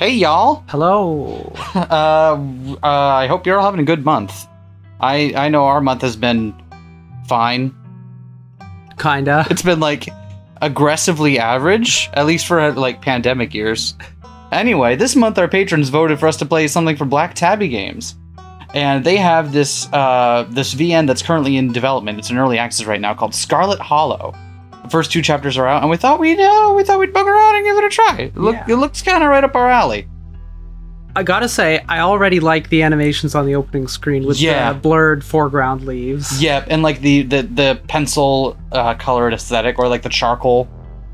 Hey, y'all. Hello. I hope you're all having a good month. I know our month has been fine. Kinda. It's been, like, aggressively average, at least for, like, pandemic years. Anyway, this month our patrons voted for us to play something for Black Tabby Games. And they have this VN that's currently in development. It's in early access right now called Scarlet Hollow. The first 2 chapters are out, and we thought we'd bug around and give it a try. It looks kind of right up our alley. I gotta say, I already like the animations on the opening screen with the blurred foreground leaves. Yep, and like the pencil colored aesthetic, or like the charcoal.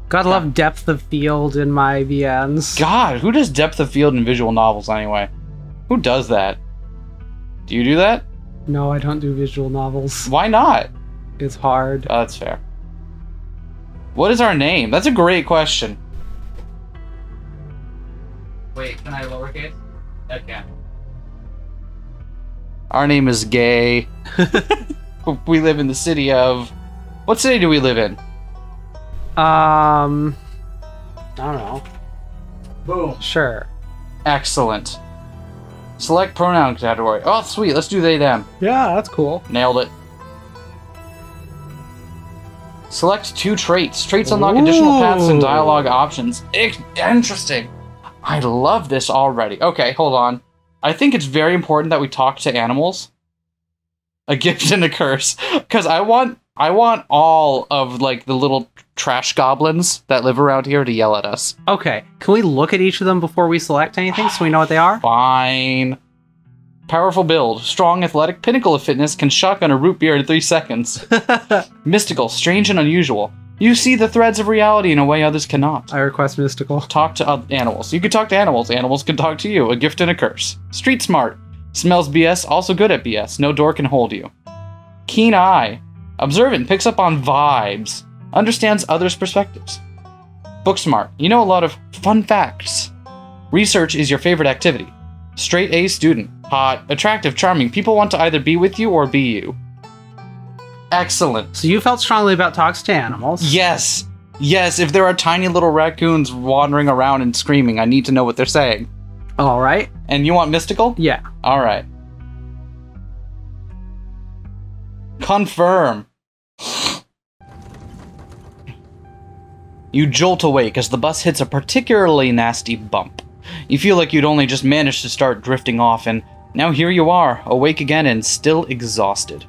Gotta love depth of field in my VNs. God, who does depth of field in visual novels anyway? Who does that? Do you do that? No, I don't do visual novels. Why not? It's hard. Oh, that's fair. What is our name? That's a great question. Wait, can I lowercase? I can. Our name is Gay. We live in the city of... What city do we live in? I don't know. Boom. Sure. Excellent. Select pronoun category. Oh, sweet. Let's do they, them. Yeah, that's cool. Nailed it. Select 2 traits. Traits unlock additional paths and dialogue options. Interesting. I love this already. Okay, hold on. I think it's very important that we talk to animals. A gift and a curse. Because I want all of, like, the little trash goblins that live around here to yell at us. Okay, can we look at each of them before we select anything so we know what they are? Fine. Powerful build. Strong, athletic, pinnacle of fitness, can shotgun a root beer in 3 seconds. Mystical, strange and unusual. You see the threads of reality in a way others cannot. I request mystical. Talk to animals. You can talk to animals. Animals can talk to you. A gift and a curse. Street smart. Smells BS, also good at BS. No door can hold you. Keen eye. Observant, picks up on vibes. Understands others' perspectives. Book smart. You know a lot of fun facts. Research is your favorite activity. Straight A student. Hot, attractive, charming. People want to either be with you or be you. Excellent. So you felt strongly about talks to animals? Yes. Yes, if there are tiny little raccoons wandering around and screaming, I need to know what they're saying. All right. And you want mystical? Yeah. All right. Confirm. You jolt awake as the bus hits a particularly nasty bump. You feel like you'd only just managed to start drifting off, and now here you are, awake again and still exhausted.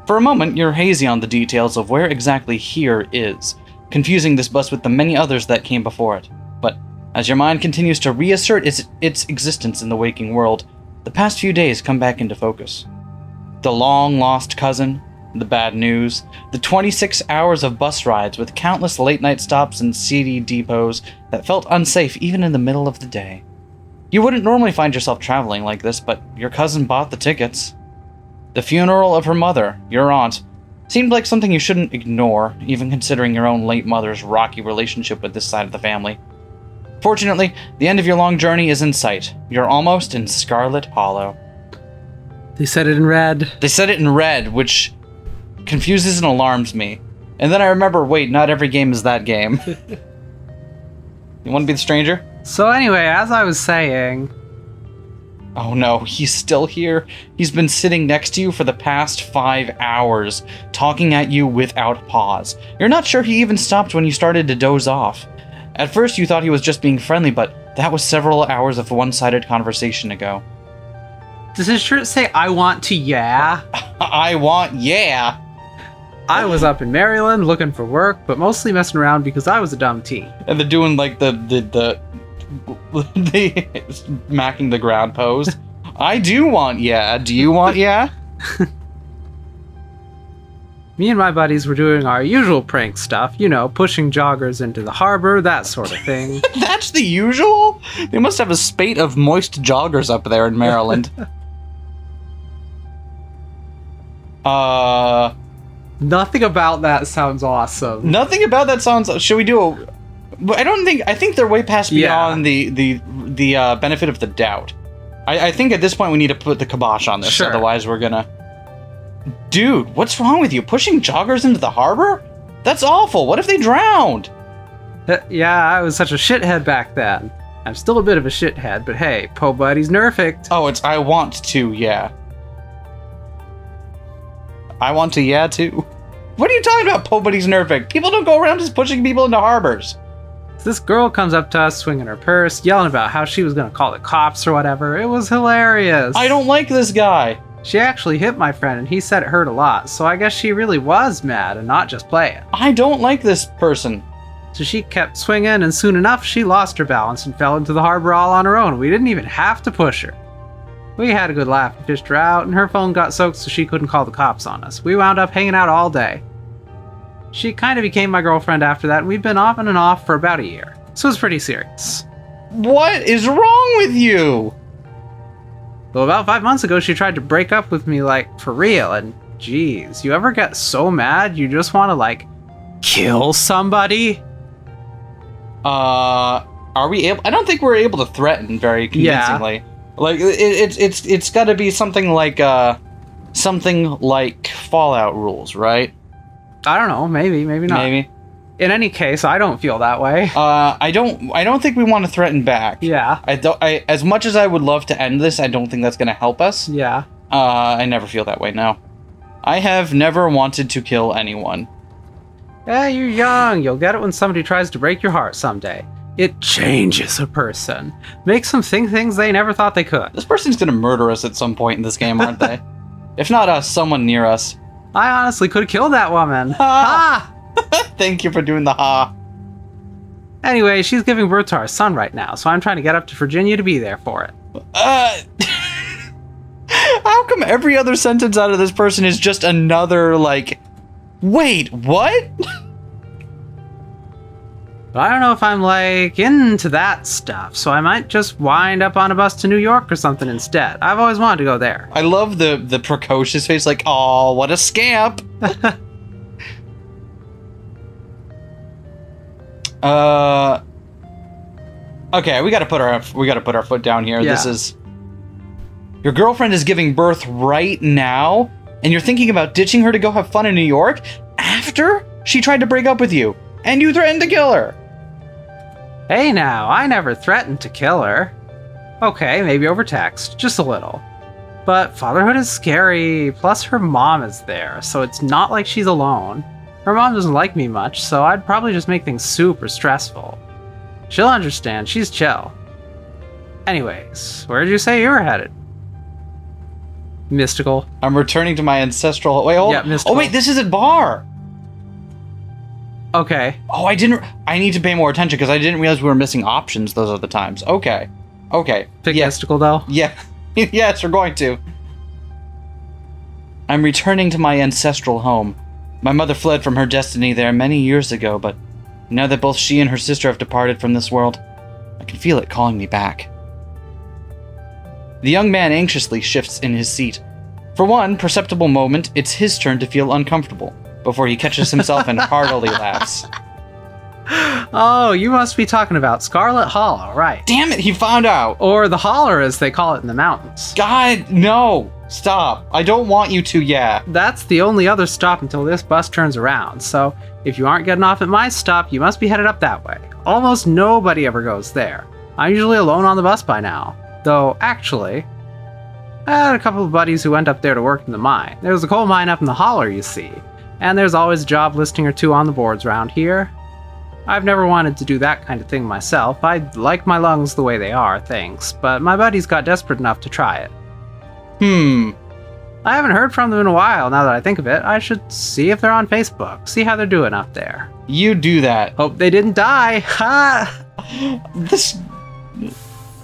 For a moment, you're hazy on the details of where exactly here is, confusing this bus with the many others that came before it. But as your mind continues to reassert its existence in the waking world, the past few days come back into focus. The long-lost cousin, the bad news, the 26 hours of bus rides with countless late-night stops and seedy depots that felt unsafe even in the middle of the day. You wouldn't normally find yourself traveling like this, but your cousin bought the tickets. The funeral of her mother, your aunt, seemed like something you shouldn't ignore, even considering your own late mother's rocky relationship with this side of the family. Fortunately, the end of your long journey is in sight. You're almost in Scarlet Hollow. They said it in red. They said it in red, which confuses and alarms me. And then I remember, wait, not every game is that game. You want to be the stranger? So anyway, as I was saying... Oh no, he's still here. He's been sitting next to you for the past 5 hours, talking at you without pause. You're not sure he even stopped when you started to doze off. At first you thought he was just being friendly, but that was several hours of one-sided conversation ago. Does his shirt say, I want to yeah? I want yeah! I was up in Maryland looking for work, but mostly messing around because I was a dumb teen. And they're doing like the smacking the ground pose. I do want yeah. Do you want yeah? Me and my buddies were doing our usual prank stuff, you know, pushing joggers into the harbor, that sort of thing. That's the usual? They must have a spate of moist joggers up there in Maryland. Nothing about that sounds awesome. Nothing about that sounds... Should we do a... I think they're way past beyond the benefit of the doubt. I think at this point we need to put the kibosh on this, sure. Otherwise we're gonna... Dude, what's wrong with you? Pushing joggers into the harbor? That's awful. What if they drowned? Yeah, I was such a shithead back then. I'm still a bit of a shithead, but hey, Po Buddy's nerfed. Oh, it's I want to, yeah. I want to, yeah, too. What are you talking about, Po Buddy's nerfed? People don't go around just pushing people into harbors. This girl comes up to us, swinging her purse, yelling about how she was going to call the cops or whatever. It was hilarious. I don't like this guy. She actually hit my friend, and he said it hurt a lot, so I guess she really was mad and not just playing. I don't like this person. So she kept swinging, and soon enough, she lost her balance and fell into the harbor all on her own. We didn't even have to push her. We had a good laugh and fished her out, and her phone got soaked so she couldn't call the cops on us. We wound up hanging out all day. She kind of became my girlfriend after that, and we've been off and off for about a year. So it's pretty serious. What is wrong with you? Well, about 5 months ago, she tried to break up with me, like, for real, and geez, you ever get so mad you just want to, like, kill somebody? Are we able? I don't think we're able to threaten very convincingly. Yeah. Like, it's got to be something like Fallout rules, right? I don't know, maybe not. Maybe. In any case, I don't feel that way. I don't think we want to threaten back. Yeah. As much as I would love to end this, I don't think that's going to help us. Yeah. I never feel that way, no. I have never wanted to kill anyone. Yeah, you're young. You'll get it when somebody tries to break your heart someday. It changes a person. Makes them think things they never thought they could. This person's going to murder us at some point in this game, aren't they? If not us, someone near us. I honestly could have killed that woman. Ha! Thank you for doing the ha. Anyway, she's giving birth to our son right now, so I'm trying to get up to Virginia to be there for it. How come every other sentence out of this person is just another, like, wait, what? But I don't know if I'm, like, into that stuff, so I might just wind up on a bus to New York or something instead. I've always wanted to go there. I love the precocious face, like, oh, what a scamp. Okay, we gotta put our foot down here. Yeah. This is... Your girlfriend is giving birth right now, and you're thinking about ditching her to go have fun in New York after she tried to break up with you, and you threatened to kill her. Hey now, I never threatened to kill her. Okay, maybe over text, just a little. But fatherhood is scary, plus her mom is there, so it's not like she's alone. Her mom doesn't like me much, so I'd probably just make things super stressful. She'll understand, she's chill. Anyways, where did you say you were headed? Mystical. I'm returning to my ancestral... Wait, hold on. Mystical. Oh wait, this is at bar! Okay. Oh, I need to pay more attention because I didn't realize we were missing options those other times. Okay. Okay. Pick mystical, though? Yeah. Yes, we're going to. I'm returning to my ancestral home. My mother fled from her destiny there many years ago, but now that both she and her sister have departed from this world, I can feel it calling me back. The young man anxiously shifts in his seat. For one perceptible moment, it's his turn to feel uncomfortable, before he catches himself and heartily laughs. Oh, you must be talking about Scarlet Hollow, right? Damn it, he found out! Or the Holler, as they call it in the mountains. God, no! Stop. I don't want you to, yeah. That's the only other stop until this bus turns around, so if you aren't getting off at my stop, you must be headed up that way. Almost nobody ever goes there. I'm usually alone on the bus by now. Though, actually, I had a couple of buddies who went up there to work in the mine. There's a coal mine up in the Holler, you see. And there's always a job listing or two on the boards around here. I've never wanted to do that kind of thing myself. I like my lungs the way they are, thanks, but my buddies got desperate enough to try it. I haven't heard from them in a while, now that I think of it. I should see if they're on Facebook, see how they're doing up there. You do that. Hope they didn't die. Ha!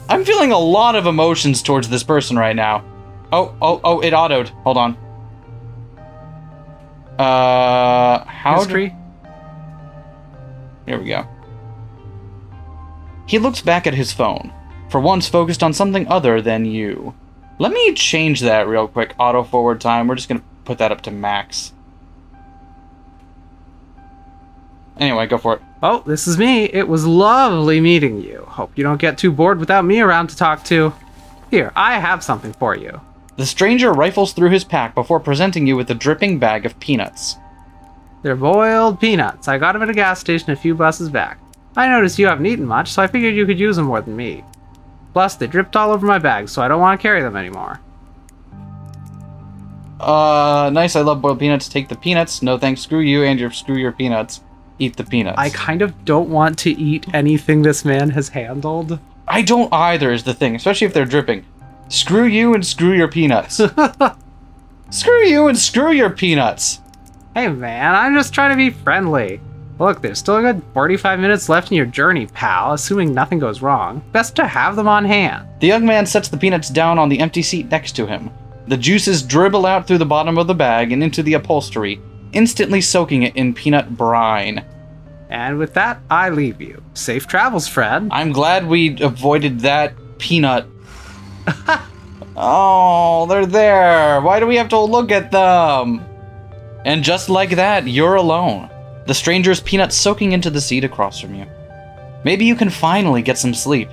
I'm feeling a lot of emotions towards this person right now. Oh, it autoed. Hold on. History? Here we go. He looks back at his phone, for once focused on something other than you. Let me change that real quick. Auto forward time. We're just gonna put that up to max. Anyway, go for it. Oh, this is me. It was lovely meeting you. Hope you don't get too bored without me around to talk to. Here, I have something for you. The stranger rifles through his pack before presenting you with a dripping bag of peanuts. They're boiled peanuts. I got them at a gas station a few buses back. I noticed you haven't eaten much, so I figured you could use them more than me. Plus, they dripped all over my bag, so I don't want to carry them anymore. Nice. I love boiled peanuts. Take the peanuts. No thanks. Screw you and screw your peanuts. Eat the peanuts. I kind of don't want to eat anything this man has handled. I don't either is the thing, especially if they're dripping. Screw you and screw your peanuts. Screw you and screw your peanuts. Hey man, I'm just trying to be friendly. Look, there's still a good 45 minutes left in your journey, pal, assuming nothing goes wrong. Best to have them on hand. The young man sets the peanuts down on the empty seat next to him. The juices dribble out through the bottom of the bag and into the upholstery, instantly soaking it in peanut brine. And with that, I leave you. Safe travels, Fred. I'm glad we avoided that peanut. Oh, they're there. Why do we have to look at them? And just like that, you're alone. The stranger's peanuts soaking into the seat across from you. Maybe you can finally get some sleep.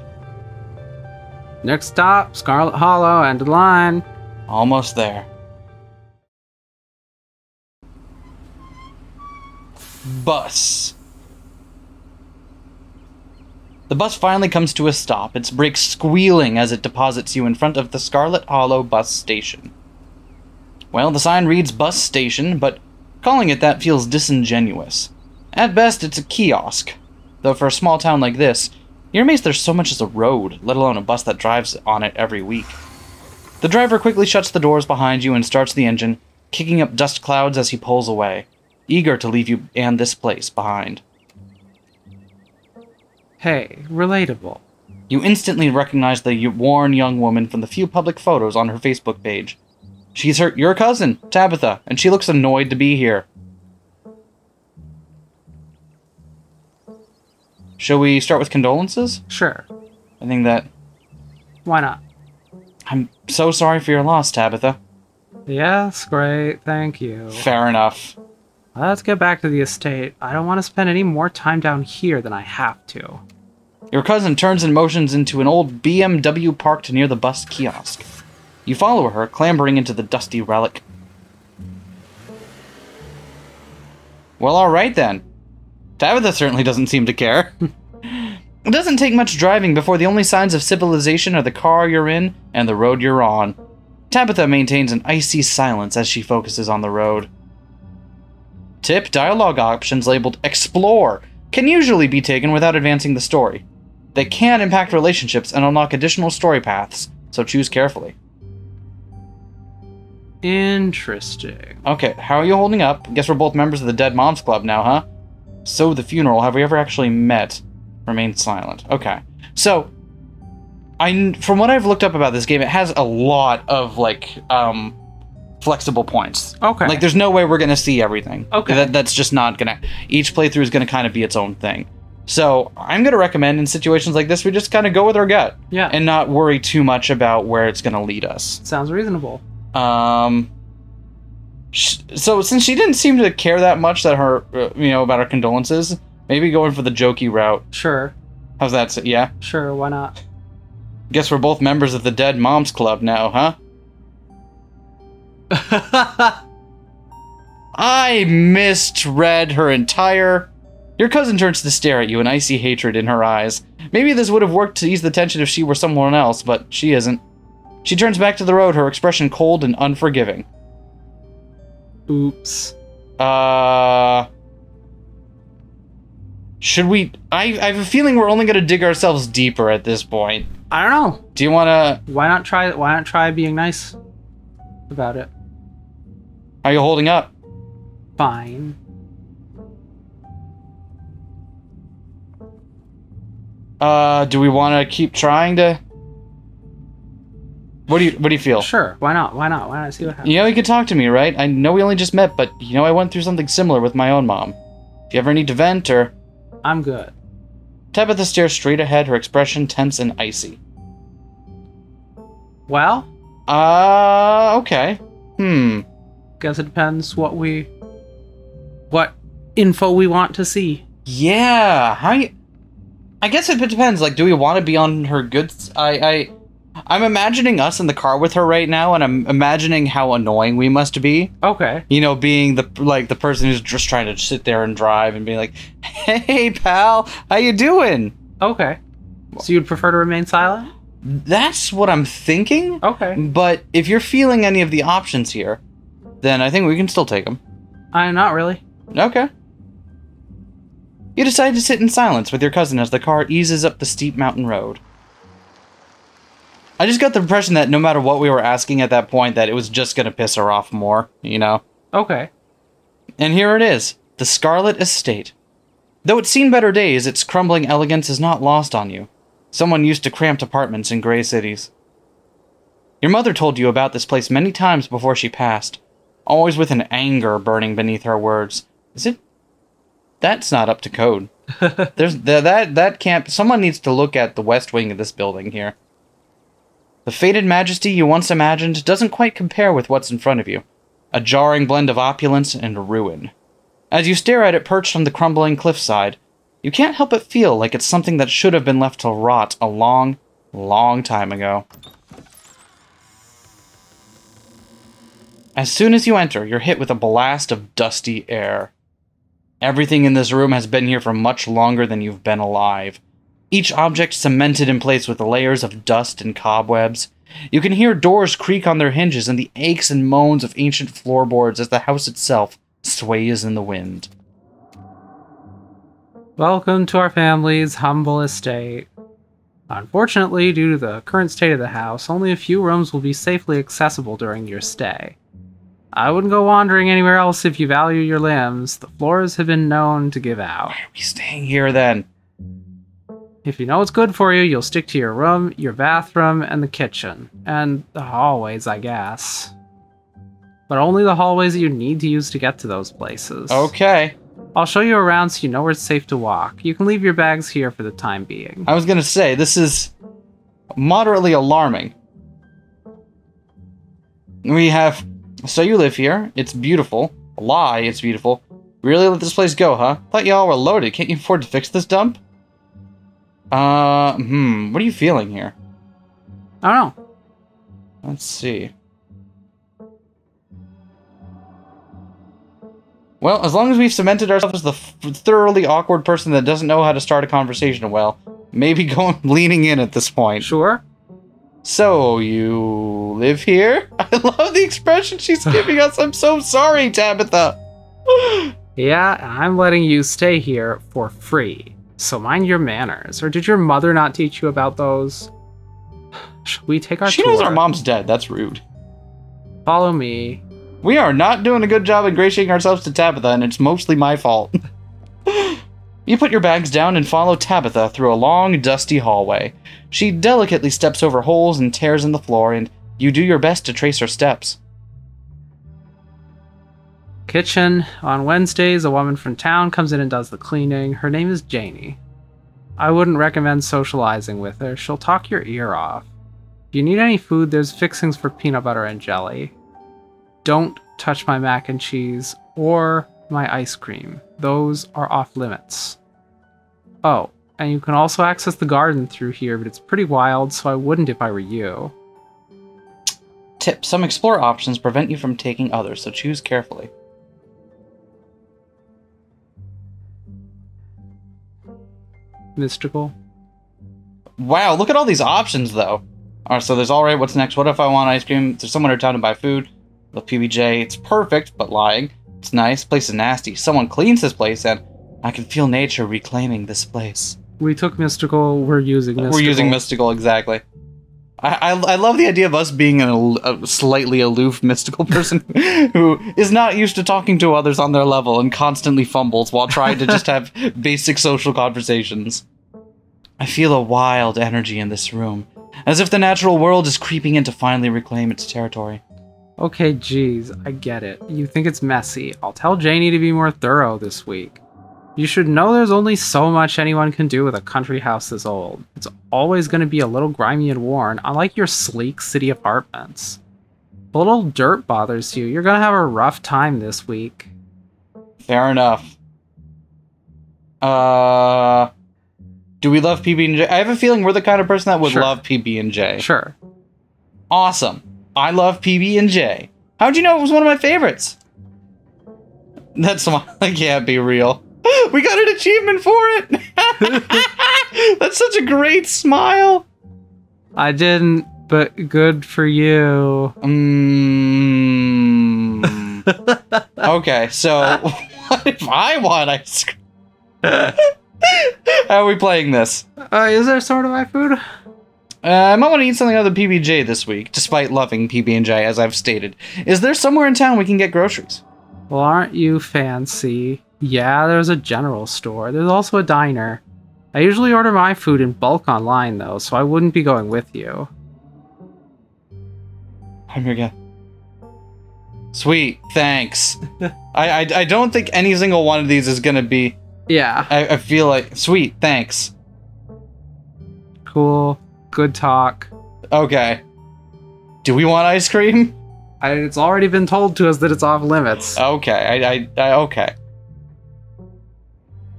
Next stop, Scarlet Hollow, end of the line. Almost there. Bus. The bus finally comes to a stop, its brakes squealing as it deposits you in front of the Scarlet Hollow bus station. Well, the sign reads bus station, but calling it that feels disingenuous. At best, it's a kiosk. Though for a small town like this, you're amazed there's so much as a road, let alone a bus that drives on it every week. The driver quickly shuts the doors behind you and starts the engine, kicking up dust clouds as he pulls away, eager to leave you and this place behind. Hey, relatable. You instantly recognize the worn young woman from the few public photos on her Facebook page. She's your cousin, Tabitha, and she looks annoyed to be here. Shall we start with condolences? Sure. I think that... Why not? I'm so sorry for your loss, Tabitha. Yes, great, thank you. Fair enough. Let's get back to the estate. I don't want to spend any more time down here than I have to. Your cousin turns and motions into an old BMW parked near the bus kiosk. You follow her, clambering into the dusty relic. Well, alright then. Tabitha certainly doesn't seem to care. It doesn't take much driving before the only signs of civilization are the car you're in and the road you're on. Tabitha maintains an icy silence as she focuses on the road. Tip: dialogue options labeled Explore can usually be taken without advancing the story. They can impact relationships and unlock additional story paths, so choose carefully. Interesting. Okay, how are you holding up? Guess we're both members of the Dead Moms Club now, huh? So the funeral, have we ever actually met? Remain silent. Okay. So, from what I've looked up about this game, it has a lot of, like, flexible points. Okay. Like, there's no way we're gonna see everything. Okay. That's just not gonna... Each playthrough is gonna kind of be its own thing. So, I'm gonna recommend in situations like this, we just kind of go with our gut. Yeah. And not worry too much about where it's gonna lead us. Sounds reasonable. So, since she didn't seem to care that much that her, about her condolences, maybe going for the jokey route. Sure. How's that? Yeah? Sure, why not? Guess we're both members of the Dead Moms Club now, huh? I misread her entire... Your cousin turns to stare at you, an icy hatred in her eyes. Maybe this would have worked to ease the tension if she were someone else, but she isn't. She turns back to the road, her expression cold and unforgiving. Oops. Should we... I have a feeling we're only going to dig ourselves deeper at this point. I don't know. Do you want to... Why not try being nice about it? How are you holding up? Fine. Do we want to keep trying to... What do you feel? Sure, why not? Why not see what happens? You could talk to me, right? I know we only just met, but I went through something similar with my own mom. If you ever need to vent or... I'm good. Tabitha stares straight ahead, her expression tense and icy. Well? Okay. Guess it depends what info we want to see. Yeah, I guess it depends. Like, do we want to be on her good... I'm imagining us in the car with her right now, and I'm imagining how annoying we must be. Okay. You know, being the person who's just trying to sit there and drive and being like, "Hey, pal, how you doing?" Okay. So you'd prefer to remain silent? That's what I'm thinking. Okay. But if you're feeling any of the options here, then I think we can still take them. Not really. Okay. You decide to sit in silence with your cousin as the car eases up the steep mountain road. I just got the impression that no matter what we were asking at that point, that it was just going to piss her off more, you know? Okay. And here it is, the Scarlet Estate. Though it's seen better days, its crumbling elegance is not lost on you. Someone used to cramped apartments in gray cities. Your mother told you about this place many times before she passed, always with an anger burning beneath her words. Is it? That's not up to code. That can't... Someone needs to look at the west wing of this building here. The faded majesty you once imagined doesn't quite compare with what's in front of you. A jarring blend of opulence and ruin. As you stare at it perched on the crumbling cliffside, you can't help but feel like it's something that should have been left to rot a long, long time ago. As soon as you enter, you're hit with a blast of dusty air. Everything in this room has been here for much longer than you've been alive. Each object cemented in place with layers of dust and cobwebs. You can hear doors creak on their hinges and the aches and moans of ancient floorboards as the house itself sways in the wind. Welcome to our family's humble estate. Unfortunately, due to the current state of the house, only a few rooms will be safely accessible during your stay. I wouldn't go wandering anywhere else if you value your limbs. The floors have been known to give out. Why are we staying here then? If you know what's good for you, you'll stick to your room, your bathroom, and the kitchen. And the hallways, I guess. But only the hallways that you need to use to get to those places. Okay. I'll show you around so you know where it's safe to walk. You can leave your bags here for the time being. I was gonna say, this is moderately alarming. We have... So you live here. It's beautiful. Lie, it's beautiful. Really let this place go, huh? Thought y'all were loaded. Can't you afford to fix this dump? What are you feeling here? I don't know. Let's see. Well, as long as we've cemented ourselves as the thoroughly awkward person that doesn't know how to start a conversation well, maybe leaning in at this point. Sure. So, you live here? I love the expression she's giving us. I'm so sorry, Tabitha. Yeah, I'm letting you stay here for free. So mind your manners. Or did your mother not teach you about those? Should we take our tour? She knows our mom's dead. That's rude. Follow me. We are not doing a good job ingratiating ourselves to Tabitha, and it's mostly my fault. You put your bags down and follow Tabitha through a long, dusty hallway. She delicately steps over holes and tears in the floor, and you do your best to trace her steps. Kitchen. On Wednesdays, a woman from town comes in and does the cleaning. Her name is Janie. I wouldn't recommend socializing with her. She'll talk your ear off. If you need any food, there's fixings for peanut butter and jelly. Don't touch my mac and cheese or my ice cream. Those are off limits. Oh, and you can also access the garden through here, but it's pretty wild, so I wouldn't if I were you. Tip: some explore options prevent you from taking others, so choose carefully. Mystical. Wow, look at all these options, though. Alright, so there's alright, what's next? What if I want ice cream? There's someone in town to buy food. The PBJ, it's perfect, but lying. It's nice, place is nasty. Someone cleans this place, and I can feel nature reclaiming this place. We took mystical, we're using mystical. We're using mystical, exactly. I love the idea of us being a slightly aloof mystical person who is not used to talking to others on their level and constantly fumbles while trying to just have basic social conversations. I feel a wild energy in this room, as if the natural world is creeping in to finally reclaim its territory. Okay, geez, I get it. You think it's messy. I'll tell Janie to be more thorough this week. You should know there's only so much anyone can do with a country house this old. It's always going to be a little grimy and worn, unlike your sleek city apartments. If a little dirt bothers you, you're going to have a rough time this week. Fair enough. Do we love PB&J? I have a feeling we're the kind of person that would love PB&J. Sure. Awesome. I love PB&J. How'd you know it was one of my favorites? That smile can't be real. We got an achievement for it! That's such a great smile! I didn't, but good for you. Okay, so what if I want ice cream? How are we playing this? Is there sort of my food? I might want to eat something other than PB&J this week, despite loving PB&J, as I've stated. Is there somewhere in town we can get groceries? Well, aren't you fancy? Yeah, there's a general store. There's also a diner. I usually order my food in bulk online, though, so I wouldn't be going with you. I'm here again. Sweet, thanks. I don't think any single one of these is gonna be... Yeah. I feel like... Sweet, thanks. Cool. Good talk. Okay. Do we want ice cream? It's already been told to us that it's off limits. Okay, okay.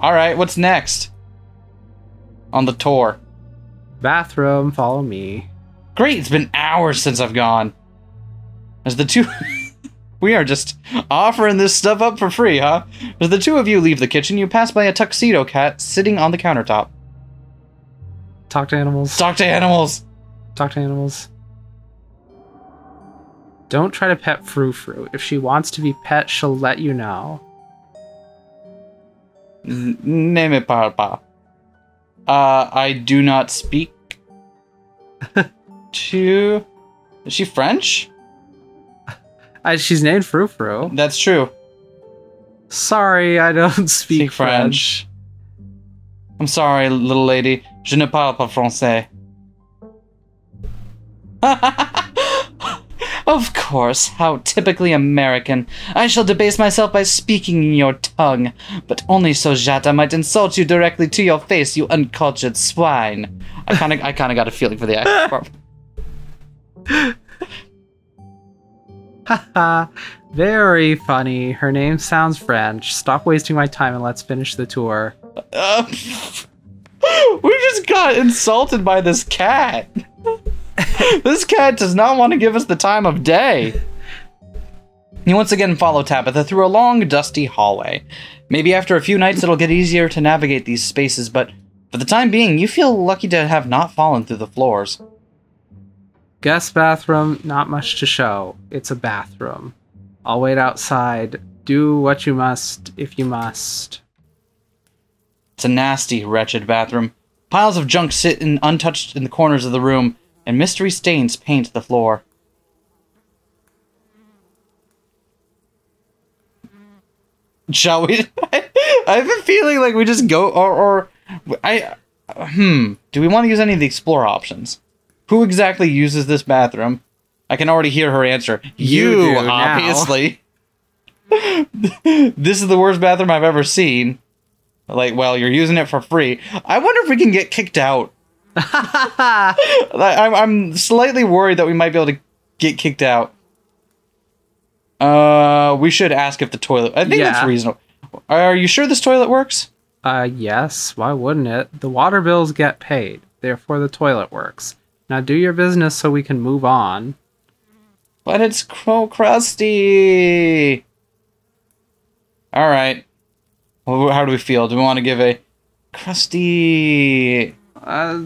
Alright, what's next? On the tour. Bathroom, follow me. Great, it's been hours since I've gone. As the two... We are just offering this stuff up for free, huh? As the two of you leave the kitchen, you pass by a tuxedo cat sitting on the countertop. Talk to animals. Talk to animals! Talk to animals. Don't try to pet Frou Frou. If she wants to be pet, she'll let you know. Ne me parle pas. I do not speak to... Is she French? She's named Frou Frou. That's true. Sorry, I don't speak French. I'm sorry, little lady. Je ne parle pas français. Of course, how typically American. I shall debase myself by speaking in your tongue, but only so that I might insult you directly to your face, you uncultured swine. I kinda got a feeling for the accent part. Haha, very funny. Her name sounds French. Stop wasting my time and let's finish the tour. We just got insulted by this cat. This cat does not want to give us the time of day. You once again follow Tabitha through a long, dusty hallway. Maybe after a few nights it'll get easier to navigate these spaces, but for the time being, you feel lucky to have not fallen through the floors. Guest bathroom, not much to show. It's a bathroom. I'll wait outside. Do what you must, if you must. It's a nasty, wretched bathroom. Piles of junk sit untouched in the corners of the room, and mystery stains paint the floor. Shall we? I have a feeling like we just go, do we want to use any of the explore options? Who exactly uses this bathroom? I can already hear her answer. You do, obviously. This is the worst bathroom I've ever seen. Like, well, you're using it for free. I wonder if we can get kicked out. I'm slightly worried that we might be able to get kicked out. We should ask if the toilet... I think that's reasonable. Are you sure this toilet works? Yes. Why wouldn't it? The water bills get paid. Therefore, the toilet works. Now do your business so we can move on. But it's crusty. Alright. Well, how do we feel? Do we want to give a crusty...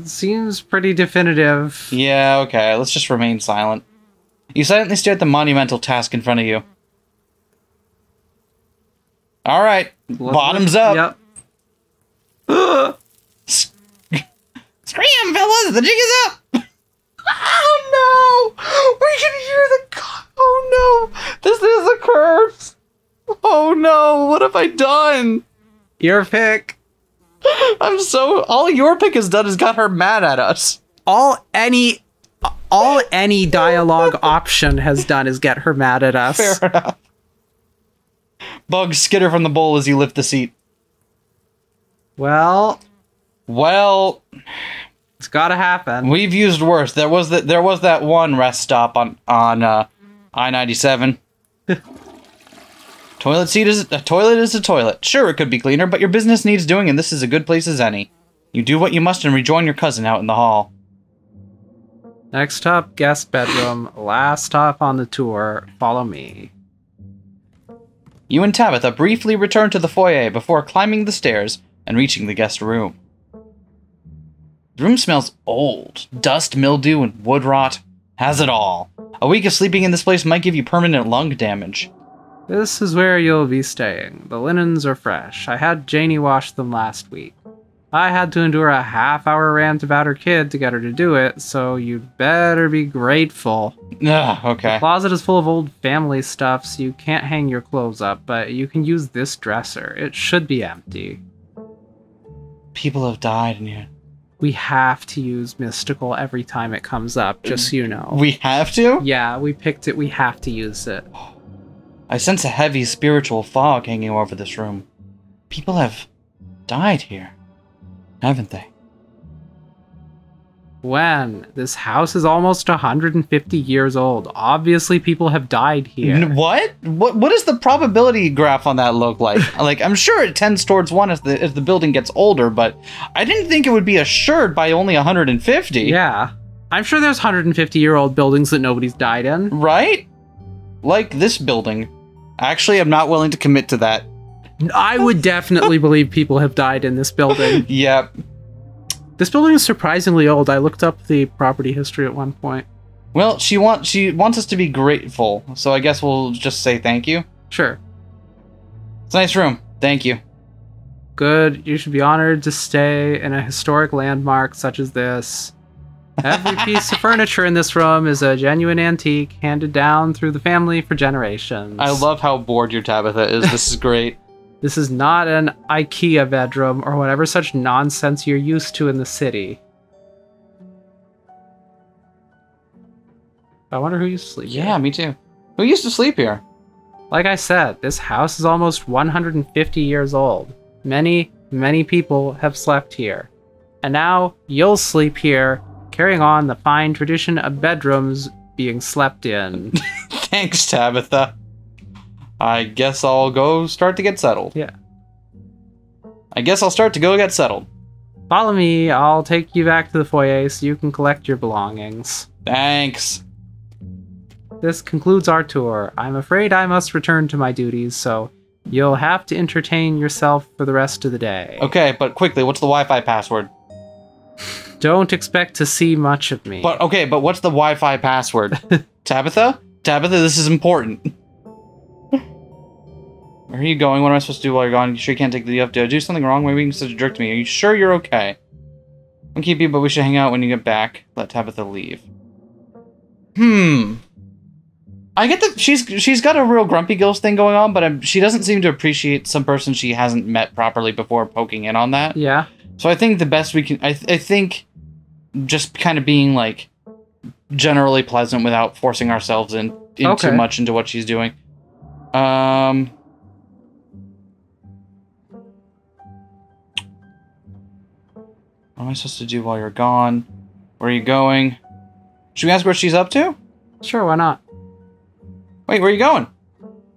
Seems pretty definitive. Yeah, okay. Let's just remain silent. You silently stare at the monumental task in front of you. Alright. Bottoms up. Yep. Scream, fellas! The jig is up! Oh no! We can hear the... Oh no! This is a curse! Oh no! What have I done? Your pick. I'm so... All your pick has done is got her mad at us. All any dialogue option has done is get her mad at us. Fair enough. Bugs skitter from the bowl as you lift the seat. Well... It's gotta happen. We've used worse. There was that one rest stop on I-97. Toilet is a toilet. Sure, it could be cleaner, but your business needs doing, and this is a good place as any. You do what you must and rejoin your cousin out in the hall. Next up, guest bedroom. Last stop on the tour. Follow me. You and Tabitha briefly return to the foyer before climbing the stairs and reaching the guest room. The room smells old. Dust, mildew, and wood rot. Has it all. A week of sleeping in this place might give you permanent lung damage. This is where you'll be staying. The linens are fresh. I had Janie wash them last week. I had to endure a half-hour rant about her kid to get her to do it, so you'd better be grateful. Okay. The closet is full of old family stuff, so you can't hang your clothes up, but you can use this dresser. It should be empty. People have died in here. We have to use mystical every time it comes up, just so you know. We have to? Yeah, we picked it. We have to use it. I sense a heavy spiritual fog hanging over this room. People have died here, haven't they? When? This house is almost 150 years old. Obviously, people have died here. What? What does the probability graph on that look like? Like, I'm sure it tends towards 1 as the building gets older, but I didn't think it would be assured by only 150. Yeah. I'm sure there's 150-year-old buildings that nobody's died in. Right? Like this building. Actually, I'm not willing to commit to that. I would definitely believe people have died in this building. Yep. This building is surprisingly old. I looked up the property history at one point. Well, she wants us to be grateful, so I guess we'll just say thank you. Sure. It's a nice room. Thank you. Good. You should be honored to stay in a historic landmark such as this. Every piece of furniture in this room is a genuine antique handed down through the family for generations. I love how bored your Tabitha is. This is great. This is not an IKEA bedroom or whatever such nonsense you're used to in the city. I wonder who used to sleep here. Yeah, me too. Who used to sleep here? Like I said, this house is almost 150 years old. Many, many people have slept here. And now you'll sleep here, carrying on the fine tradition of bedrooms being slept in. Thanks, Tabitha. I guess I'll go start to get settled. Yeah. I guess I'll start to go get settled. Follow me, I'll take you back to the foyer so you can collect your belongings. Thanks. This concludes our tour. I'm afraid I must return to my duties, so you'll have to entertain yourself for the rest of the day. Okay, but quickly, what's the Wi-Fi password? Don't expect to see much of me. But what's the Wi-Fi password? Tabitha? Tabitha, this is important. Where are you going? What am I supposed to do while you're gone? You sure you can't take the up? Did I do something wrong? Maybe you're such a jerk to me. Are you sure you're okay? I'll keep you, but we should hang out when you get back. Let Tabitha leave. I get that she's got a real grumpy ghost thing going on, but she doesn't seem to appreciate some person she hasn't met properly before poking in on that. Yeah. So I think the best we can... I think just kind of being, like, generally pleasant without forcing ourselves in too much into what she's doing. What am I supposed to do while you're gone? Where are you going? Should we ask where she's up to? Sure, why not? Wait, where are you going?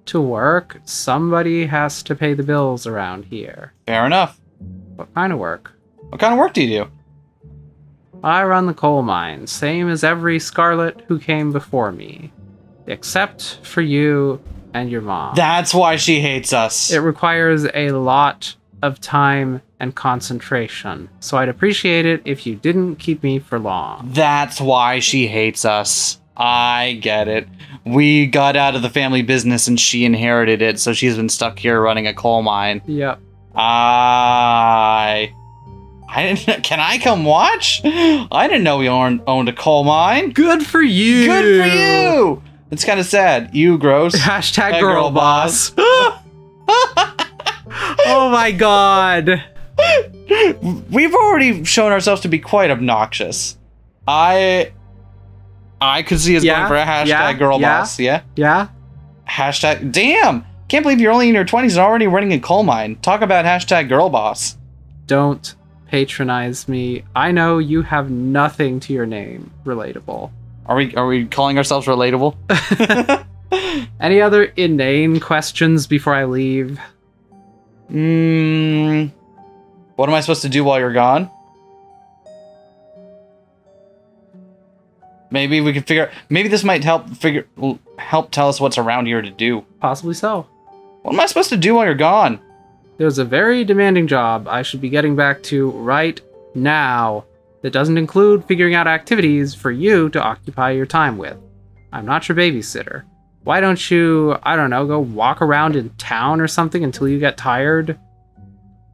To work. Somebody has to pay the bills around here. Fair enough. What kind of work? What kind of work do you do? I run the coal mine, same as every Scarlet who came before me. Except for you and your mom. That's why she hates us. It requires a lot of time and concentration, so I'd appreciate it if you didn't keep me for long. That's why she hates us. I get it. We got out of the family business and she inherited it, so she's been stuck here running a coal mine. Yep. I didn't. Can I come watch? I didn't know we owned a coal mine. Good for you. Good for you. It's kind of sad. You gross. Hashtag girl boss. Oh my god. We've already shown ourselves to be quite obnoxious. I could see us going for a hashtag girl boss. Yeah. Yeah. Hashtag. Damn. Can't believe you're only in your 20s and already running a coal mine. Talk about hashtag girl boss. Don't patronize me. I know you have nothing to your name. Relatable. Are we calling ourselves relatable? Any other inane questions before I leave? What am I supposed to do while you're gone? Maybe we can figure. Maybe this might help tell us what's around here to do. Possibly so. What am I supposed to do while you're gone? There's a very demanding job I should be getting back to right now that doesn't include figuring out activities for you to occupy your time with. I'm not your babysitter. Why don't you, I don't know, go walk around in town or something until you get tired?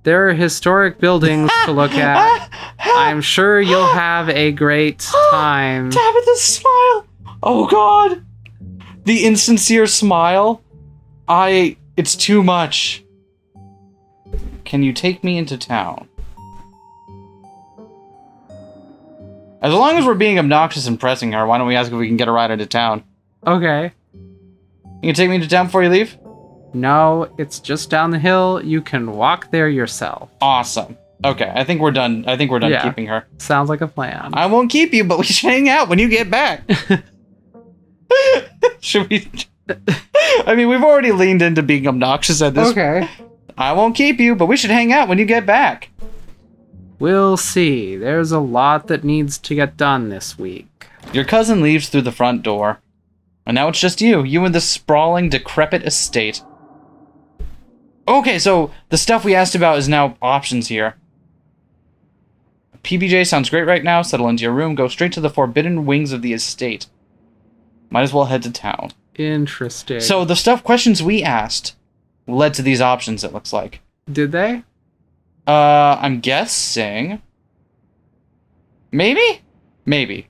There are historic buildings to look at. I'm sure you'll have a great time. Tabitha's smile! Oh god! The insincere smile? It's too much. Can you take me into town? As long as we're being obnoxious and pressing her, why don't we ask if we can get a ride into town? Okay. You can take me to town before you leave? No, it's just down the hill. You can walk there yourself. Awesome. Okay, I think we're done. I think we're done keeping her. Sounds like a plan. I won't keep you, but we should hang out when you get back. Should we? I mean, we've already leaned into being obnoxious at this. Okay. I won't keep you, but we should hang out when you get back. We'll see. There's a lot that needs to get done this week. Your cousin leaves through the front door. And now it's just you and this sprawling, decrepit estate. Okay, so the stuff we asked about is now options here. PBJ sounds great right now. Settle into your room. Go straight to the forbidden wings of the estate. Might as well head to town. Interesting. So the questions we asked led to these options, it looks like. Did they? I'm guessing. Maybe? Maybe.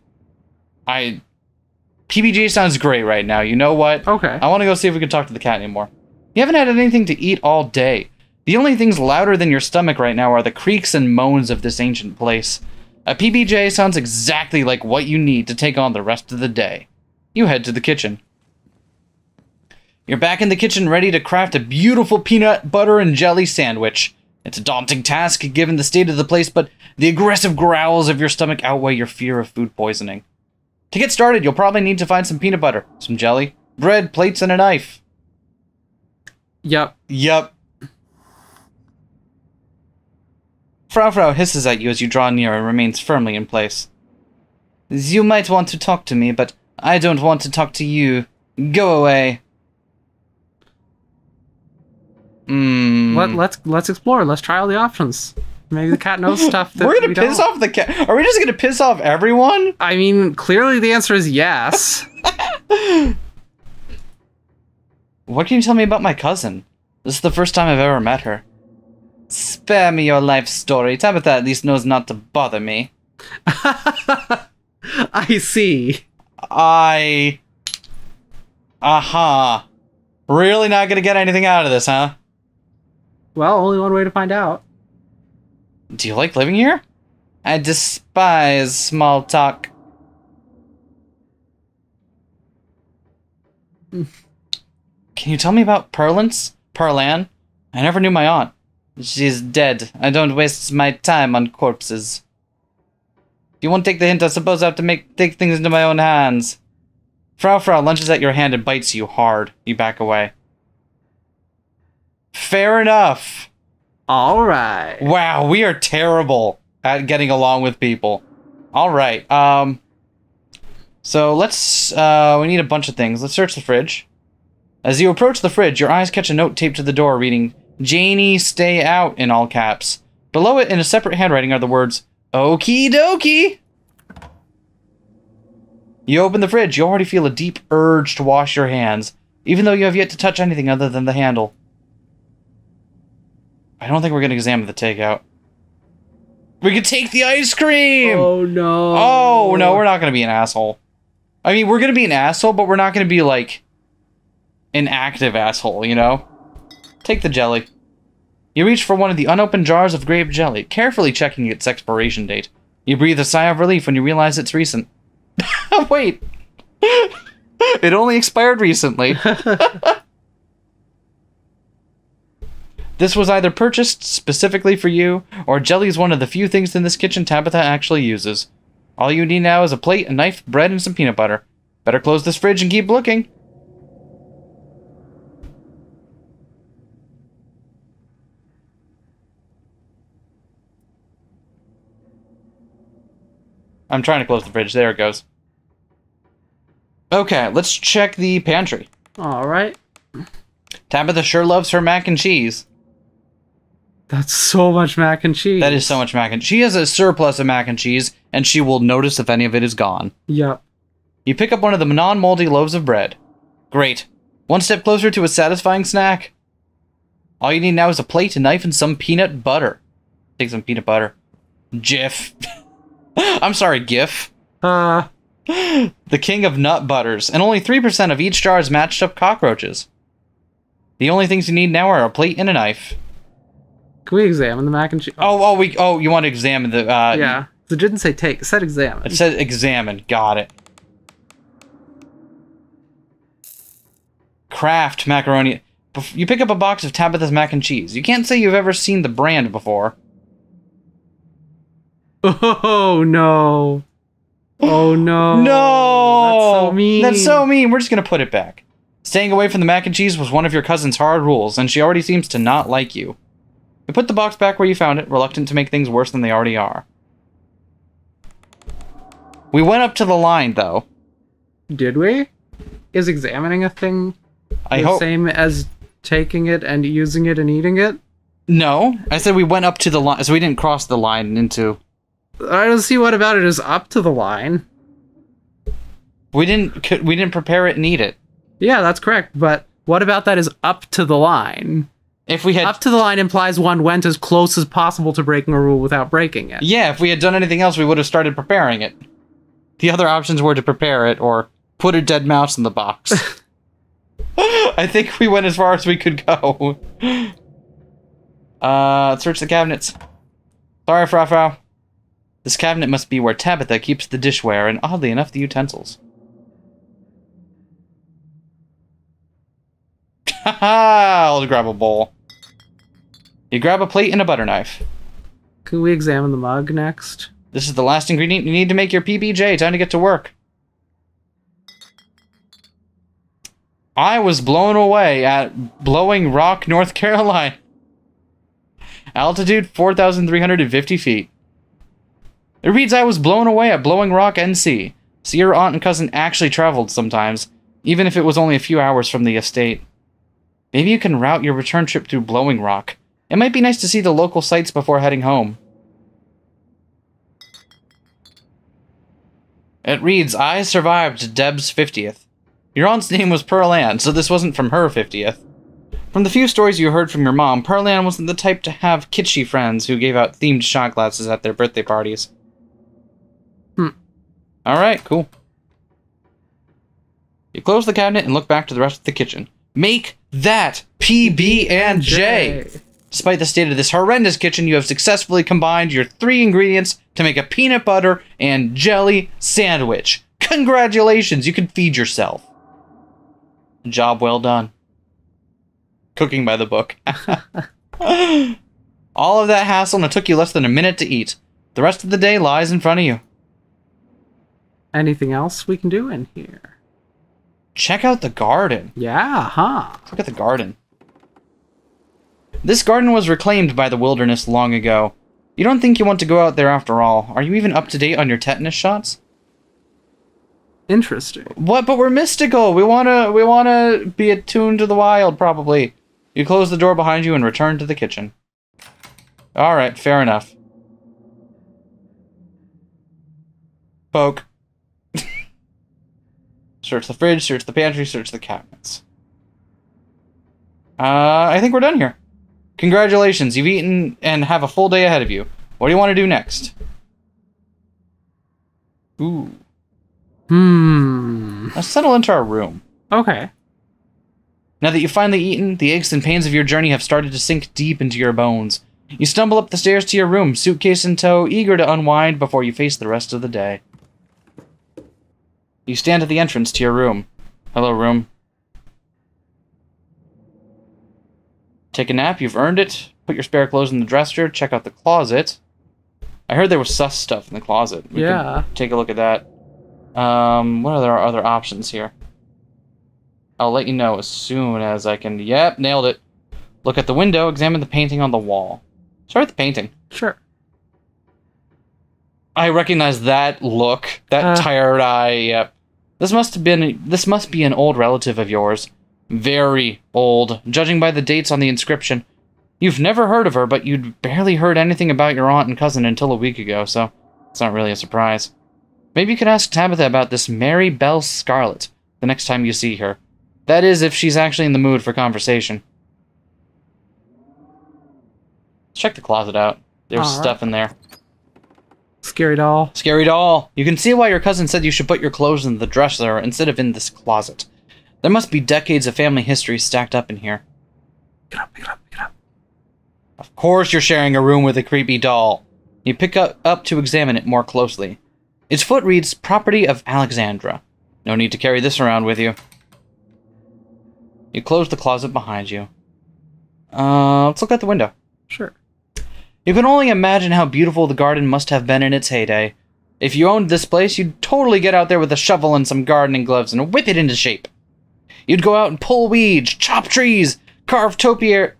PBJ sounds great right now. You know what? Okay. I want to go see if we can talk to the cat anymore. You haven't had anything to eat all day. The only things louder than your stomach right now are the creaks and moans of this ancient place. A PBJ sounds exactly like what you need to take on the rest of the day. You head to the kitchen. You're back in the kitchen ready to craft a beautiful peanut butter and jelly sandwich. It's a daunting task given the state of the place, but the aggressive growls of your stomach outweigh your fear of food poisoning. To get started, you'll probably need to find some peanut butter, some jelly, bread, plates, and a knife. Yup. Frau hisses at you as you draw near and remains firmly in place. You might want to talk to me, but I don't want to talk to you. Go away. Let's explore. Let's try all the options. Maybe the cat knows stuff that we're gonna piss off the cat. Are we just gonna piss off everyone? I mean, clearly the answer is yes. What can you tell me about my cousin? This is the first time I've ever met her. Spare me your life story. Tabitha at least knows not to bother me. I see. Really not gonna get anything out of this, huh? Well, only one way to find out. Do you like living here? I despise small talk. Can you tell me about Parlan? I never knew my aunt. She's dead. I don't waste my time on corpses. If you won't take the hint, I suppose I have to take things into my own hands. Frau lunges at your hand and bites you hard. You back away. Fair enough. All right. Wow, we are terrible at getting along with people. All right. So let's, we need a bunch of things. Let's search the fridge. As you approach the fridge, your eyes catch a note taped to the door reading, Janie, stay out, in all caps. Below it, in a separate handwriting, are the words, Okie dokie. You open the fridge. You already feel a deep urge to wash your hands, even though you have yet to touch anything other than the handle. I don't think we're going to examine the takeout. We could take the ice cream! Oh, no. Oh, no, we're not going to be an asshole. I mean, we're going to be an asshole, but we're not going to be, like, an active asshole, you know? Take the jelly. You reach for one of the unopened jars of grape jelly, carefully checking its expiration date. You breathe a sigh of relief when you realize it's recent. Wait. It only expired recently. This was either purchased specifically for you, or jelly is one of the few things in this kitchen Tabitha actually uses. All you need now is a plate, a knife, bread, and some peanut butter. Better close this fridge and keep looking. I'm trying to close the fridge. There it goes. Okay, let's check the pantry. All right. Tabitha sure loves her mac and cheese. That's so much mac and cheese. That is so much mac and cheese. She has a surplus of mac and cheese, and she will notice if any of it is gone. Yep. You pick up one of the non-moldy loaves of bread. Great. One step closer to a satisfying snack. All you need now is a plate, a knife, and some peanut butter. Take some peanut butter. Jif. I'm sorry, GIF. The king of nut butters, and only 3% of each jar is matched up cockroaches. The only things you need now are a plate and a knife. Can we examine the mac and cheese? Oh, you want to examine the... yeah. It didn't say take. It said examine. It said examine. Got it. Kraft macaroni. You pick up a box of Tabitha's mac and cheese. You can't say you've ever seen the brand before. Oh, no. Oh, no. No! That's so mean. That's so mean. We're just going to put it back. Staying away from the mac and cheese was one of your cousin's hard rules, and she already seems to not like you. You put the box back where you found it, reluctant to make things worse than they already are. We went up to the line, though. Did we? Is examining a thing the same as taking it and using it and eating it? No. I said we went up to the line, so we didn't cross the line into... I don't see what about it is up to the line. We didn't prepare it and eat it. Yeah, that's correct, but what about that is up to the line? If we had... Up to the line implies one went as close as possible to breaking a rule without breaking it. Yeah, if we had done anything else, we would have started preparing it. The other options were to prepare it or put a dead mouse in the box. I think we went as far as we could go. Search the cabinets. Sorry, Frau. This cabinet must be where Tabitha keeps the dishware and, oddly enough, the utensils. Haha! I'll grab a bowl. You grab a plate and a butter knife. Can we examine the mug next? This is the last ingredient you need to make your PBJ. Time to get to work. I was blown away at Blowing Rock, North Carolina. Altitude 4,350 feet. It reads, I was blown away at Blowing Rock, NC. So your aunt and cousin actually traveled sometimes, even if it was only a few hours from the estate. Maybe you can route your return trip through Blowing Rock. It might be nice to see the local sights before heading home. It reads, I survived Deb's 50th. Your aunt's name was Pearl Ann, so this wasn't from her 50th. From the few stories you heard from your mom, Pearl Ann wasn't the type to have kitschy friends who gave out themed shot glasses at their birthday parties. Alright, cool. You close the cabinet and look back to the rest of the kitchen. Make that PB&J! Despite the state of this horrendous kitchen, you have successfully combined your 3 ingredients to make a peanut butter and jelly sandwich. Congratulations, you can feed yourself. Job well done. Cooking by the book. All of that hassle and it took you less than a minute to eat. The rest of the day lies in front of you. Anything else we can do in here? Check out the garden. Yeah, huh? Look at the garden. This garden was reclaimed by the wilderness long ago. You don't think you want to go out there after all. Are you even up to date on your tetanus shots? Interesting. What? But we're mystical. We wanna be attuned to the wild, probably. You close the door behind you and return to the kitchen. Alright, fair enough. Poke. Search the fridge, search the pantry, search the cabinets. I think we're done here. Congratulations, you've eaten and have a full day ahead of you. What do you want to do next? Ooh. Let's settle into our room. Okay. Now that you've finally eaten, the aches and pains of your journey have started to sink deep into your bones. You stumble up the stairs to your room, suitcase in tow, eager to unwind before you face the rest of the day. You stand at the entrance to your room. Hello, room. Take a nap, you've earned it. Put your spare clothes in the dresser, check out the closet. I heard there was sus stuff in the closet. We could take a look at that. What are our other options here? I'll let you know as soon as I can... Yep, nailed it. Look at the window, examine the painting on the wall. Start with the painting. Sure. I recognize that look. That tired eye, yep. This must be an old relative of yours. Very old, judging by the dates on the inscription. You've never heard of her, but you'd barely heard anything about your aunt and cousin until a week ago, so it's not really a surprise. Maybe you could ask Tabitha about this Mary Belle Scarlet the next time you see her. That is, if she's actually in the mood for conversation. Let's check the closet out. There's stuff in there. Scary doll. Scary doll. You can see why your cousin said you should put your clothes in the dresser instead of in this closet. There must be decades of family history stacked up in here. Pick it up, pick it up, pick it up. Of course you're sharing a room with a creepy doll. You pick up to examine it more closely. Its foot reads, Property of Alexandra. No need to carry this around with you. You close the closet behind you. Let's look out the window. Sure. You can only imagine how beautiful the garden must have been in its heyday. If you owned this place, you'd totally get out there with a shovel and some gardening gloves and whip it into shape. You'd go out and pull weeds, chop trees, carve topiaries,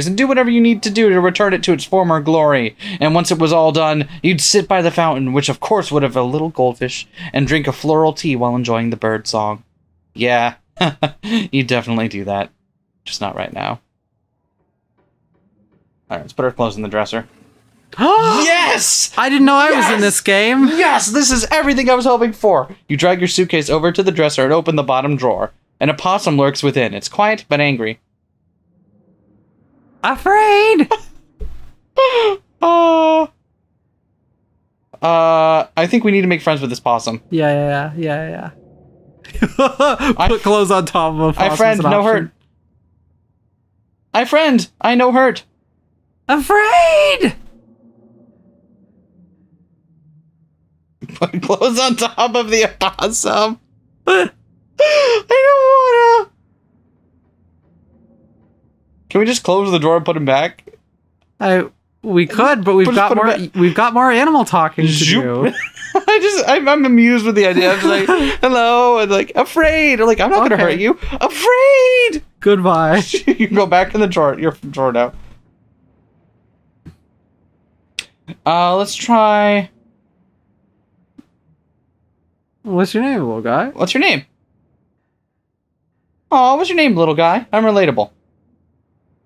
and do whatever you need to do to return it to its former glory. And once it was all done, you'd sit by the fountain, which of course would have a little goldfish, and drink a floral tea while enjoying the bird song. Yeah, you'd definitely do that. Just not right now. Alright, let's put our clothes in the dresser. Yes! I didn't know I was in this game. Yes, this is everything I was hoping for. You drag your suitcase over to the dresser and open the bottom drawer. An opossum lurks within. It's quiet but angry. Afraid! I think we need to make friends with this possum. Yeah. Put clothes on top of a possum. I friend, no hurt. I friend, I no hurt. Afraid! Put clothes on top of the opossum. I don't wanna. Can we just close the door and put him back? We could, but we've got more animal talking to do. I'm amused with the idea. I'm just like, hello, and like, afraid. Or like, I'm not gonna hurt you. Afraid. Goodbye. You can go back in the drawer. Your drawer now. Let's try. What's your name, little guy? What's your name? Aw, what's your name, little guy? I'm relatable.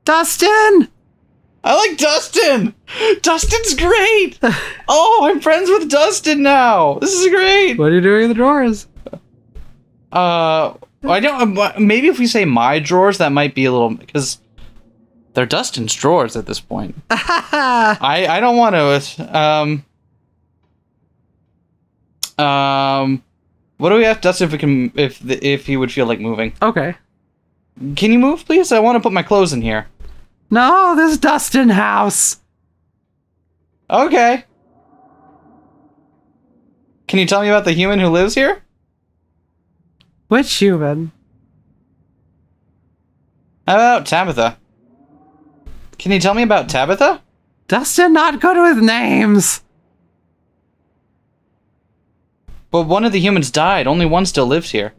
Dustin! I like Dustin! Dustin's great! Oh, I'm friends with Dustin now! This is great! What are you doing in the drawers? I don't... Maybe if we say my drawers, that might be a little... Because they're Dustin's drawers at this point. I don't want to... What do we have to Dustin if he would feel like moving? Okay. Can you move, please? I want to put my clothes in here. No, this Dustin house. Okay. Can you tell me about the human who lives here? Which human? How about Tabitha? Can you tell me about Tabitha? Dustin not good with names. But one of the humans died. Only one still lives here.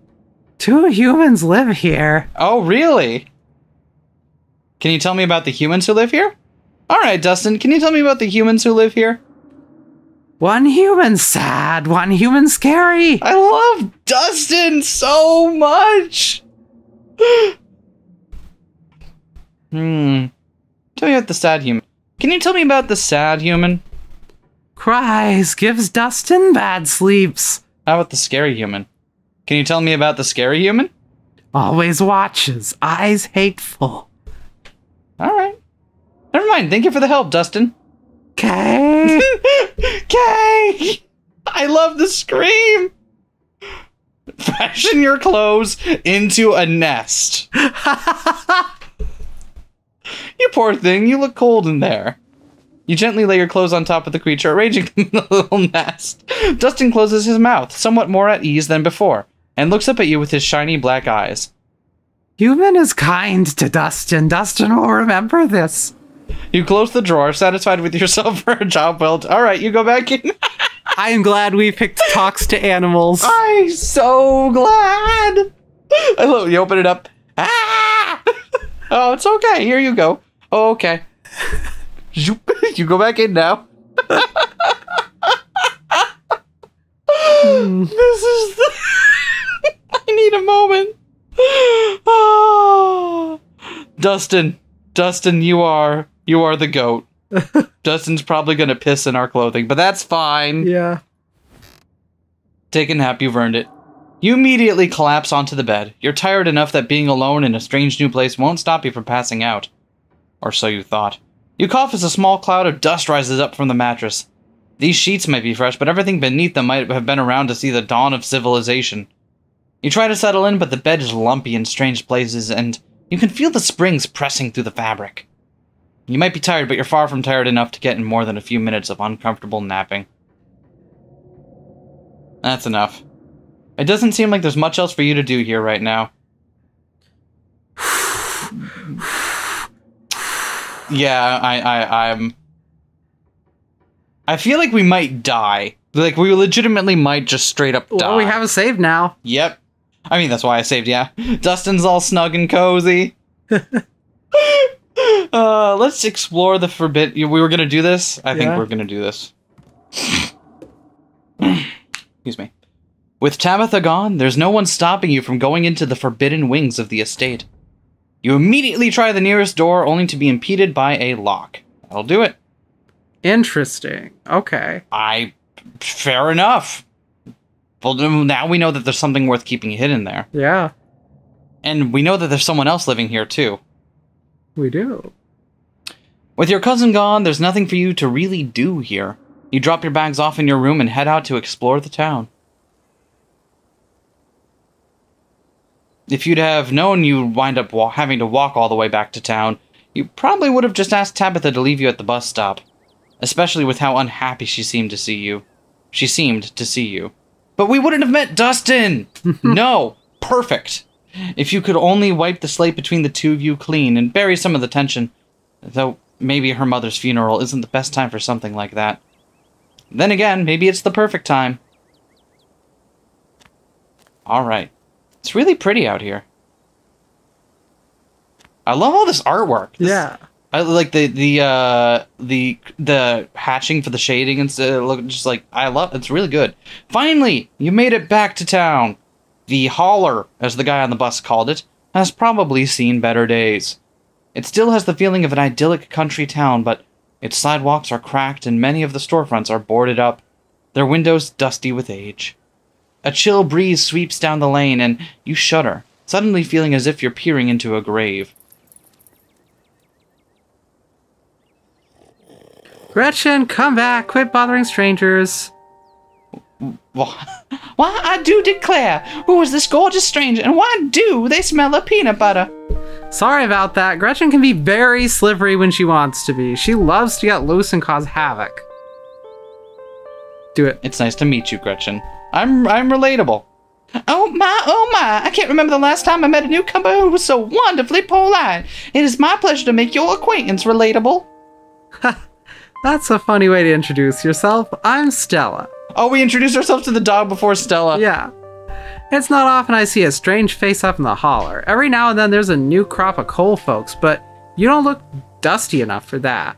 2 humans live here. Oh, really? Can you tell me about the humans who live here? Alright, Dustin, can you tell me about the humans who live here? 1 human sad, 1 human scary. I love Dustin so much! Tell me about the sad human. Can you tell me about the sad human? Cries, gives Dustin bad sleeps. How about the scary human? Can you tell me about the scary human? Always watches, eyes hateful. Alright. Never mind, thank you for the help, Dustin. Kay! Kay! I love the scream! Fashion your clothes into a nest. You poor thing, you look cold in there. You gently lay your clothes on top of the creature, arranging them in a little nest. Dustin closes his mouth, somewhat more at ease than before, and looks up at you with his shiny black eyes. Human is kind to Dustin. Dustin will remember this. You close the drawer, satisfied with yourself for a job well done. Alright, you go back in. I am glad we picked talks to animals. I'm so glad. I love you open it up. Ah! Oh, it's okay. Here you go. Oh, okay. You go back in now. This is the... I need a moment. Dustin, you are the goat. Dustin's probably gonna piss in our clothing, but that's fine. Yeah. Take a nap, you've earned it. You immediately collapse onto the bed. You're tired enough that being alone in a strange new place won't stop you from passing out. Or so you thought. You cough as a small cloud of dust rises up from the mattress. These sheets might be fresh, but everything beneath them might have been around to see the dawn of civilization. You try to settle in, but the bed is lumpy in strange places, and you can feel the springs pressing through the fabric. You might be tired, but you're far from tired enough to get in more than a few minutes of uncomfortable napping. That's enough. It doesn't seem like there's much else for you to do here right now. Yeah, I feel like we might die. Like, we legitimately might just straight up die. Well, we have a save now. Yep. I mean, that's why I saved, yeah. Dustin's all snug and cozy. Let's explore the forbidden... We were gonna do this? I think we're gonna do this. Excuse me. With Tabitha gone, there's no one stopping you from going into the forbidden wings of the estate. You immediately try the nearest door, only to be impeded by a lock. That'll do it. Interesting. Okay. Fair enough. Well, now we know that there's something worth keeping hidden there. Yeah. And we know that there's someone else living here, too. We do. With your cousin gone, there's nothing for you to really do here. You drop your bags off in your room and head out to explore the town. If you'd have known you'd wind up having to walk all the way back to town, you probably would have just asked Tabitha to leave you at the bus stop. Especially with how unhappy she seemed to see you. But we wouldn't have met Dustin! No! Perfect! If you could only wipe the slate between the two of you clean and bury some of the tension. Though maybe her mother's funeral isn't the best time for something like that. Then again, maybe it's the perfect time. Alright. It's really pretty out here. I love all this artwork. Yeah. I like the hatching for the shading and stuff. Look, just like it's really good. Finally, you made it back to town. The holler, as the guy on the bus called it, has probably seen better days. It still has the feeling of an idyllic country town, but its sidewalks are cracked and many of the storefronts are boarded up, their windows dusty with age. A chill breeze sweeps down the lane and you shudder, suddenly feeling as if you're peering into a grave. Gretchen, come back. Quit bothering strangers. Why, I do declare, who is this gorgeous stranger, and why do they smell of peanut butter? Sorry about that. Gretchen can be very slippery when she wants to be. She loves to get loose and cause havoc. Do it. It's nice to meet you, Gretchen. I'm relatable. Oh my, I can't remember the last time I met a newcomer who was so wonderfully polite. It is my pleasure to make your acquaintance, relatable. That's a funny way to introduce yourself. I'm Stella. Oh, we introduced ourselves to the dog before Stella. Yeah. It's not often I see a strange face up in the holler. Every now and then there's a new crop of coal folks, but you don't look dusty enough for that.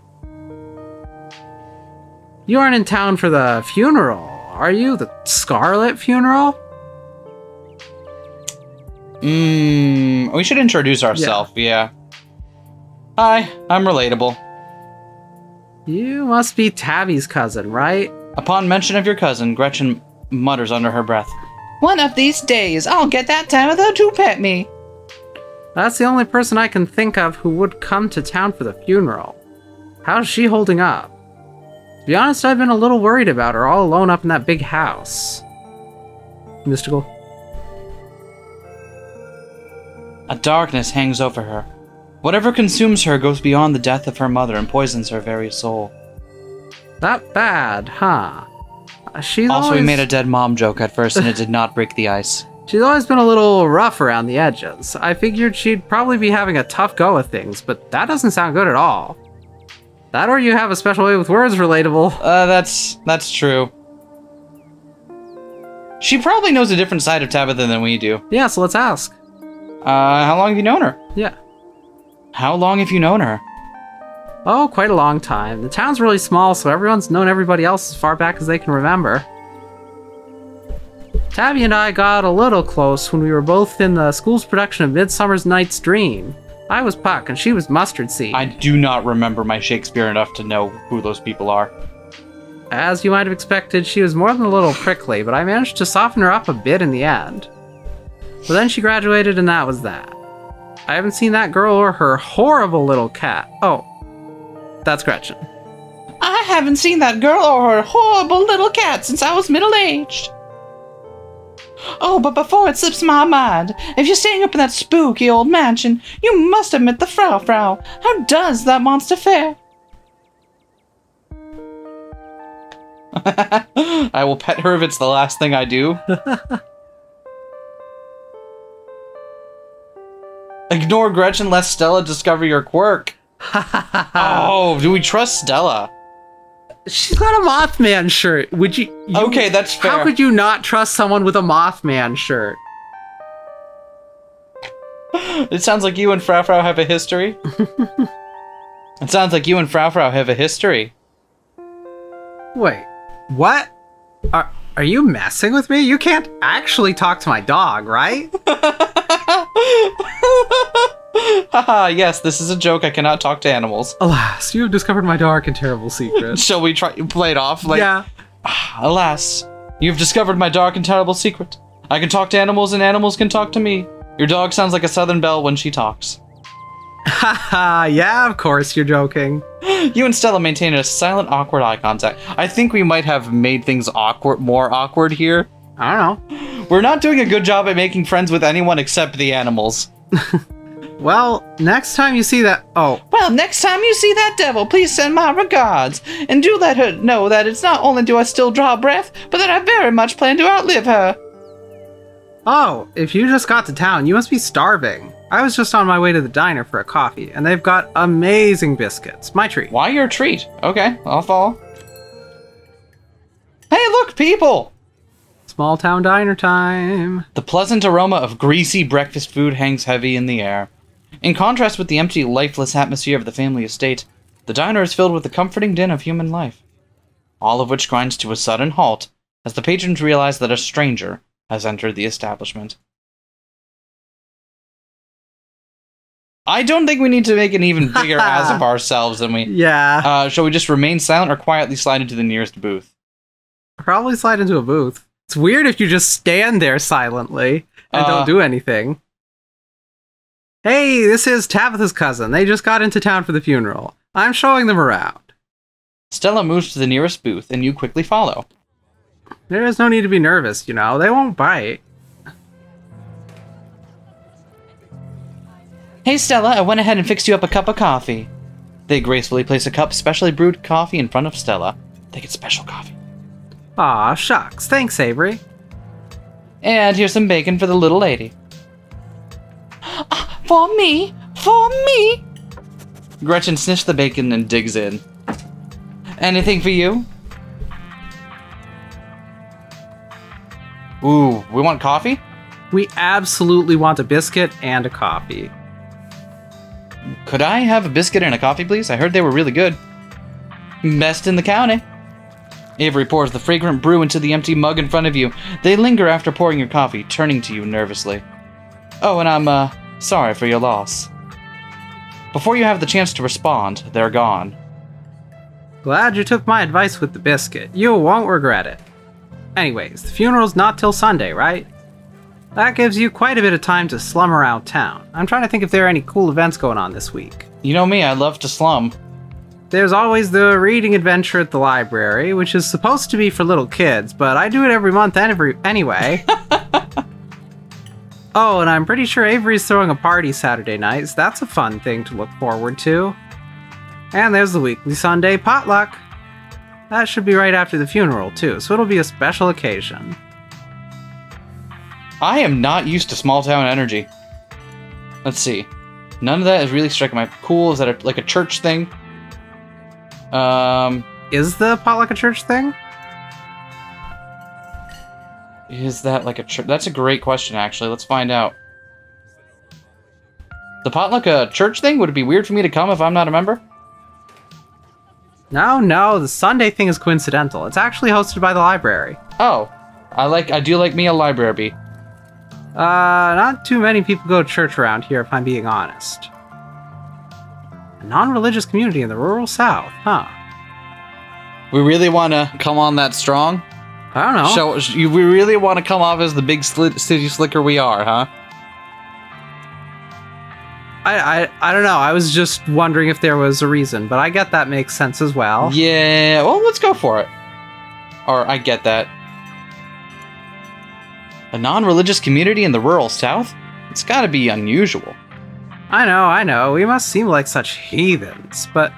You aren't in town for the funeral, are you? The Scarlet funeral? We should introduce ourselves, yeah. Hi, I'm relatable. You must be Tabby's cousin, right? Upon mention of your cousin, Gretchen mutters under her breath, "One of these days, I'll get that Tabitha to pet me." That's the only person I can think of who would come to town for the funeral. How's she holding up? To be honest, I've been a little worried about her all alone up in that big house. Mystical. A darkness hangs over her. Whatever consumes her goes beyond the death of her mother and poisons her very soul. That bad, huh? We made a dead mom joke at first and it did not break the ice. She's always been a little rough around the edges. I figured she'd probably be having a tough go of things, but that doesn't sound good at all. That or you have a special way with words, relatable. That's true. She probably knows a different side of Tabitha than we do. Yeah, so let's ask. How long have you known her? Yeah. How long have you known her? Oh, quite a long time. The town's really small, so everyone's known everybody else as far back as they can remember. Tabby and I got a little close when we were both in the school's production of Midsummer Night's Dream. I was Puck and she was Mustard Seed. I do not remember my Shakespeare enough to know who those people are. As you might have expected, she was more than a little prickly, but I managed to soften her up a bit in the end. But then she graduated and that was that. I haven't seen that girl or her horrible little cat. Oh, that's Gretchen. I haven't seen that girl or her horrible little cat since I was middle-aged. Oh, but before it slips my mind, if you're staying up in that spooky old mansion, you must have met the Frau. How does that monster fare? I will pet her if it's the last thing I do. Ignore Gretchen, let Stella discover your quirk. Oh, do we trust Stella? She's got a Mothman shirt. Would you okay, that's fair. How could you not trust someone with a Mothman shirt? It sounds like you and Frau have a history. It sounds like you and Frau have a history. Wait, what? Are you messing with me? You can't actually talk to my dog, right? Haha, yes, this is a joke. I cannot talk to animals. Alas, you have discovered my dark and terrible secret. Shall we try play it off? Like, yeah. Alas, you've discovered my dark and terrible secret. I can talk to animals and animals can talk to me. Your dog sounds like a Southern belle when she talks. Haha, yeah, of course you're joking. You and Stella maintain a silent, awkward eye contact. I think we might have made things more awkward here. I don't know. We're not doing a good job at making friends with anyone except the animals. Well, next time you see that... Oh. Well, next time you see that devil, please send my regards. And do let her know that it's not only do I still draw breath, but that I very much plan to outlive her. Oh, if you just got to town, you must be starving. I was just on my way to the diner for a coffee, and they've got amazing biscuits. My treat. Why your treat? Okay, I'll follow. Hey, look, people! Small town diner time. The pleasant aroma of greasy breakfast food hangs heavy in the air. In contrast with the empty, lifeless atmosphere of the family estate, the diner is filled with the comforting din of human life. All of which grinds to a sudden halt as the patrons realize that a stranger has entered the establishment. I don't think we need to make an even bigger ass of ourselves than we... Yeah. Shall we just remain silent or quietly slide into the nearest booth? Probably slide into a booth. It's weird if you just stand there silently and don't do anything. Hey, this is Tabitha's cousin. They just got into town for the funeral. I'm showing them around. Stella moves to the nearest booth, and you quickly follow. There is no need to be nervous, you know. They won't bite. Hey, Stella, I went ahead and fixed you up a cup of coffee. They gracefully place a cup of specially brewed coffee in front of Stella. They get special coffee. Aw, shucks. Thanks, Avery. And here's some bacon for the little lady. For me! For me! Gretchen sniffs the bacon and digs in. Anything for you? Ooh, we want coffee? We absolutely want a biscuit and a coffee. Could I have a biscuit and a coffee, please? I heard they were really good. Best in the county. Avery pours the fragrant brew into the empty mug in front of you. They linger after pouring your coffee, turning to you nervously. Oh, and I'm, sorry for your loss. Before you have the chance to respond, they're gone. Glad you took my advice with the biscuit. You won't regret it. Anyways, the funeral's not till Sunday, right? That gives you quite a bit of time to slum around town. I'm trying to think if there are any cool events going on this week. You know me, I love to slum. There's always the reading adventure at the library, which is supposed to be for little kids, but I do it every month anyway. Oh, and I'm pretty sure Avery's throwing a party Saturday night, so that's a fun thing to look forward to. And there's the weekly Sunday potluck. That should be right after the funeral, too, so it'll be a special occasion. I am not used to small town energy. Let's see. None of that is really striking my... Cool, is that like a church thing? Is the potluck a church thing? Is that like a church? That's a great question, actually. Let's find out. The potluck a church thing? Would it be weird for me to come if I'm not a member? No, the Sunday thing is coincidental. It's actually hosted by the library. Oh. I do like me a library. Not too many people go to church around here, if I'm being honest. A non-religious community in the rural South, huh? We really want to come on that strong? I don't know. We really want to come off as the big city slicker we are, huh? I don't know. I was just wondering if there was a reason, but I get that makes sense as well. Yeah, well, let's go for it. Or, I get that. A non-religious community in the rural South? It's gotta be unusual. I know. We must seem like such heathens, but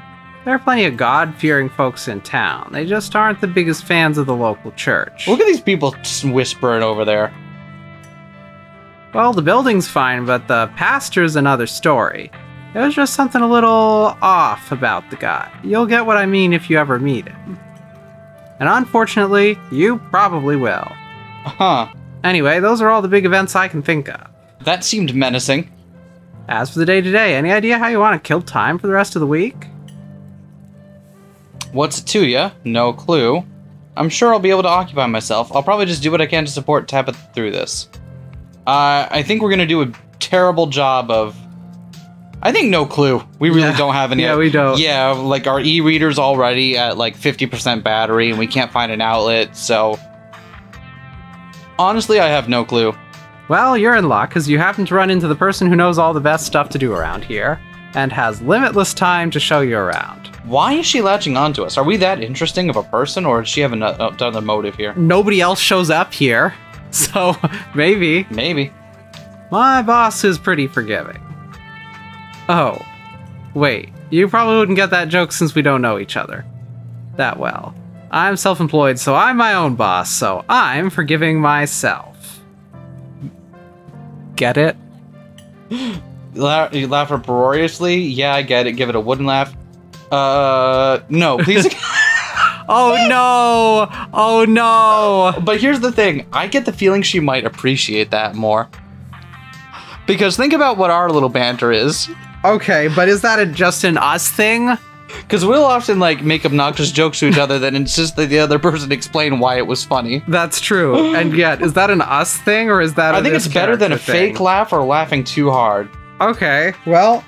there are plenty of God-fearing folks in town. They just aren't the biggest fans of the local church. Look at these people whispering over there. Well, the building's fine, but the pastor's another story. There's just something a little off about the guy. You'll get what I mean if you ever meet him. And unfortunately, you probably will. Huh. Anyway, those are all the big events I can think of. That seemed menacing. As for the day-to-day, any idea how you want to kill time for the rest of the week? What's it to ya? No clue. I'm sure I'll be able to occupy myself. I'll probably just do what I can to support Tabitha through this. I think we're gonna do a terrible job of... I think no clue. We really don't have any... Yeah, we don't. Yeah, like our e-reader's already at like 50% battery and we can't find an outlet, so... Honestly, I have no clue. Well, you're in luck, because you happen to run into the person who knows all the best stuff to do around here, and has limitless time to show you around. Why is she latching onto us? Are we that interesting of a person, or does she have another motive here? Nobody else shows up here, so maybe. Maybe. My boss is pretty forgiving. Oh, wait, you probably wouldn't get that joke since we don't know each other that well. I'm self-employed, so I'm my own boss, so I'm forgiving myself. Get it? You laugh uproariously? Yeah, I get it. Give it a wooden laugh. No, please. Oh no! Oh no! But here's the thing. I get the feeling she might appreciate that more. Because think about what our little banter is. Okay, but is that just an us thing? Because we'll often, like, make obnoxious jokes to each other then insist that the other person explain why it was funny. That's true. And yet, is that an us thing, or is that I think it's better than a fake laugh or laughing too hard. Okay, well...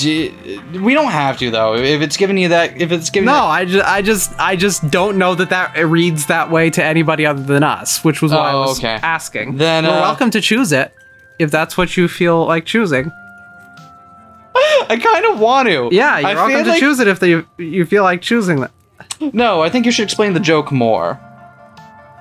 We don't have to, though. If it's giving you that... If it's giving No, I just don't know that it reads that way to anybody other than us, which was why I was asking. Then, you're welcome to choose it, if that's what you feel like choosing. I kind of want to. Yeah, you're welcome to choose it if you feel like choosing that. No, I think you should explain the joke more.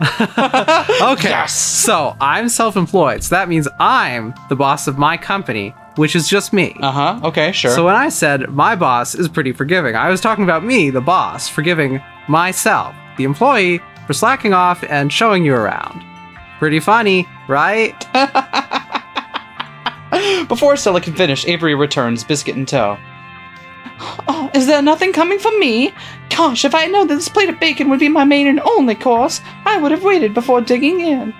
Okay, yes. So I'm self-employed, so that means I'm the boss of my company, which is just me. Uh-huh, okay, sure. So when I said my boss is pretty forgiving, I was talking about me, the boss, forgiving myself, the employee, for slacking off and showing you around. Pretty funny, right? Before Stella can finish, Avery returns, biscuit in tow. Oh, is there nothing coming for me? Gosh, if I had known that this plate of bacon would be my main and only course, I would have waited before digging in.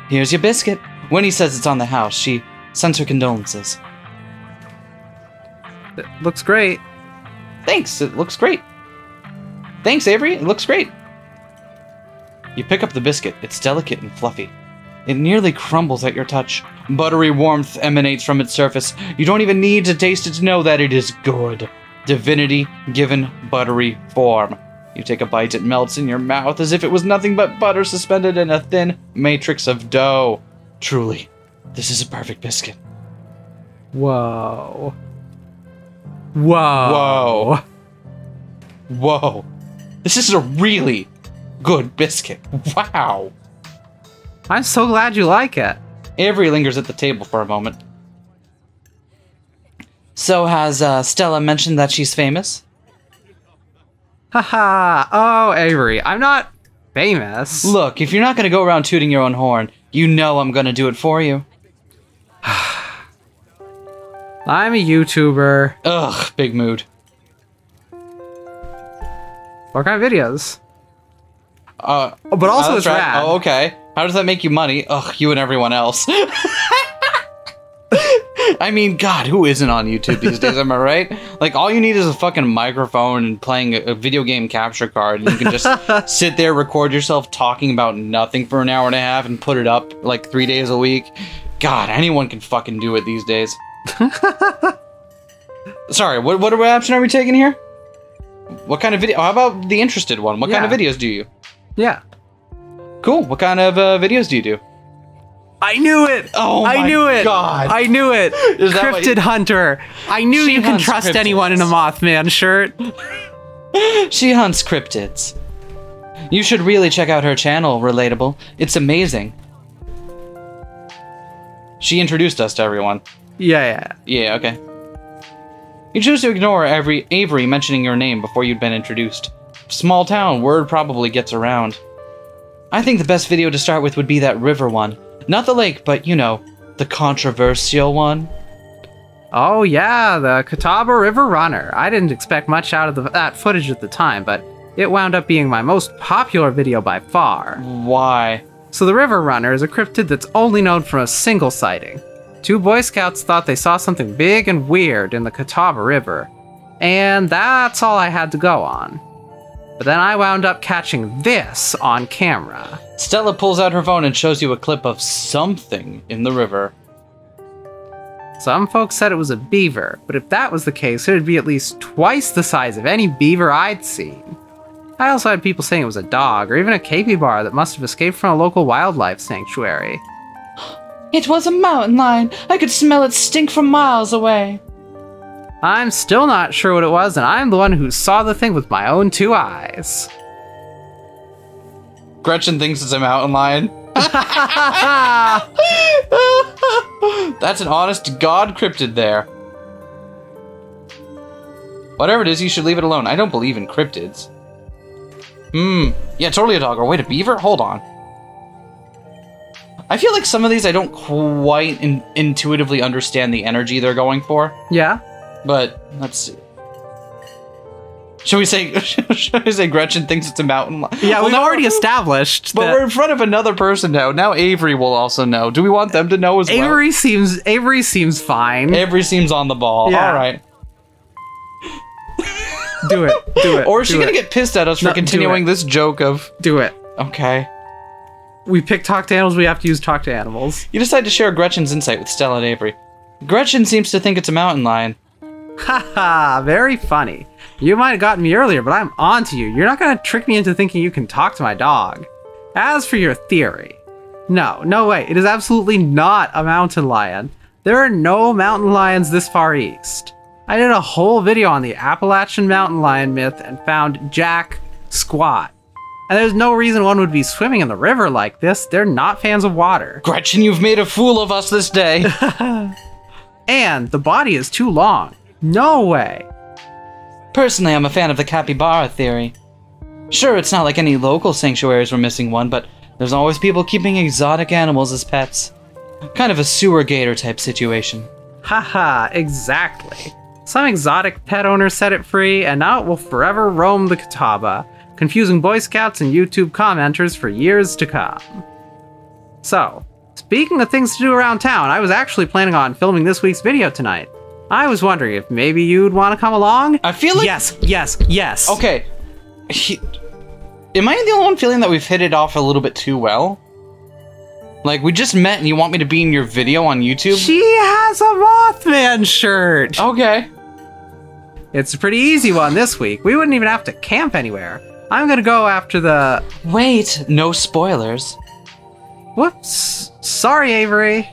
Here's your biscuit. Winnie says it's on the house. She sends her condolences. It looks great. Thanks, it looks great. Thanks, Avery, it looks great. You pick up the biscuit. It's delicate and fluffy. It nearly crumbles at your touch. Buttery warmth emanates from its surface. You don't even need to taste it to know that it is good. Divinity given buttery form. You take a bite, it melts in your mouth as if it was nothing but butter suspended in a thin matrix of dough. Truly, this is a perfect biscuit. Whoa. Whoa. Whoa. Whoa. This is a really good biscuit. Wow. I'm so glad you like it. Avery lingers at the table for a moment. So has Stella mentioned that she's famous? Haha. Oh, Avery, I'm not famous. Look, if you're not going to go around tooting your own horn, you know I'm going to do it for you. I'm a YouTuber. Ugh, big mood. What kind of videos? But also it's rad. Oh, okay. How does that make you money? Ugh, you and everyone else. I mean, God, who isn't on YouTube these days? Am I right? Like, all you need is a fucking microphone and playing a video game capture card, and you can just sit there, record yourself talking about nothing for an hour and a half, and put it up like 3 days a week. God, anyone can fucking do it these days. Sorry, what option are we taking here? What kind of video? How about the interested one? What kind of videos do you? Yeah. Cool. What kind of videos do you do? I knew it! Oh my God. I knew it! Is that Cryptid Hunter! I knew you can trust anyone in a Mothman shirt. She hunts cryptids. You should really check out her channel, Relatable. It's amazing. She introduced us to everyone. Yeah. Yeah, okay. You choose to ignore Avery mentioning your name before you'd been introduced. Small town, word probably gets around. I think the best video to start with would be that river one. Not the lake, but, you know, the controversial one. Oh yeah, the Catawba River Runner. I didn't expect much out of that footage at the time, but it wound up being my most popular video by far. Why? So the River Runner is a cryptid that's only known from a single sighting. 2 Boy Scouts thought they saw something big and weird in the Catawba River, and that's all I had to go on. But then I wound up catching this on camera. Stella pulls out her phone and shows you a clip of something in the river. Some folks said it was a beaver, but if that was the case, it'd be at least twice the size of any beaver I'd seen. I also had people saying it was a dog, or even a capybara that must have escaped from a local wildlife sanctuary. It was a mountain lion. I could smell its stink from miles away. I'm still not sure what it was, and I'm the one who saw the thing with my own 2 eyes. Gretchen thinks it's a mountain lion. That's an honest-to-God cryptid there. Whatever it is, you should leave it alone. I don't believe in cryptids. Yeah, totally a dog. Or wait, a beaver? Hold on. I feel like some of these I don't quite intuitively understand the energy they're going for. Yeah? But, let's see. Should we say Gretchen thinks it's a mountain lion? Yeah, we've already established but we're in front of another person now. Now Avery will also know. Do we want them to know as well? Avery seems fine. Avery seems on the ball. Yeah. All right. Do it. Or is she gonna get pissed at us for continuing this joke of... Do it. Okay. We pick talk to animals, we have to use talk to animals. You decide to share Gretchen's insight with Stella and Avery. Gretchen seems to think it's a mountain lion. Haha, very funny. You might have gotten me earlier, but I'm on to you. You're not gonna trick me into thinking you can talk to my dog. As for your theory, no way. It is absolutely not a mountain lion. There are no mountain lions this far east. I did a whole video on the Appalachian mountain lion myth and found Jack squat. And there's no reason one would be swimming in the river like this. They're not fans of water. Gretchen, you've made a fool of us this day. And the body is too long. No way. Personally, I'm a fan of the capybara theory. Sure, it's not like any local sanctuaries were missing one, but there's always people keeping exotic animals as pets. Kind of a sewer gator type situation. Haha, exactly. Some exotic pet owner set it free, and now it will forever roam the Catawba, confusing Boy Scouts and YouTube commenters for years to come. So, speaking of things to do around town, I was actually planning on filming this week's video tonight. I was wondering if maybe you'd want to come along? I feel like... Yes. Okay. Am I the only one feeling that we've hit it off a little bit too well? Like, we just met and you want me to be in your video on YouTube? She has a Mothman shirt! Okay. It's a pretty easy one this week. We wouldn't even have to camp anywhere. I'm gonna go after the... Wait, no spoilers. Whoops. Sorry, Avery.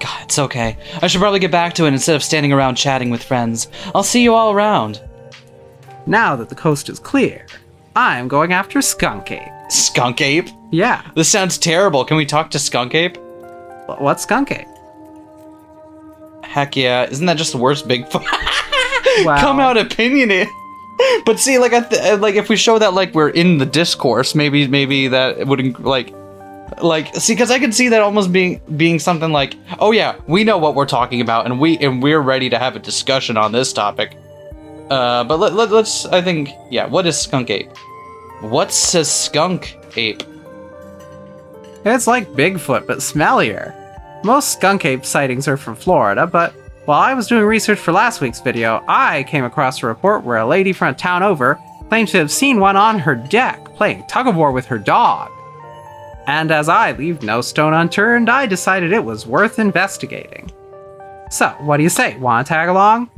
God, it's okay. I should probably get back to it instead of standing around chatting with friends. I'll see you all around. Now that the coast is clear, I'm going after Skunk Ape. Skunk Ape? Yeah. This sounds terrible. Can we talk to Skunk Ape? What's Skunk Ape? Heck yeah. Isn't that just the worst Bigfoot? Wow. Come out opinionated. But see, like, like if we show that, like, we're in the discourse, maybe that wouldn't, like, see, because I could see that almost being something like, oh yeah, we know what we're talking about, and we're ready to have a discussion on this topic. But let's, I think, yeah, what is Skunk Ape? What's a skunk ape? It's like Bigfoot, but smellier. Most skunk ape sightings are from Florida, but While I was doing research for last week's video, I came across a report where a lady from a town over claims to have seen one on her deck playing tug-of-war with her dog. And as I leave no stone unturned, I decided it was worth investigating. So, what do you say? Want to tag along?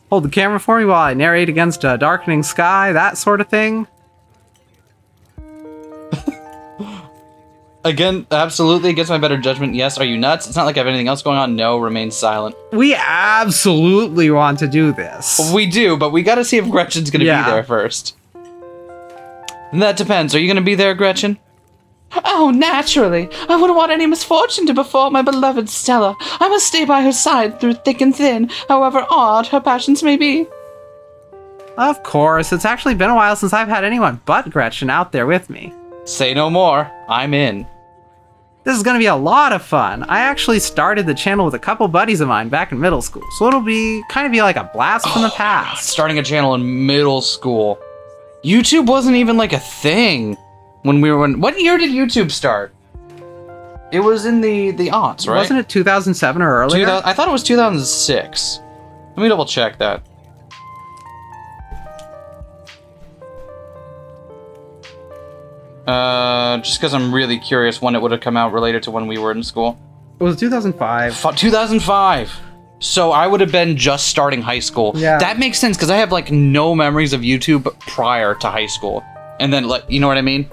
Hold the camera for me while I narrate against a darkening sky, that sort of thing? Again, absolutely against my better judgment. Yes, are you nuts? It's not like I have anything else going on. No, remain silent. We absolutely want to do this. We do, but we gotta see if Gretchen's gonna be there first. And that depends. Are you gonna be there, Gretchen? Oh, naturally. I wouldn't want any misfortune to befall my beloved Stella. I must stay by her side through thick and thin, however odd her passions may be. Of course, it's actually been a while since I've had anyone but Gretchen out there with me. Say no more. I'm in. This is going to be a lot of fun. I actually started the channel with a couple buddies of mine back in middle school, so it'll be kind of be like a blast from the past. Starting a channel in middle school. YouTube wasn't even like a thing when we were in... What year did YouTube start? It was in the aughts, right? Wasn't it 2007 or earlier? I thought it was 2006. Let me double check that. Just because I'm really curious when it would have come out related to when we were in school. It was 2005. 2005! So I would have been just starting high school. Yeah. That makes sense, because I have, like, no memories of YouTube prior to high school. And then, like, you know what I mean?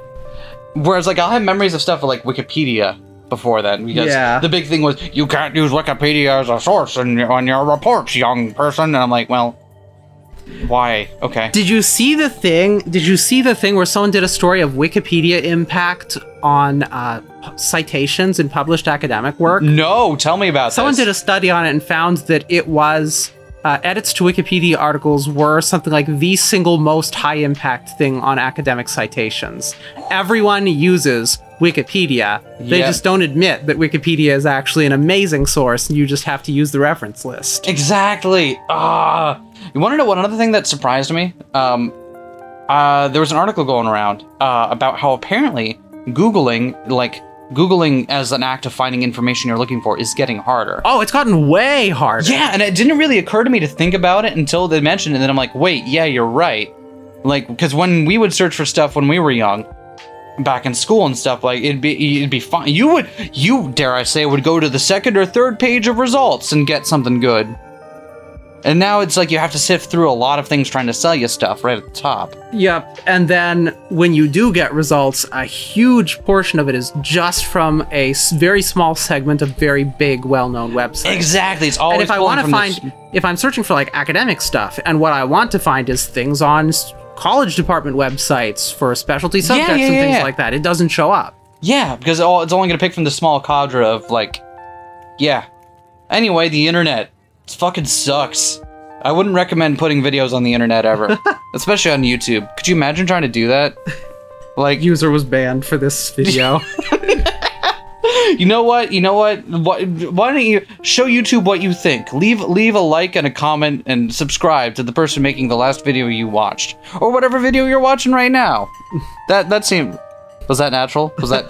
Whereas, like, I'll have memories of stuff like Wikipedia before then, because the big thing was, you can't use Wikipedia as a source on your reports, young person. And I'm like, well... Why? Okay. Did you see the thing? Did you see the thing where someone did a story of Wikipedia impact on citations in published academic work? No, tell me about Someone did a study on it and found that it was edits to Wikipedia articles were something like the single most high impact thing on academic citations. Everyone uses Wikipedia. They just don't admit that Wikipedia is actually an amazing source and you just have to use the reference list. Exactly. You want to know what another thing that surprised me? There was an article going around about how apparently Googling as an act of finding information you're looking for is getting harder. Oh, it's gotten way harder. Yeah, and it didn't really occur to me to think about it until they mentioned it, and then I'm like, wait, yeah, you're right. Like, because when we would search for stuff when we were young, back in school and stuff, like, it'd be fine. You, dare I say, would go to the second or third page of results and get something good. And now it's like you have to sift through a lot of things trying to sell you stuff right at the top. Yep, and then when you do get results, a huge portion of it is just from a very small segment of very big, well-known websites. Exactly, it's always. And if I want to find, if I'm searching for like academic stuff, and what I want to find is things on college department websites for specialty subjects and things like that, it doesn't show up. Yeah, because it's only going to pick from the small cadre of like, Anyway, the internet. It fucking sucks. I wouldn't recommend putting videos on the internet ever. Especially on YouTube. Could you imagine trying to do that? Like... User was banned for this video. You know what? Why don't you show YouTube what you think? Leave a like and a comment and subscribe to the person making the last video you watched. Or whatever video you're watching right now. That seemed... Was that natural? Was that...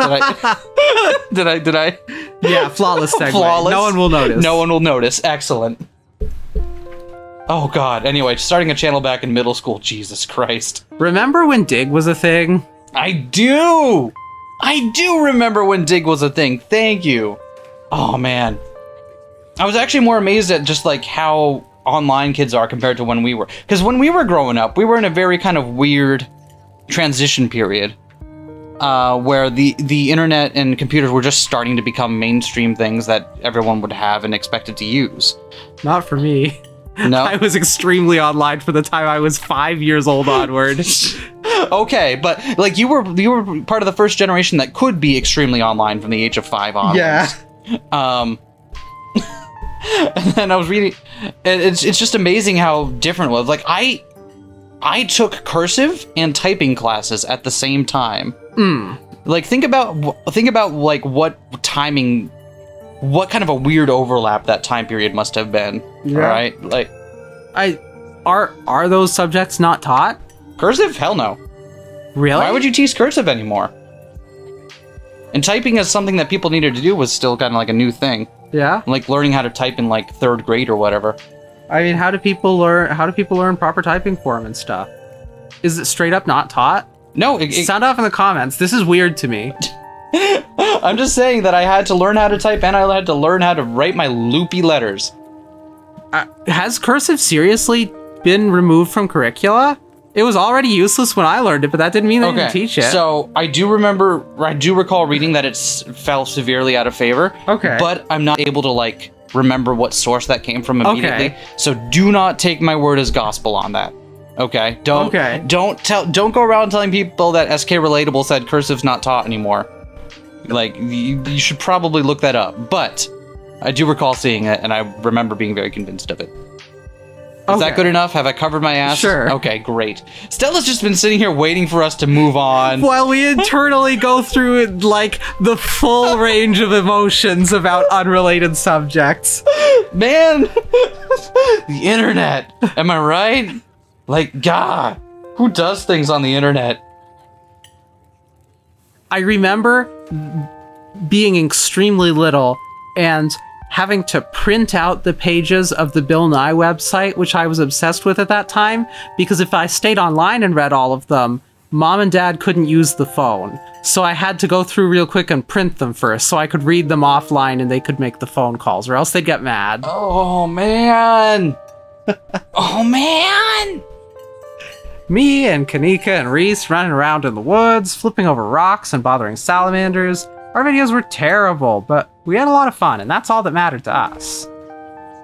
Did I... Yeah, flawless segue. Flawless. No one will notice. No one will notice. Excellent. Oh god. Anyway, starting a channel back in middle school. Jesus Christ. Remember when Dig was a thing? I do! I do remember when Dig was a thing. Thank you. Oh man. I was actually more amazed at just like how online kids are compared to when we were. Because when we were growing up, we were in a very kind of weird transition period. Where the internet and computers were just starting to become mainstream things that everyone would have and expected to use. Not for me. No? I was extremely online for the time I was 5 years old onward. Okay, but like you were part of the first generation that could be extremely online from the age of 5 onwards. Yeah. And then I was reading, it's just amazing how different it was. Like I took cursive and typing classes at the same time. Like think about like what timing, what kind of a weird overlap that time period must have been. Yeah. All right, like are those subjects not taught? Cursive? Hell no. Really? Why would you teach cursive anymore? And typing as something that people needed to do was still kind of like a new thing. Yeah? Like learning how to type in like 3rd grade or whatever. I mean, how do people learn proper typing form and stuff? Is it straight up not taught? No, Sound off in the comments. This is weird to me. I'm just saying that I had to learn how to type and I had to learn how to write my loopy letters. Has cursive seriously been removed from curricula? It was already useless when I learned it, but that didn't mean they didn't teach it. So I do recall reading that it fell severely out of favor. Okay. But I'm not able to like remember what source that came from immediately. Okay. So do not take my word as gospel on that. Okay. Don't go around telling people that SK Relatable said cursive's not taught anymore. Like you should probably look that up. But I do recall seeing it, and I remember being very convinced of it. Is that good enough? Have I covered my ass? Sure. Okay, great. Stella's just been sitting here waiting for us to move on. While we internally go through like the full range of emotions about unrelated subjects. Man, the internet. Am I right? Like, God, who does things on the internet? I remember being extremely little and having to print out the pages of the Bill Nye website, which I was obsessed with at that time, because if I stayed online and read all of them, Mom and Dad couldn't use the phone. So I had to go through real quick and print them first, so I could read them offline and they could make the phone calls, or else they'd get mad. Oh, man. Oh, man. Me and Kanika and Reese running around in the woods, flipping over rocks and bothering salamanders. Our videos were terrible, but we had a lot of fun, and that's all that mattered to us.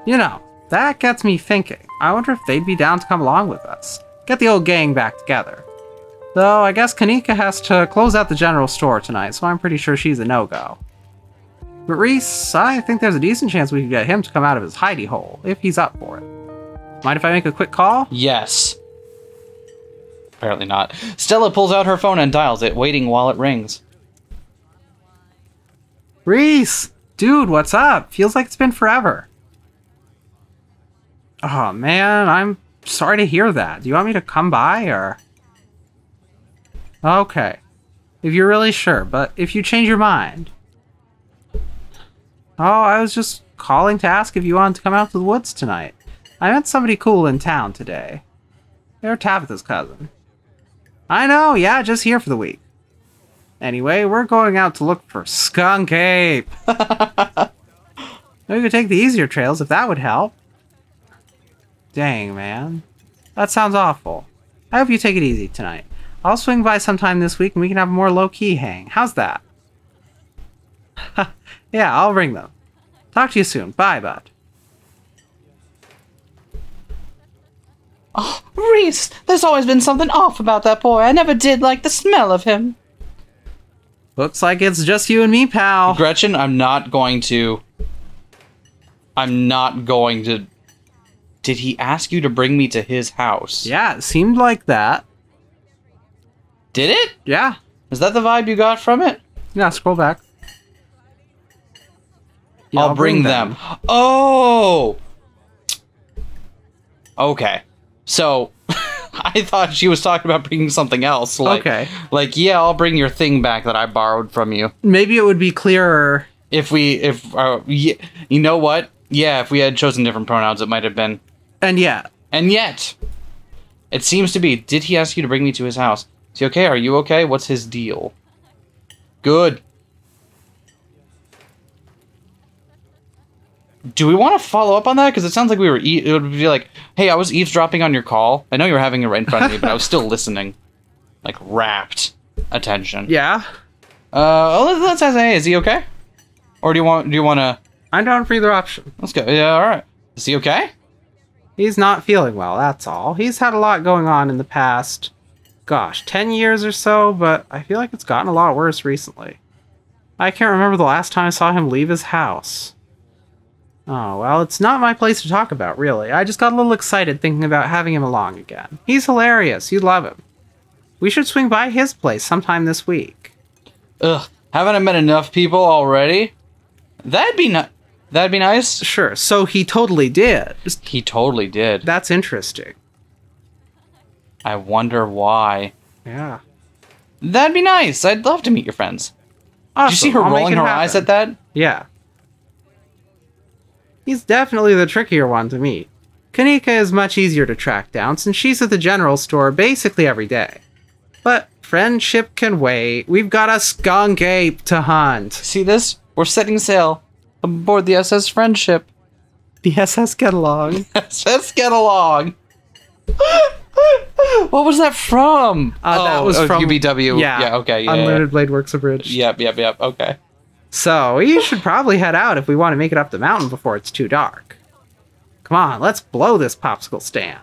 You know, that gets me thinking. I wonder if they'd be down to come along with us. Get the old gang back together. Though, I guess Kanika has to close out the general store tonight, so I'm pretty sure she's a no-go. But Reese, I think there's a decent chance we could get him to come out of his hidey hole, if he's up for it. Mind if I make a quick call? Yes. Apparently not. Stella pulls out her phone and dials it, waiting while it rings. Reese! Dude, what's up? Feels like it's been forever. Oh man, I'm sorry to hear that. Do you want me to come by, or...? Okay. If you're really sure, but if you change your mind... Oh, I was just calling to ask if you wanted to come out to the woods tonight. I met somebody cool in town today. They're Tabitha's cousin. I know, yeah, just here for the week. Anyway, we're going out to look for Skunk Ape. We could take the easier trails if that would help. Dang, man. That sounds awful. I hope you take it easy tonight. I'll swing by sometime this week and we can have a more low-key hang. How's that? Yeah, I'll ring them. Talk to you soon. Bye, bud. Oh, Reese, there's always been something off about that boy. I never did like the smell of him. Looks like it's just you and me, pal. Gretchen, I'm not going to... Did he ask you to bring me to his house? Yeah, it seemed like that. Did it? Yeah. Is that the vibe you got from it? Yeah, scroll back. Yeah, I'll bring them. Oh! Okay. So, I thought she was talking about bringing something else. Like, okay. Like, yeah, I'll bring your thing back that I borrowed from you. Maybe it would be clearer. You know what? Yeah, if we had chosen different pronouns, it might have been. And yet. And yet. It seems to be, did he ask you to bring me to his house? Is he okay? Are you okay? What's his deal? Good. Do we want to follow up on that? Because it sounds like it would be like, hey, I was eavesdropping on your call. I know you were having it right in front of me, but I was still listening. Like, rapt attention. Yeah. Let's ask, hey, is he okay? Or do you want to... I'm down for either option. Let's go. Yeah, alright. Is he okay? He's not feeling well, that's all. He's had a lot going on in the past, gosh, 10 years or so, but I feel like it's gotten a lot worse recently. I can't remember the last time I saw him leave his house. Oh, well, it's not my place to talk about, really. I just got a little excited thinking about having him along again. He's hilarious. You'd love him. We should swing by his place sometime this week. Ugh, haven't I met enough people already? That'd be nice. Sure, so he totally did. He totally did. That's interesting. I wonder why. Yeah. That'd be nice. I'd love to meet your friends. Awesome. Did you see her rolling her eyes at that? Yeah. He's definitely the trickier one to meet. Kanika is much easier to track down since she's at the general store basically every day. But friendship can wait. We've got a skunk ape to hunt. See this? We're setting sail aboard the SS Friendship. The SS Get Along. SS Get Along. What was that from? That was from UBW. Yeah, okay. Yeah, Unlimited Blade Works Abridged. Yep. Okay. So we should probably head out if we want to make it up the mountain before it's too dark. Come on, let's blow this popsicle stand.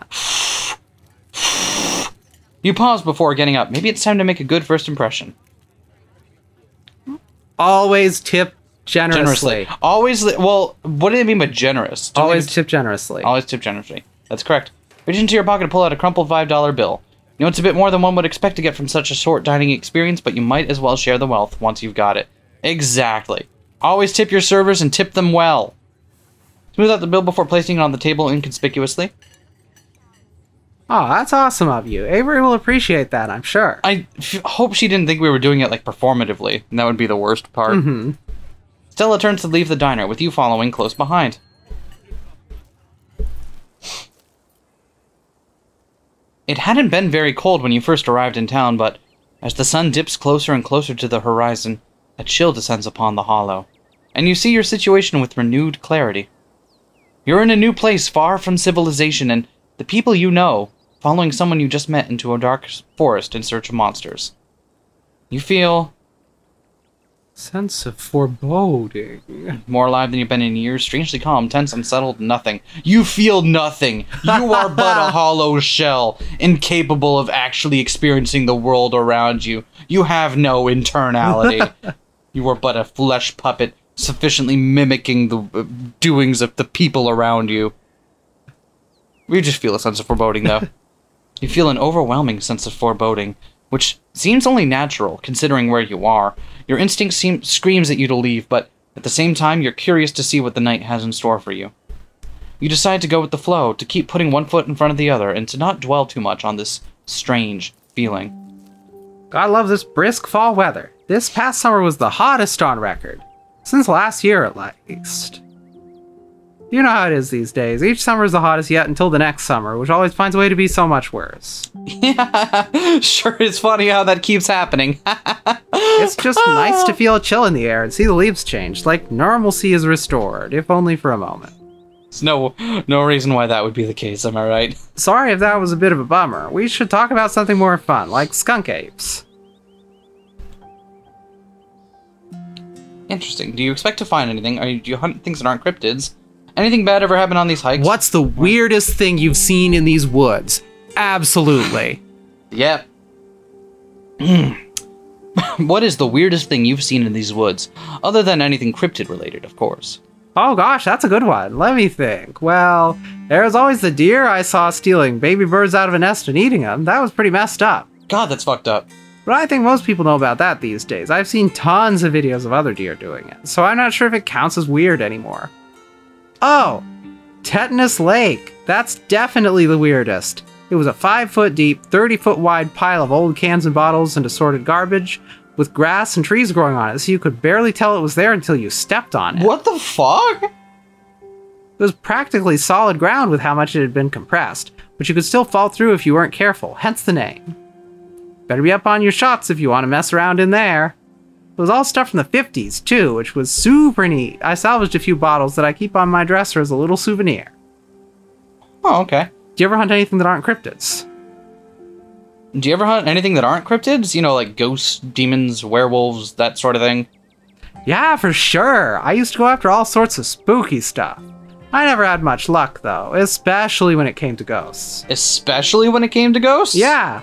You pause before getting up. Maybe it's time to make a good first impression. Always tip generously. Always. Well, what do you mean by generous? Always tip generously. Always tip generously. That's correct. Reach into your pocket and pull out a crumpled $5 bill. You know, it's a bit more than one would expect to get from such a short dining experience, but you might as well share the wealth once you've got it. Exactly. Always tip your servers and tip them well. Smooth out the bill before placing it on the table inconspicuously. Oh, that's awesome of you. Avery will appreciate that, I'm sure. I hope she didn't think we were doing it, like, performatively. And that would be the worst part. Mm-hmm. Stella turns to leave the diner, with you following close behind. It hadn't been very cold when you first arrived in town, but as the sun dips closer and closer to the horizon, a chill descends upon the hollow, and you see your situation with renewed clarity. You're in a new place far from civilization and the people you know, following someone you just met into a dark forest in search of monsters. You feel sense of foreboding. More alive than you've been in years, strangely calm, tense, unsettled, nothing. You feel nothing. You are but a hollow shell, incapable of actually experiencing the world around you. You have no internality. You are but a flesh puppet, sufficiently mimicking the doings of the people around you. We just feel a sense of foreboding, though. You feel an overwhelming sense of foreboding, which seems only natural, considering where you are. Your instinct screams at you to leave, but at the same time, you're curious to see what the night has in store for you. You decide to go with the flow, to keep putting one foot in front of the other, and to not dwell too much on this strange feeling. God love this brisk fall weather. This past summer was the hottest on record. Since last year, at least. You know how it is these days. Each summer is the hottest yet until the next summer, which always finds a way to be so much worse. Yeah, sure is funny how that keeps happening. It's just nice to feel a chill in the air and see the leaves change, like normalcy is restored, if only for a moment. There's no reason why that would be the case, am I right? Sorry if that was a bit of a bummer. We should talk about something more fun, like skunk apes. Interesting. Do you expect to find anything? Do you hunt things that aren't cryptids? Anything bad ever happen on these hikes? What's the weirdest thing you've seen in these woods? Absolutely. Yep. What is the weirdest thing you've seen in these woods? Other than anything cryptid related, of course. Oh gosh, that's a good one. Let me think. Well, there's always the deer I saw stealing baby birds out of a nest and eating them. That was pretty messed up. God, that's fucked up. But I think most people know about that these days. I've seen tons of videos of other deer doing it, so I'm not sure if it counts as weird anymore. Oh, Tetanus Lake. That's definitely the weirdest. It was a 5-foot deep, 30-foot wide pile of old cans and bottles and assorted garbage, with grass and trees growing on it, so you could barely tell it was there until you stepped on it. What the fuck? It was practically solid ground with how much it had been compressed, but you could still fall through if you weren't careful, hence the name. Better be up on your shots if you want to mess around in there. It was all stuff from the 50s, too, which was super neat. I salvaged a few bottles that I keep on my dresser as a little souvenir. Oh, okay. Do you ever hunt anything that aren't cryptids? Do you ever hunt anything that aren't cryptids? You know, like ghosts, demons, werewolves, that sort of thing? Yeah, for sure. I used to go after all sorts of spooky stuff. I never had much luck, though, especially when it came to ghosts. Especially when it came to ghosts? Yeah.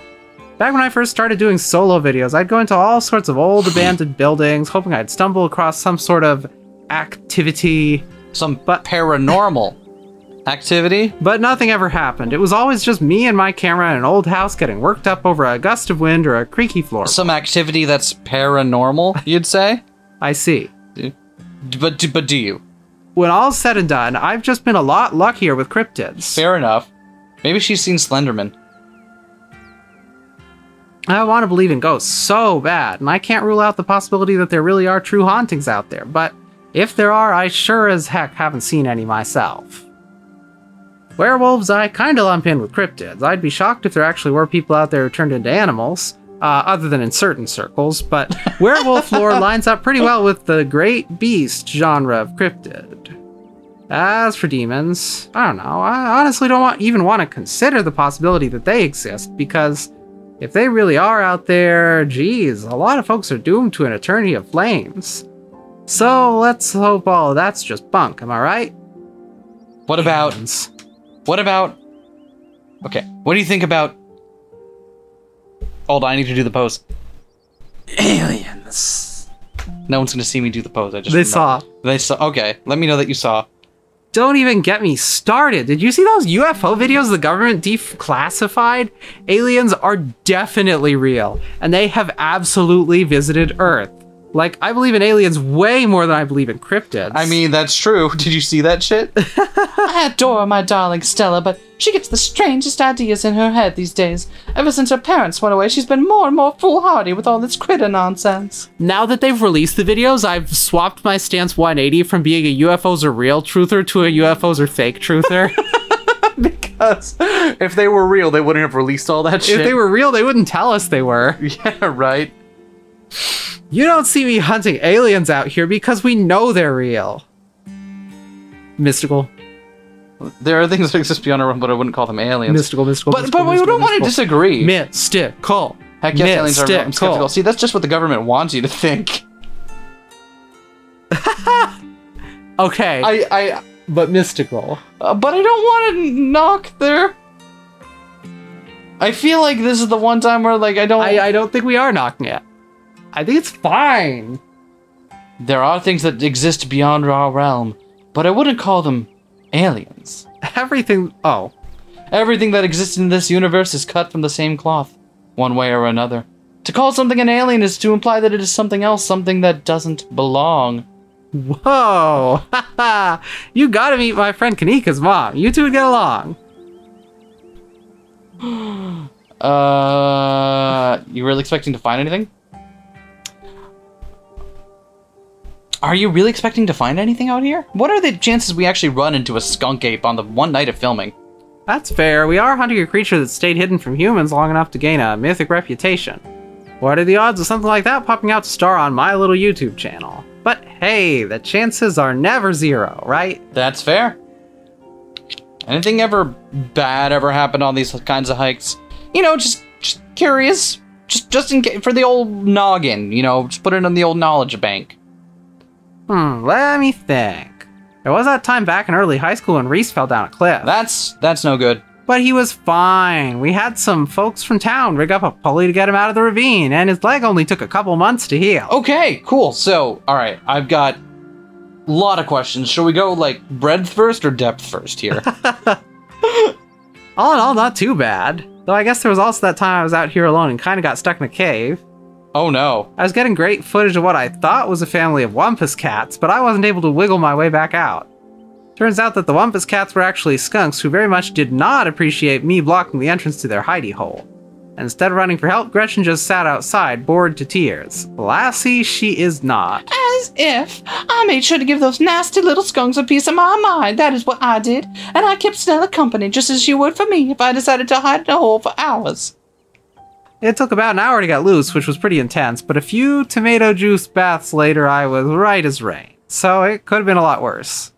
Back when I first started doing solo videos, I'd go into all sorts of old abandoned buildings, hoping I'd stumble across some sort of activity. Some paranormal activity? But nothing ever happened. It was always just me and my camera in an old house getting worked up over a gust of wind or a creaky floor. Some activity that's paranormal, you'd say? I see. But do you? When all's said and done, I've just been a lot luckier with cryptids. Fair enough. Maybe she's seen Slenderman. I want to believe in ghosts so bad, and I can't rule out the possibility that there really are true hauntings out there, but If there are, I sure as heck haven't seen any myself. Werewolves, I kinda lump in with cryptids. I'd be shocked if there actually were people out there who turned into animals, other than in certain circles, but werewolf lore lines up pretty well with the great beast genre of cryptid. As for demons, I don't know, I honestly don't even want to consider the possibility that they exist, because if they really are out there, geez, a lot of folks are doomed to an eternity of flames. So let's hope all of that's just bunk, am I right? What about... Okay, what do you think about... Hold on, I need to do the pose. Aliens. No one's gonna see me do the pose, They saw. They saw, okay, let me know that you saw. Don't even get me started. Did you see those UFO videos the government declassified? Aliens are definitely real, and they have absolutely visited Earth. Like, I believe in aliens way more than I believe in cryptids. I mean, that's true. Did you see that shit? I adore my darling Stella, but she gets the strangest ideas in her head these days. Ever since her parents went away, she's been more and more foolhardy with all this critter nonsense. Now that they've released the videos, I've swapped my stance 180 from being a UFOs are real truther to a UFOs are fake truther. Because if they were real, they wouldn't have released all that shit. If they were real, they wouldn't tell us they were. Yeah, right. You don't see me hunting aliens out here because we know they're real. Mystical. There are things that exist beyond our realm, but I wouldn't call them aliens. Mystical. But we don't want to disagree. Mystical. Heck yes, aliens are real. I'm skeptical. See, that's just what the government wants you to think. Okay. But mystical. But I don't want to knock their... I feel like this is the one time where, like, I don't think we are knocking it. I think it's fine. There are things that exist beyond our realm, but I wouldn't call them aliens. Everything that exists in this universe is cut from the same cloth, one way or another. To call something an alien is to imply that it is something else, something that doesn't belong. Whoa! You gotta meet my friend Kanika's mom. You two would get along. You really expecting to find anything? Are you really expecting to find anything out here? What are the chances we actually run into a skunk ape on the one night of filming? That's fair. We are hunting a creature that stayed hidden from humans long enough to gain a mythic reputation. What are the odds of something like that popping out to star on my little YouTube channel? But hey, the chances are never zero, right? That's fair. Anything ever bad ever happened on these kinds of hikes? You know, just curious. Just in case, for the old noggin, you know, just put it in the old knowledge bank. Let me think. There was that time back in early high school when Reese fell down a cliff. That's no good. But he was fine. We had some folks from town rig up a pulley to get him out of the ravine, and his leg only took a couple months to heal. Okay, cool. So, alright, I've got a lot of questions. Shall we go, like, breadth first or depth first here? All in all, not too bad. Though I guess there was also that time I was out here alone and kind of got stuck in a cave. Oh no. I was getting great footage of what I thought was a family of Wumpus cats, but I wasn't able to wiggle my way back out. Turns out that the Wumpus cats were actually skunks who very much did not appreciate me blocking the entrance to their hidey hole. And instead of running for help, Gretchen just sat outside, bored to tears. Lassie, she is not. As if. I made sure to give those nasty little skunks a piece of my mind. That is what I did. And I kept Stella company just as she would for me if I decided to hide in a hole for hours. It took about an hour to get loose, which was pretty intense, but a few tomato juice baths later, I was right as rain. So it could have been a lot worse.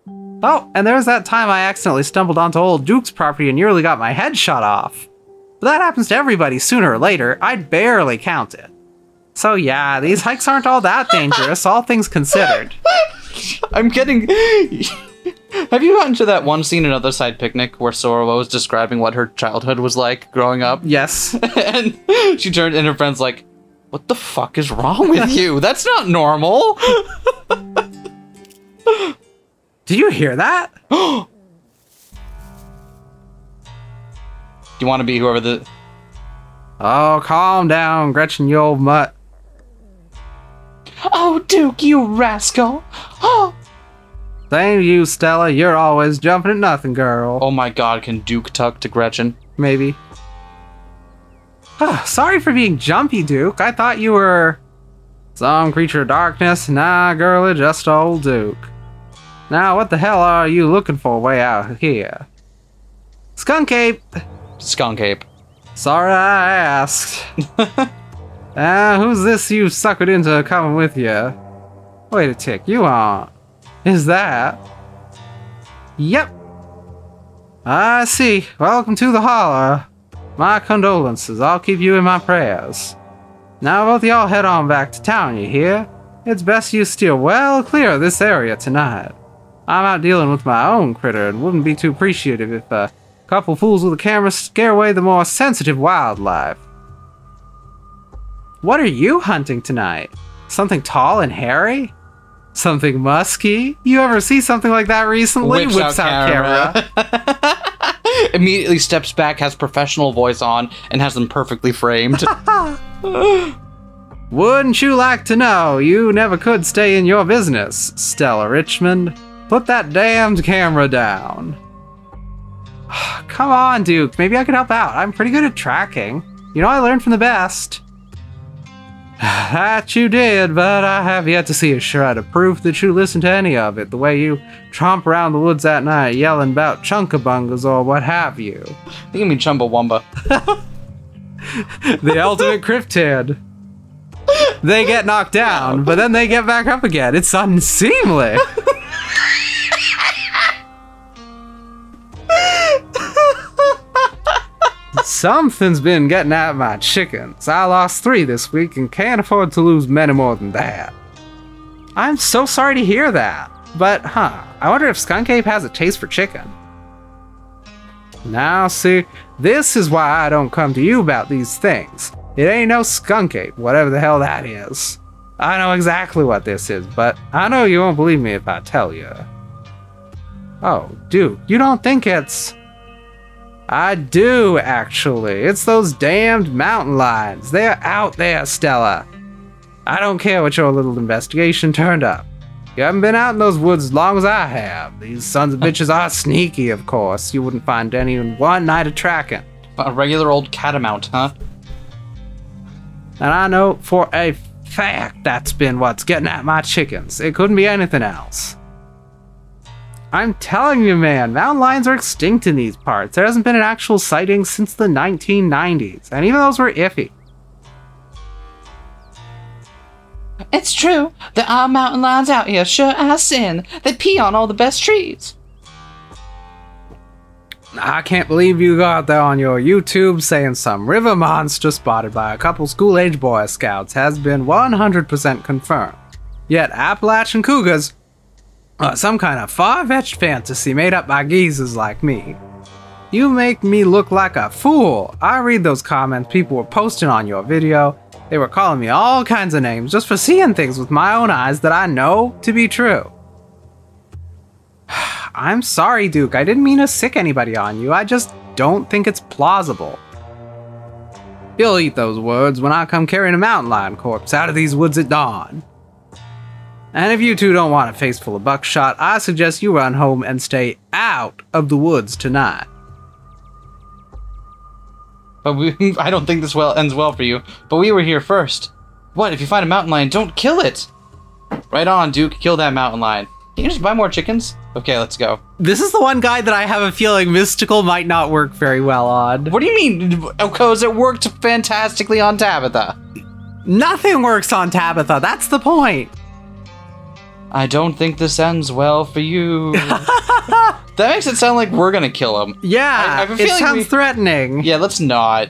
Oh, and there was that time I accidentally stumbled onto old Duke's property and nearly got my head shot off. But that happens to everybody sooner or later. I'd barely count it. So yeah, these hikes aren't all that dangerous, all things considered. I'm getting... Have you gotten to that one scene in Other Side Picnic where Sora was describing what her childhood was like growing up? Yes. And she turned and her friend's like, what the fuck is wrong with you? That's not normal. Did you hear that? Do you want to be whoever the... Oh, calm down, Gretchen, you old mutt. Oh, Duke, you rascal. Oh. Same to you, Stella. You're always jumping at nothing, girl. Oh my god, can Duke tuck to Gretchen? Maybe. Sorry for being jumpy, Duke. I thought you were... Some creature of darkness? Nah, girlie, just old Duke. Now, what the hell are you looking for way out here? Skunk ape! Skunk ape. Sorry I asked. Who's this you suckered into coming with you? Wait a tick, you aren't. Is that? Yep. I see. Welcome to the Hollow. My condolences. I'll keep you in my prayers. Now both y'all head on back to town, you hear? It's best you steer well clear of this area tonight. I'm out dealing with my own critter and wouldn't be too appreciative if a couple fools with a camera scare away the more sensitive wildlife. What are you hunting tonight? Something tall and hairy? Something musky? You ever see something like that recently? Whips out camera. Immediately steps back, has professional voice on, and has them perfectly framed. Wouldn't you like to know you never could stay in your business, Stella Richmond? Put that damned camera down. Come on, Duke. Maybe I could help out. I'm pretty good at tracking. You know, I learned from the best. That you did, but I have yet to see a shred of proof that you listen to any of it, the way you tromp around the woods at night yelling about chunkabungas or what have you. I think you mean Chumbawamba. The ultimate cryptid. They get knocked down, but then they get back up again. It's unseemly. Something's been getting at my chickens. I lost 3 this week and can't afford to lose many more than that. I'm so sorry to hear that. But, I wonder if Skunk Ape has a taste for chicken. Now, see, this is why I don't come to you about these things. It ain't no Skunk Ape, whatever the hell that is. I know exactly what this is, but I know you won't believe me if I tell you. Oh, dude, you don't think it's... I do, actually. It's those damned mountain lions. They're out there, Stella. I don't care what your little investigation turned up. You haven't been out in those woods as long as I have. These sons of bitches are sneaky, of course. You wouldn't find any in one night of tracking. A regular old catamount, huh? And I know for a fact that's been what's getting at my chickens. It couldn't be anything else. I'm telling you, man, mountain lions are extinct in these parts. There hasn't been an actual sighting since the 1990s, and even those were iffy. It's true. There are mountain lions out here, sure as sin. They pee on all the best trees. I can't believe you got there on your YouTube saying some river monster spotted by a couple school-age Boy Scouts has been 100% confirmed. Yet Appalachian cougars are some kind of far-fetched fantasy made up by geezers like me. You make me look like a fool. I read those comments people were posting on your video. They were calling me all kinds of names just for seeing things with my own eyes that I know to be true. I'm sorry, Duke. I didn't mean to sick anybody on you. I just don't think it's plausible. You'll eat those words when I come carrying a mountain lion corpse out of these woods at dawn. And if you two don't want a face full of buckshot, I suggest you run home and stay out of the woods tonight. But I don't think this ends well for you. But we were here first. What? If you find a mountain lion, don't kill it! Right on, Duke. Kill that mountain lion. Can you just buy more chickens? Okay, let's go. This is the one guy that I have a feeling mystical might not work very well on. What do you mean? Because it worked fantastically on Tabitha. Nothing works on Tabitha. That's the point. I don't think this ends well for you. That makes it sound like we're gonna kill him. Yeah, it sounds threatening. Yeah, let's not.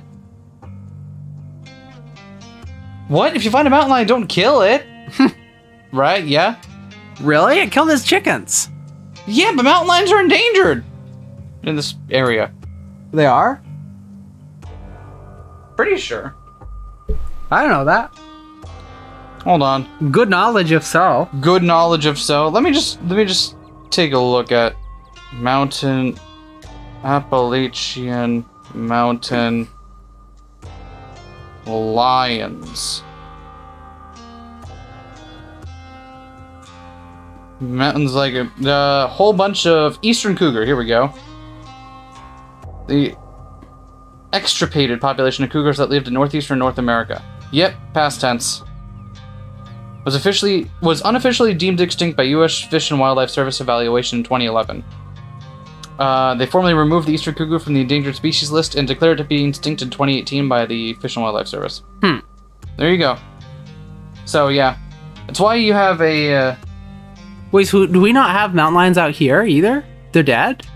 What? If you find a mountain lion, don't kill it. Right? Yeah? Really? It killed his chickens. Yeah, but mountain lions are endangered in this area. They are? Pretty sure. I don't know that. Hold on. Good knowledge if so. Good knowledge if so. Let me just take a look at Appalachian mountain lions. Mountains like a whole bunch of eastern cougar. Here we go. The extirpated population of cougars that lived in northeastern North America. Yep, past tense. was unofficially deemed extinct by U.S. Fish and Wildlife Service evaluation in 2011. They formally removed the eastern cuckoo from the endangered species list and declared it to be extinct in 2018 by the Fish and Wildlife Service. There you go. So yeah, that's why you have a. Wait, so do we not have mountain lions out here either? They're dead?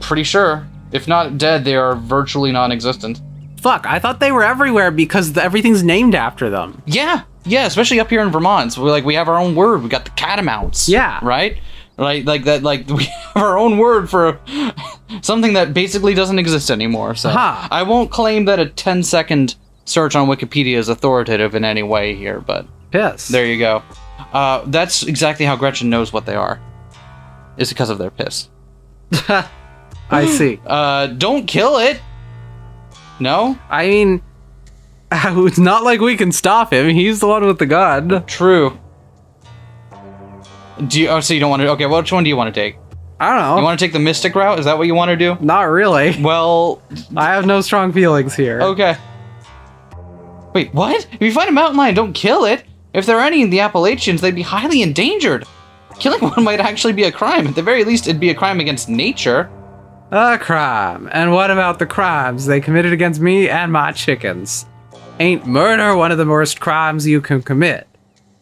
Pretty sure. If not dead, they are virtually non-existent. Fuck, I thought they were everywhere because everything's named after them. Yeah, especially up here in Vermont. So we have our own word. We got the catamounts. Yeah. Right? Like that. Like we have our own word for something that basically doesn't exist anymore. So I won't claim that a 10-second search on Wikipedia is authoritative in any way here, but piss. There you go. That's exactly how Gretchen knows what they are. It's because of their piss. I see. Don't kill it. No? I mean, it's not like we can stop him. He's the one with the gun. True. So you don't want to... Okay, which one do you want to take? I don't know. You want to take the mystic route? Is that what you want to do? Not really. Well... I have no strong feelings here. Okay. Wait, what? If you find a mountain lion, don't kill it. If there are any in the Appalachians, they'd be highly endangered. Killing one might actually be a crime. At the very least, it'd be a crime against nature. A crime. And what about the crimes they committed against me and my chickens? Ain't murder one of the worst crimes you can commit?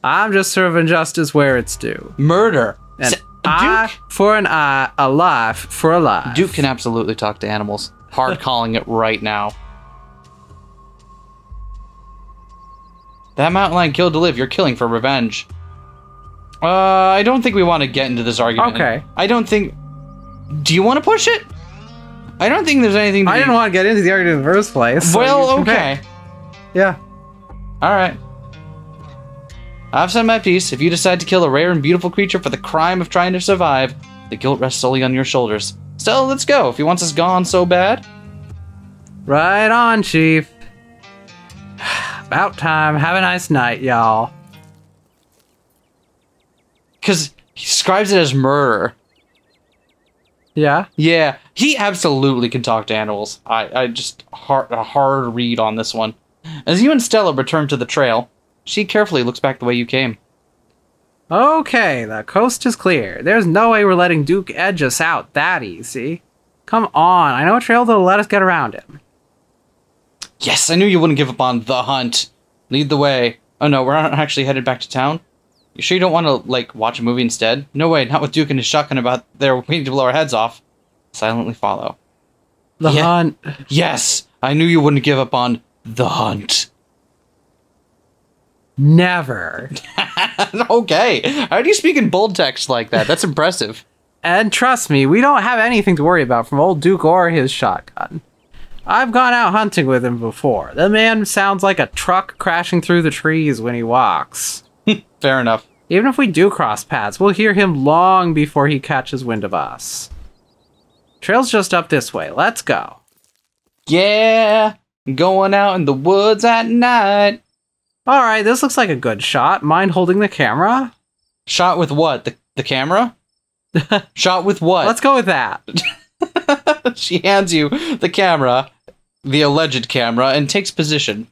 I'm just serving justice where it's due. Murder. An eye for an eye, a life for a life. Duke can absolutely talk to animals. Hard calling it right now. That mountain lion killed to live. You're killing for revenge. I don't think we want to get into this argument. Okay. I don't think... Do you want to push it? I don't think there's anything... I didn't want to get into the argument in the first place. Well, okay. Yeah. Alright. I've said my piece. If you decide to kill a rare and beautiful creature for the crime of trying to survive, the guilt rests solely on your shoulders. Stella, let's go. If he wants us gone so bad. Right on, Chief. About time. Have a nice night, y'all. Because he describes it as murder. Yeah? Yeah, he absolutely can talk to animals. I just a hard read on this one. As you and Stella return to the trail, she carefully looks back the way you came. Okay, the coast is clear. There's no way we're letting Duke edge us out that easy. Come on, I know a trail that'll let us get around him. Yes, I knew you wouldn't give up on the hunt. Lead the way. Oh no, we're not actually headed back to town? You sure you don't want to, like, watch a movie instead? No way, not with Duke and his shotgun about there waiting to blow our heads off. Silently follow. The hunt. Yes, I knew you wouldn't give up on the hunt. Never. Okay, how do you speak in bold text like that? That's impressive. And trust me, we don't have anything to worry about from old Duke or his shotgun. I've gone out hunting with him before. The man sounds like a truck crashing through the trees when he walks. Fair enough. Even if we do cross paths, we'll hear him long before he catches wind of us. Trail's just up this way. Let's go. Yeah, going out in the woods at night. Alright, this looks like a good shot. Mind holding the camera? Shot with what? The camera? Shot with what? Let's go with that. She hands you the camera, the alleged camera, and takes position.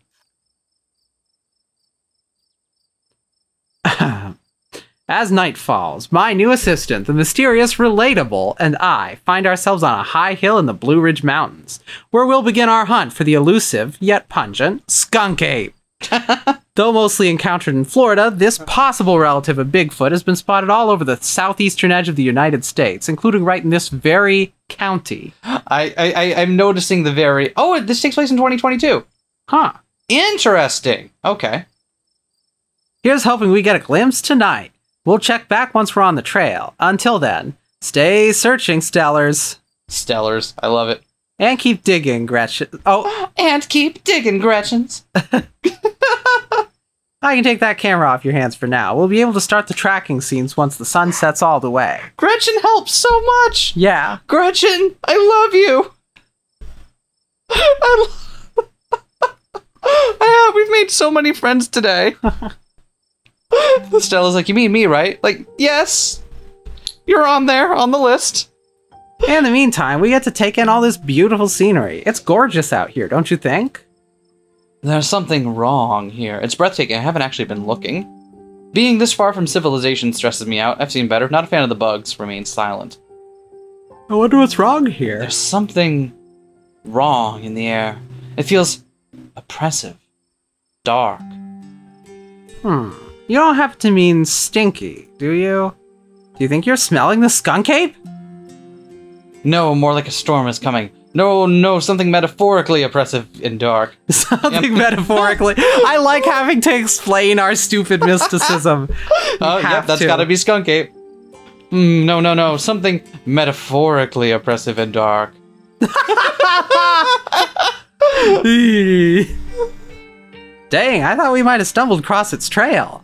As night falls, my new assistant, the mysterious Relatable, and I find ourselves on a high hill in the Blue Ridge Mountains, where we'll begin our hunt for the elusive, yet pungent, skunk ape. Though mostly encountered in Florida, this possible relative of Bigfoot has been spotted all over the southeastern edge of the United States, including right in this very county. I'm noticing the very... Oh, this takes place in 2022. Huh. Interesting. Okay. Here's hoping we get a glimpse tonight. We'll check back once we're on the trail. Until then, stay searching, Stellars. Stellars. I love it. And keep digging, Gretchen. Oh, and keep digging, Gretchens. I can take that camera off your hands for now. We'll be able to start the tracking scenes once the sun sets all the way. Gretchen helps so much. Yeah. Gretchen, I love you. We've made so many friends today. Stella's like, you mean me, right? Like, yes. You're on there, on the list. In the meantime, we get to take in all this beautiful scenery. It's gorgeous out here, don't you think? There's something wrong here. It's breathtaking. I haven't actually been looking. Being this far from civilization stresses me out. I've seen better. Not a fan of the bugs. Remain silent. I wonder what's wrong here. There's something wrong in the air. It feels oppressive. Dark. You don't have to mean stinky, do you? Do you think you're smelling the skunk ape? No, more like a storm is coming. No, something metaphorically oppressive and dark. Something metaphorically. I like having to explain our stupid mysticism. Yep, that's gotta be skunk ape. No, something metaphorically oppressive and dark. Dang, I thought we might have stumbled across its trail.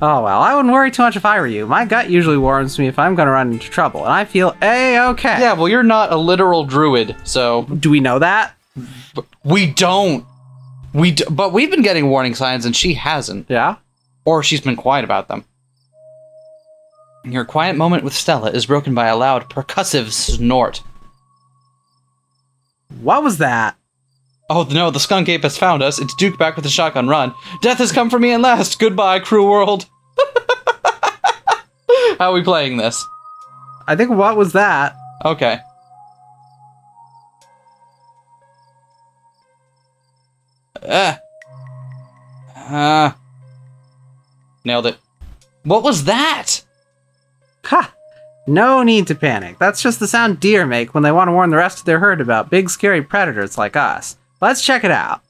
Oh well, I wouldn't worry too much if I were you. My gut usually warns me if I'm gonna run into trouble, and I feel A-okay. Yeah, well, you're not a literal druid, so... Do we know that? We don't. But we've been getting warning signs, and she hasn't. Yeah? Or she's been quiet about them. Your quiet moment with Stella is broken by a loud, percussive snort. What was that? Oh no, the skunk ape has found us. It's Duke back with the shotgun run. Death has come for me at last. Goodbye, cruel world. How are we playing this? I think what was that? Okay. Nailed it. What was that? Ha! No need to panic. That's just the sound deer make when they want to warn the rest of their herd about big scary predators like us. Let's check it out.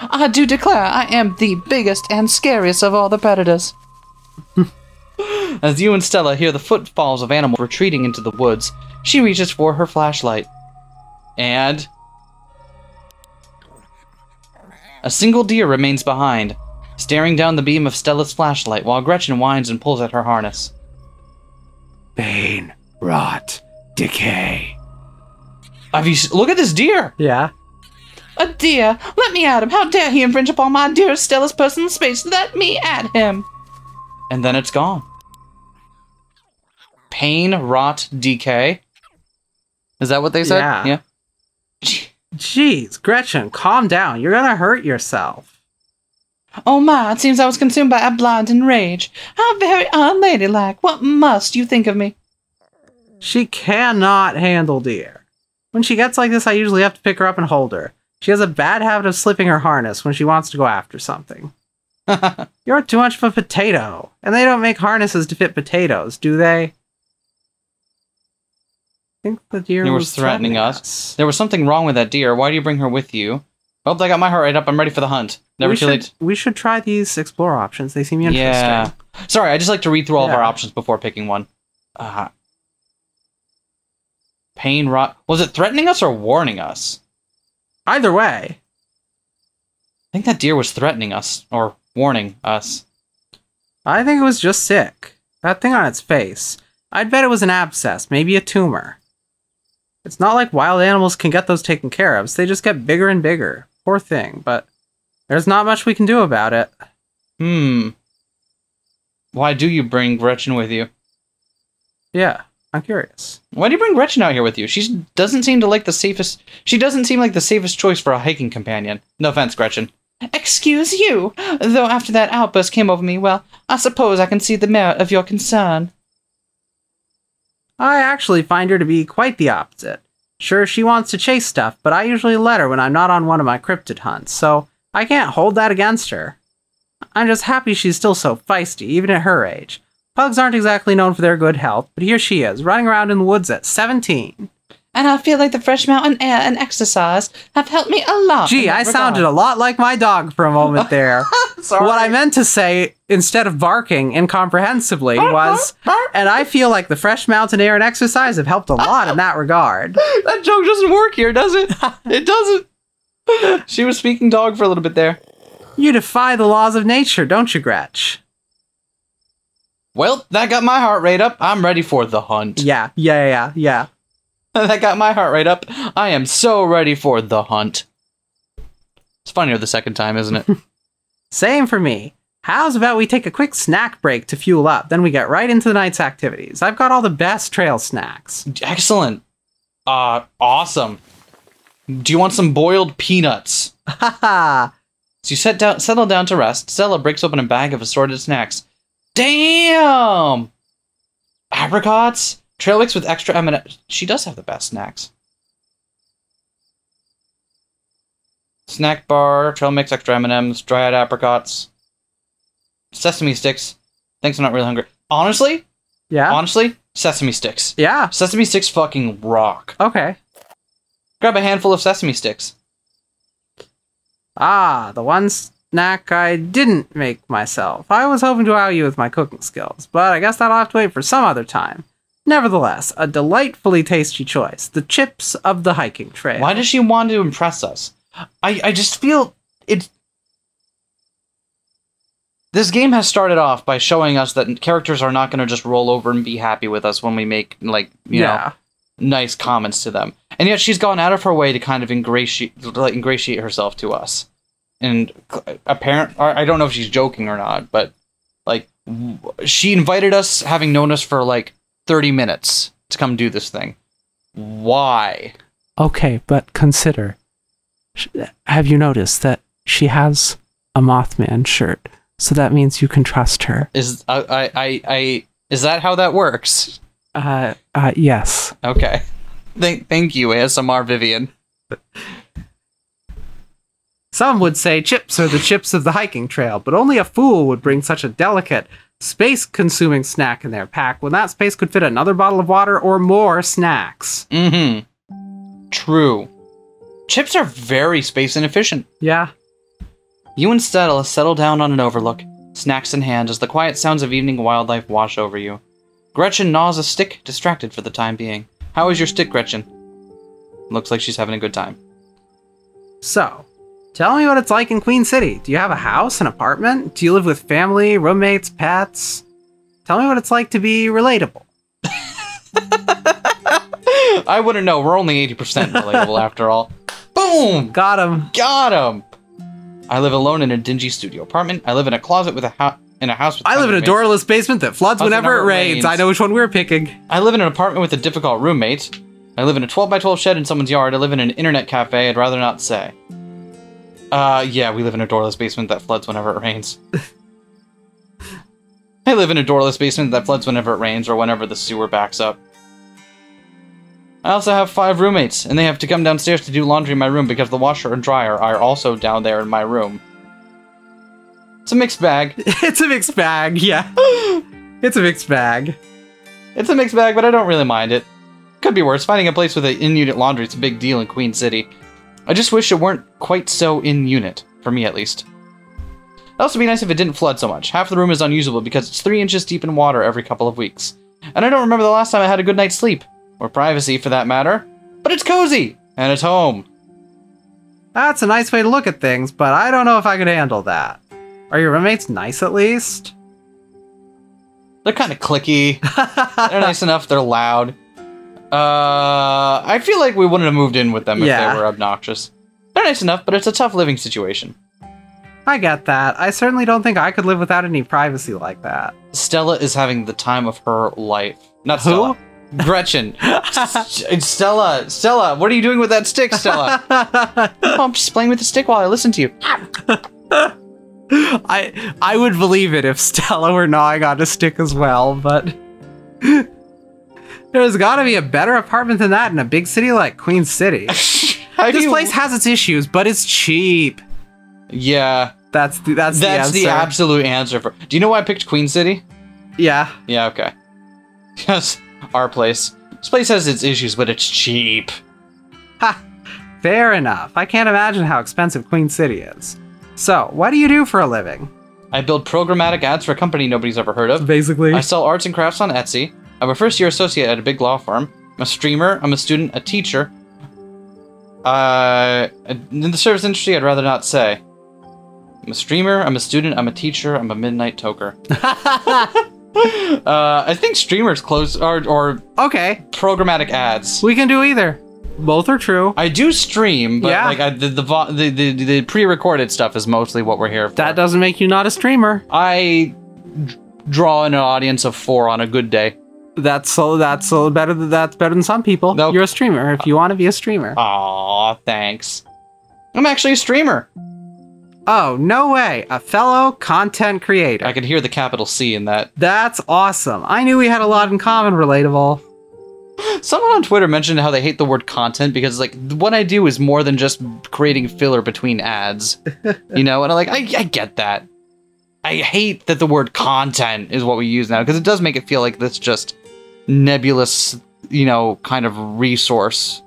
I do declare I am the biggest and scariest of all the predators. As you and Stella hear the footfalls of animals retreating into the woods, she reaches for her flashlight. And... a single deer remains behind, staring down the beam of Stella's flashlight while Gretchen whines and pulls at her harness. Pain, rot, decay. Look at this deer! Yeah. A deer! Let me at him! How dare he infringe upon my dearest Stella's personal space! Let me at him! And then it's gone. Pain, rot, decay. Is that what they said? Yeah. Jeez, Gretchen, calm down. You're gonna hurt yourself. Oh my, it seems I was consumed by a blinding rage. How very unladylike. What must you think of me? She cannot handle deer. When she gets like this, I usually have to pick her up and hold her. She has a bad habit of slipping her harness when she wants to go after something. You're too much of a potato. And they don't make harnesses to fit potatoes, do they? I think the deer was threatening us. There was something wrong with that deer. Why do you bring her with you? Oh, I got my heart rate up. I'm ready for the hunt. Never too late. We should try these explore options. They seem interesting. Yeah. Sorry, I just like to read through all of our options before picking one. Pain, rot. Was it threatening us or warning us? Either way. I think that deer was threatening us, or warning us. I think it was just sick. That thing on its face. I'd bet it was an abscess, maybe a tumor. It's not like wild animals can get those taken care of, so they just get bigger and bigger. Poor thing, but there's not much we can do about it. Why do you bring Gretchen with you? Yeah, I'm curious. Why do you bring Gretchen out here with you? She doesn't seem like the safest choice for a hiking companion. No offense, Gretchen. Excuse you, though after that outburst came over me, well, I suppose I can see the merit of your concern. I actually find her to be quite the opposite. Sure, she wants to chase stuff, but I usually let her when I'm not on one of my cryptid hunts, so I can't hold that against her. I'm just happy she's still so feisty, even at her age. Pugs aren't exactly known for their good health, but here she is, running around in the woods at 17. And I feel like the fresh mountain air and exercise have helped me a lot. Gee, I sounded a lot like my dog for a moment there. Sorry. What I meant to say, instead of barking incomprehensibly, was, and I feel like the fresh mountain air and exercise have helped a lot in that regard. That joke doesn't work here, does it? It doesn't. She was speaking dog for a little bit there. You defy the laws of nature, don't you, Gretch? Well, that got my heart rate up. I'm ready for the hunt. Yeah. That got my heart rate up. I am so ready for the hunt. It's funnier the second time, isn't it? Same for me. How's about we take a quick snack break to fuel up, then we get right into the night's activities. I've got all the best trail snacks. Excellent. Awesome. Do you want some boiled peanuts? Haha. So you settle down to rest. Stella breaks open a bag of assorted snacks. Damn! Apricots? Trail mix with extra M&Ms. She does have the best snacks. Snack bar, trail mix, extra M&Ms, dried apricots, sesame sticks. Thanks, I'm not really hungry. Honestly, sesame sticks. Yeah. Sesame sticks fucking rock. Okay. Grab a handful of sesame sticks. Ah, the one snack I didn't make myself. I was hoping to wow you with my cooking skills, but I guess that'll have to wait for some other time. Nevertheless, a delightfully tasty choice. The chips of the hiking trail. Why does she want to impress us? I just feel it. This game has started off by showing us that characters are not going to just roll over and be happy with us when we make, like, you know, nice comments to them. And yet she's gone out of her way to kind of ingratiate herself to us. And I don't know if she's joking or not, but, like, she invited us, having known us for, like, 30 minutes to come do this thing. Why? Okay, but consider. Have you noticed that she has a Mothman shirt? So that means you can trust her. Is that how that works? Yes. Okay. Thank you, ASMR Vivian. Some would say chips are the chips of the hiking trail, but only a fool would bring such a delicate, space-consuming snack in their pack when that space could fit another bottle of water or more snacks. Mm-hmm. True. Chips are very space inefficient. Yeah. You and Stella settle down on an overlook, snacks in hand, as the quiet sounds of evening wildlife wash over you. Gretchen gnaws a stick, distracted for the time being. How is your stick, Gretchen? Looks like she's having a good time. So, tell me what it's like in Queen City. Do you have a house, an apartment? Do you live with family, roommates, pets? Tell me what it's like to be relatable. I wouldn't know. We're only 80% relatable after all. Boom! Got him. Got him! I live alone in a dingy studio apartment. I live in a closet with in a house with... I live in a doorless basement that floods whenever it rains. I know which one we're picking. I live in an apartment with a difficult roommate. I live in a 12x12 shed in someone's yard. I live in an internet cafe. I'd rather not say. Yeah, we live in a doorless basement that floods whenever it rains. I live in a doorless basement that floods whenever it rains or whenever the sewer backs up. I also have 5 roommates, and they have to come downstairs to do laundry in my room because the washer and dryer are also down there in my room. It's a mixed bag. It's a mixed bag, yeah. It's a mixed bag. It's a mixed bag, but I don't really mind it. Could be worse. Finding a place with an in-unit laundry is a big deal in Queen City. I just wish it weren't quite so in-unit, for me at least. It'd also be nice if it didn't flood so much. Half the room is unusable because it's 3 inches deep in water every couple of weeks. And I don't remember the last time I had a good night's sleep. Or privacy, for that matter. But it's cozy! And it's home. That's a nice way to look at things, but I don't know if I could handle that. Are your roommates nice at least? They're kind of cliquey. They're nice enough, they're loud. I feel like we wouldn't have moved in with them if they were obnoxious. They're nice enough, but it's a tough living situation. I get that. I certainly don't think I could live without any privacy like that. Stella is having the time of her life. Not Stella. Who? Gretchen. Stella, what are you doing with that stick, Stella? Oh, I'm just playing with the stick while I listen to you. I would believe it if Stella were gnawing on a stick as well, but there's gotta be a better apartment than that in a big city like Queen City. This place has its issues, but it's cheap. Yeah. That's the absolute answer for... Do you know why I picked Queen City? Yeah. Yeah, okay. Yes. Our place. This place has its issues, but it's cheap. Ha! Fair enough. I can't imagine how expensive Queen City is. So, what do you do for a living? I build programmatic ads for a company nobody's ever heard of. Basically. I sell arts and crafts on Etsy. I'm a first-year associate at a big law firm. I'm a streamer. I'm a student. A teacher. In the service industry, I'd rather not say. I'm a streamer. I'm a student. I'm a teacher. I'm a midnight toker. I think streamers close or okay. Programmatic ads. We can do either. Both are true. I do stream, but like the pre-recorded stuff is mostly what we're here for. That doesn't make you not a streamer. I draw an audience of 4 on a good day. That's better than some people. Nope. You're a streamer if you want to be a streamer. Aw, thanks. I'm actually a streamer. Oh, no way. A fellow content creator. I could hear the capital C in that. That's awesome. I knew we had a lot in common, relatable. Someone on Twitter mentioned how they hate the word content because, like, what I do is more than just creating filler between ads. You know? And I'm like, I get that. I hate that the word content is what we use now because it does make it feel like this just nebulous, you know, kind of resource.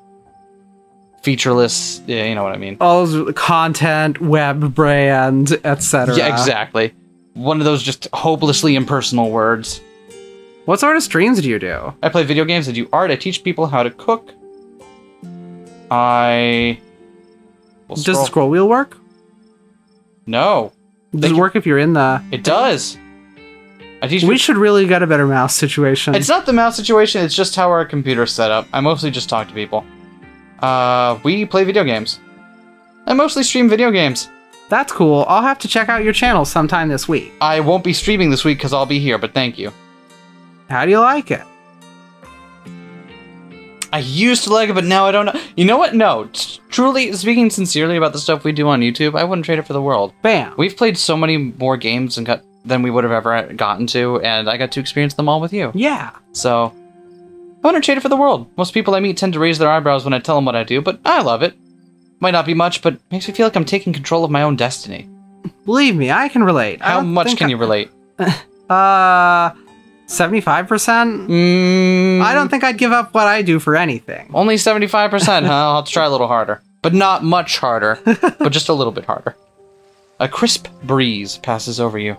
Featureless, yeah, you know what I mean. All those content, web brand, etc. Yeah, exactly. One of those just hopelessly impersonal words. What sort of streams do you do? I play video games, I do art, I teach people how to cook. Does the scroll wheel work? No. Does it work if you're in the... It does. We should really get a better mouse situation. It's not the mouse situation, it's just how our computer's set up. I mostly just talk to people. We play video games. I mostly stream video games. That's cool. I'll have to check out your channel sometime this week. I won't be streaming this week because I'll be here, but thank you. How do you like it? I used to like it, but now I don't know. You know what? No. Truly, speaking sincerely about the stuff we do on YouTube, I wouldn't trade it for the world. Bam. We've played so many more games than we would have ever gotten to, and I got to experience them all with you. Yeah. So... I wouldn't trade it for the world. Most people I meet tend to raise their eyebrows when I tell them what I do, but I love it. Might not be much, but makes me feel like I'm taking control of my own destiny. Believe me, I can relate. How much can you relate? 75%? I don't think I'd give up what I do for anything. Only 75%, huh? I'll have to try a little harder. But not much harder, but just a little bit harder. A crisp breeze passes over you.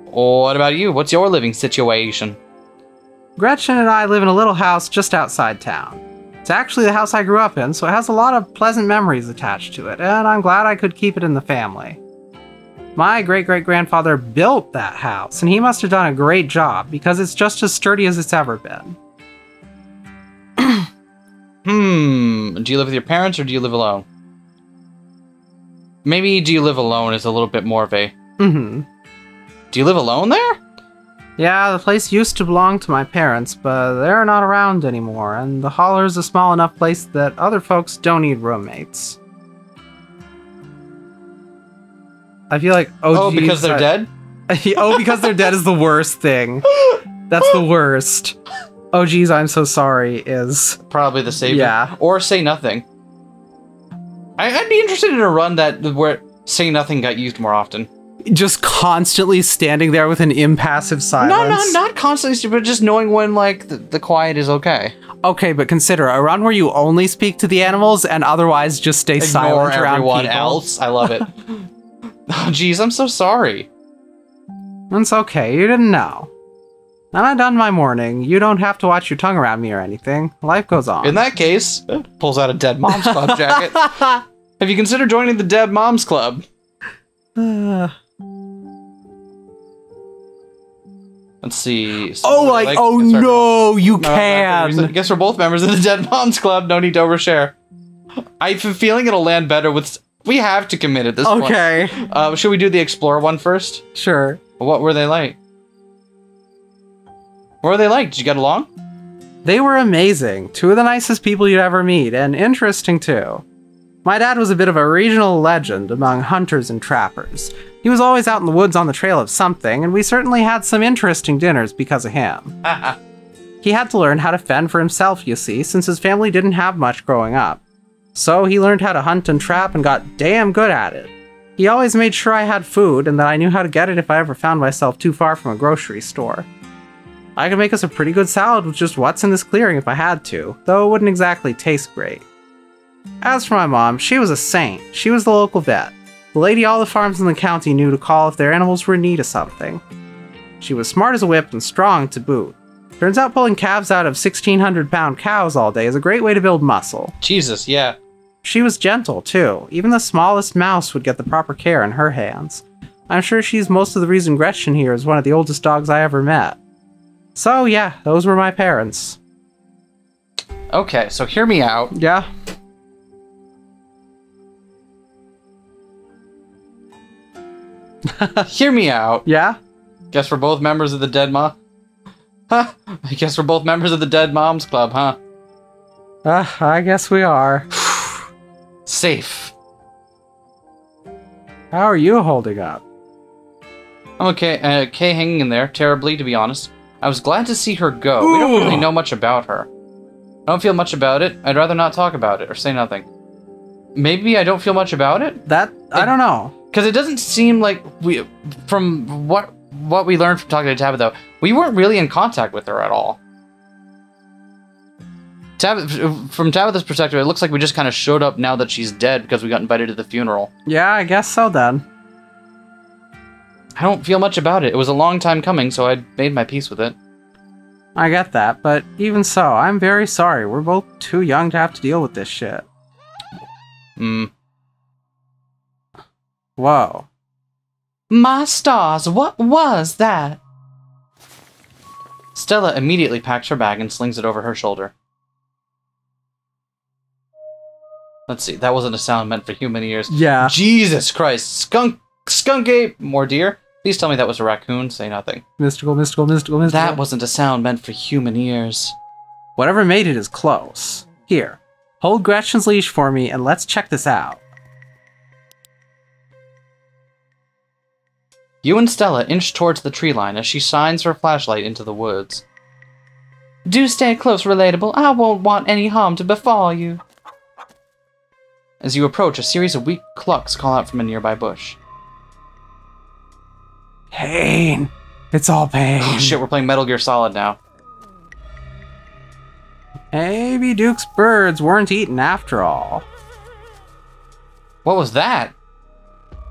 What about you? What's your living situation? Gretchen and I live in a little house just outside town. It's actually the house I grew up in, so it has a lot of pleasant memories attached to it, and I'm glad I could keep it in the family. My great-great-grandfather built that house, and he must have done a great job, because it's just as sturdy as it's ever been. Do you live with your parents, or do you live alone? Maybe do you live alone is a little bit more of a... Do you live alone there? Yeah, the place used to belong to my parents, but they're not around anymore, and the holler's a small enough place that other folks don't need roommates. I feel like, oh geez, because they're dead? Oh, because they're dead is the worst thing. That's the worst. Oh geez, I'm so sorry is... Probably the savior. Yeah. Or say nothing. I'd be interested in a run where say nothing got used more often. Just constantly standing there with an impassive silence. No, not constantly, but just knowing when, like, the quiet is okay. Okay, but consider a run where you only speak to the animals and otherwise just stay silent around people. Everyone else. I love it. Oh, geez, I'm so sorry. It's okay, you didn't know. And I done my morning. You don't have to watch your tongue around me or anything. Life goes on. In that case, pulls out a Dead Moms Club jacket. Have you considered joining the Dead Moms Club? Let's see. No, you can. I guess we're both members of the Dead Moms Club. No need to overshare. I have a feeling it'll land better with... We have to commit at this point. Okay. Should we do the Explorer one first? Sure. What were they like? What were they like? Did you get along? They were amazing. Two of the nicest people you'd ever meet, and interesting too. My dad was a bit of a regional legend among hunters and trappers. He was always out in the woods on the trail of something, and we certainly had some interesting dinners because of him. He had to learn how to fend for himself, you see, since his family didn't have much growing up. So he learned how to hunt and trap and got damn good at it. He always made sure I had food and that I knew how to get it if I ever found myself too far from a grocery store. I could make us a pretty good salad with just what's in this clearing if I had to, though it wouldn't exactly taste great. As for my mom, she was a saint. She was the local vet. The lady all the farms in the county knew to call if their animals were in need of something. She was smart as a whip and strong to boot. Turns out pulling calves out of 1,600-pound cows all day is a great way to build muscle. Jesus, yeah. She was gentle, too. Even the smallest mouse would get the proper care in her hands. I'm sure she's most of the reason Gretchen here is one of the oldest dogs I ever met. So yeah, those were my parents. Okay, so hear me out. Yeah? Hear me out. Yeah? Guess we're both members of the Dead Mom... Huh? I guess we're both members of the Dead Moms Club, huh? I guess we are. Safe. How are you holding up? I'm okay. Kay hanging in there, terribly, to be honest. I was glad to see her go. We don't really know much about her. I don't feel much about it. I'd rather not talk about it or say nothing. Maybe I don't feel much about it? I don't know. Because it doesn't seem like we... From what we learned from talking to Tabitha, though, we weren't really in contact with her at all. From Tabitha's perspective, it looks like we just kind of showed up now that she's dead because we got invited to the funeral. Yeah, I guess so then. I don't feel much about it. It was a long time coming, so I made my peace with it. I get that, but even so, I'm very sorry. We're both too young to have to deal with this shit. Whoa. My stars, what was that? Stella immediately packs her bag and slings it over her shoulder. Let's see, that wasn't a sound meant for human ears. Yeah. Jesus Christ. Skunk ape. More deer. Please tell me that was a raccoon. Say nothing. Mystical. That wasn't a sound meant for human ears. Whatever made it is close. Here, hold Gretchen's leash for me and let's check this out. You and Stella inch towards the tree line as she shines her flashlight into the woods. Do stay close, relatable. I won't want any harm to befall you. As you approach, a series of weak clucks call out from a nearby bush. Pain. It's all pain. Oh shit, we're playing Metal Gear Solid now. Maybe Duke's birds weren't eaten after all. What was that?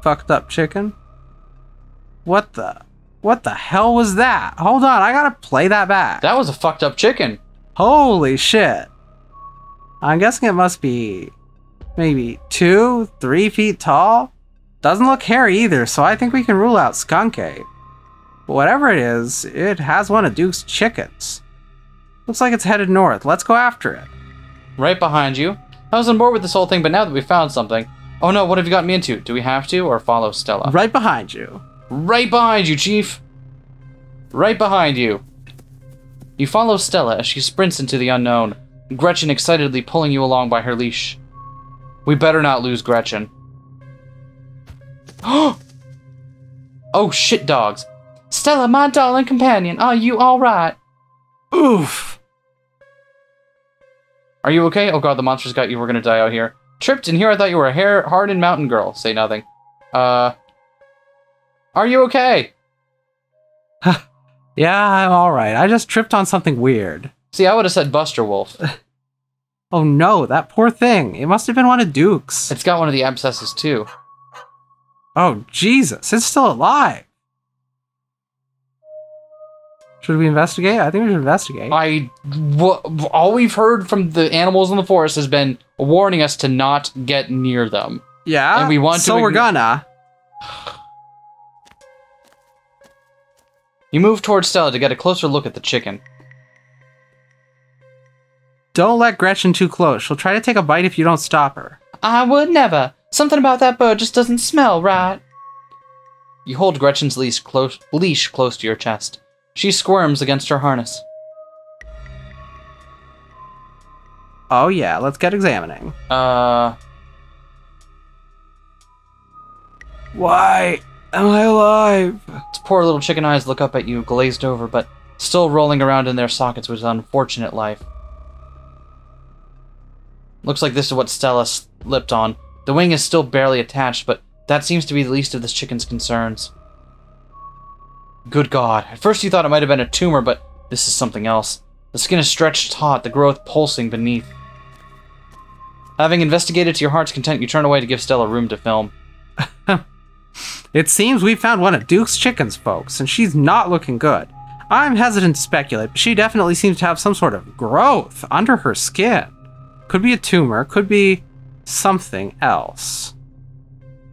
Fucked up chicken? What the hell was that? Hold on, I gotta play that back. That was a fucked up chicken. Holy shit. I'm guessing it must be maybe 2-3 feet tall. Doesn't look hairy either, so I think we can rule out skunk ape. But whatever it is, it has one of Duke's chickens. Looks like it's headed north. Let's go after it. Right behind you. I was on board with this whole thing, but now that we found something... Oh no, what have you gotten me into? Do we have to, or follow Stella? Right behind you. Right behind you, Chief! Right behind you. You follow Stella as she sprints into the unknown, Gretchen excitedly pulling you along by her leash. We better not lose Gretchen. Oh shit, dogs. Stella, my darling companion, are you alright? Oof. Are you okay? Oh god, the monsters got you. We're gonna die out here. Tripped in here, I thought you were a hardened mountain girl. Say nothing. Are you okay? Yeah, I'm alright. I just tripped on something weird. See, I would have said Buster Wolf. Oh no, that poor thing. It must have been one of Duke's. It's got one of the abscesses too. Oh, Jesus, it's still alive. Should we investigate? I think we should investigate. All we've heard from the animals in the forest has been warning us to not get near them. Yeah, and we want so we're gonna. You move towards Stella to get a closer look at the chicken. Don't let Gretchen too close. She'll try to take a bite if you don't stop her. I would never. Something about that bird just doesn't smell right. You hold Gretchen's leash close to your chest. She squirms against her harness. Oh yeah, let's get examining. Why am I alive? Its poor little chicken eyes look up at you, glazed over, but still rolling around in their sockets with unfortunate life. Looks like this is what Stella slipped on. The wing is still barely attached, but that seems to be the least of this chicken's concerns. Good God. At first you thought it might have been a tumor, but this is something else. The skin is stretched taut, the growth pulsing beneath. Having investigated to your heart's content, you turn away to give Stella room to film. It seems we found one of Duke's chickens, folks, and she's not looking good. I'm hesitant to speculate, but she definitely seems to have some sort of growth under her skin. Could be a tumor, could be something else.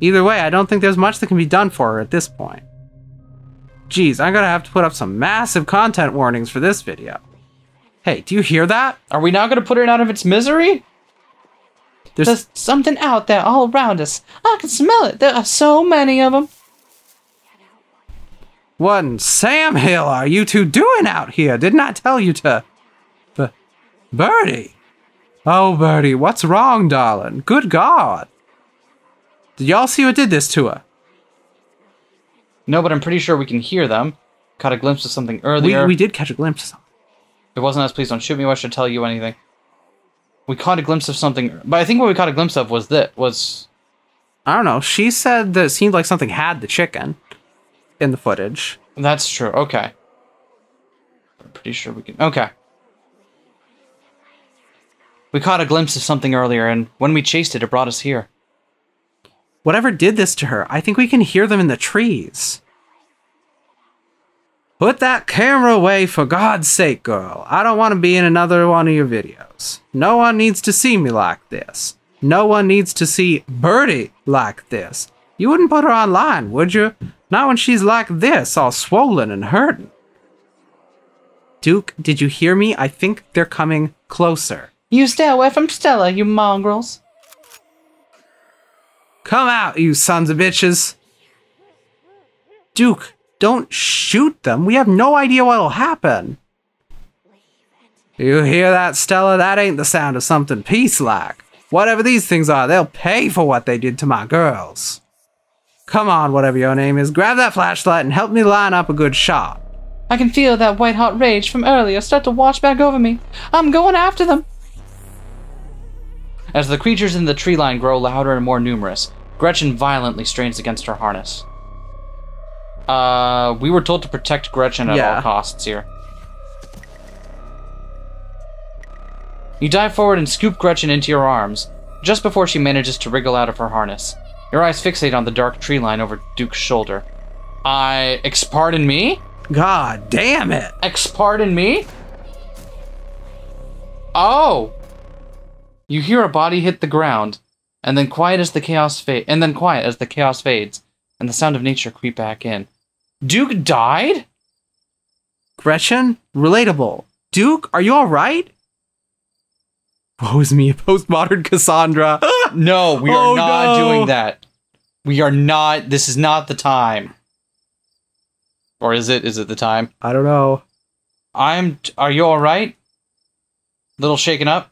Either way, I don't think there's much that can be done for her at this point. Geez, I'm gonna have to put up some massive content warnings for this video. Hey, do you hear that? Are we now gonna put it out of its misery? There's something out there all around us. I can smell it. There are so many of them. What in Sam Hill are you two doing out here? Didn't I tell you to... Birdie? Oh, Birdie, what's wrong, darling? Good God. Did y'all see what did this to her? No, but I'm pretty sure we can hear them. Caught a glimpse of something earlier. We did catch a glimpse of something. It wasn't us, please don't shoot me, why should I tell you anything? We caught a glimpse of something, but I think what we caught a glimpse of was I don't know, she said that it seemed like something had the chicken in the footage. That's true, okay. I'm pretty sure we can, okay. We caught a glimpse of something earlier, and when we chased it, it brought us here. Whatever did this to her, I think we can hear them in the trees. Put that camera away for God's sake, girl. I don't want to be in another one of your videos. No one needs to see me like this. No one needs to see Birdie like this. You wouldn't put her online, would you? Not when she's like this, all swollen and hurting. Duke, did you hear me? I think they're coming closer. You stay away from Stella, you mongrels. Come out, you sons of bitches. Duke, don't shoot them. We have no idea what'll happen. You hear that, Stella? That ain't the sound of something peace-like. Whatever these things are, they'll pay for what they did to my girls. Come on, whatever your name is, grab that flashlight and help me line up a good shot. I can feel that white-hot rage from earlier start to wash back over me. I'm going after them. As the creatures in the tree line grow louder and more numerous, Gretchen violently strains against her harness. We were told to protect Gretchen at all costs here. You dive forward and scoop Gretchen into your arms, just before she manages to wriggle out of her harness. Your eyes fixate on the dark tree line over Duke's shoulder. Pardon me? God damn it! Pardon me? Oh! You hear a body hit the ground, and then quiet as the chaos fades, and the sound of nature creep back in. Duke died? Gretchen? Relatable. Duke, are you alright? Woe is me, a postmodern Cassandra. No, we are not doing that. We are not. This is not the time. Or is it? Is it the time? I don't know. Are you alright? Little shaken up?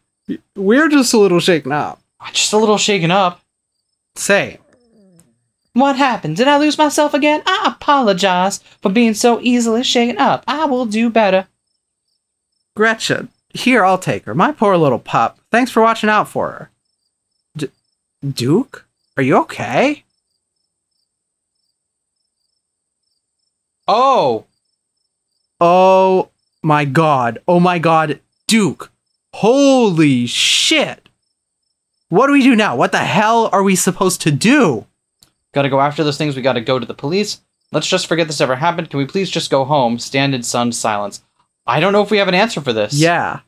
We're just a little shaken up. Just a little shaken up. Same. What happened? Did I lose myself again? I apologize for being so easily shaken up. I will do better. Gretchen, here, I'll take her. My poor little pup. Thanks for watching out for her. Duke? Are you okay? Oh! Oh my god. Oh my god. Duke. Holy shit. What do we do now? What the hell are we supposed to do? Gotta go after those things. We gotta go to the police. Let's just forget this ever happened. Can we please just go home? Stand in stunned silence. I don't know if we have an answer for this. Yeah.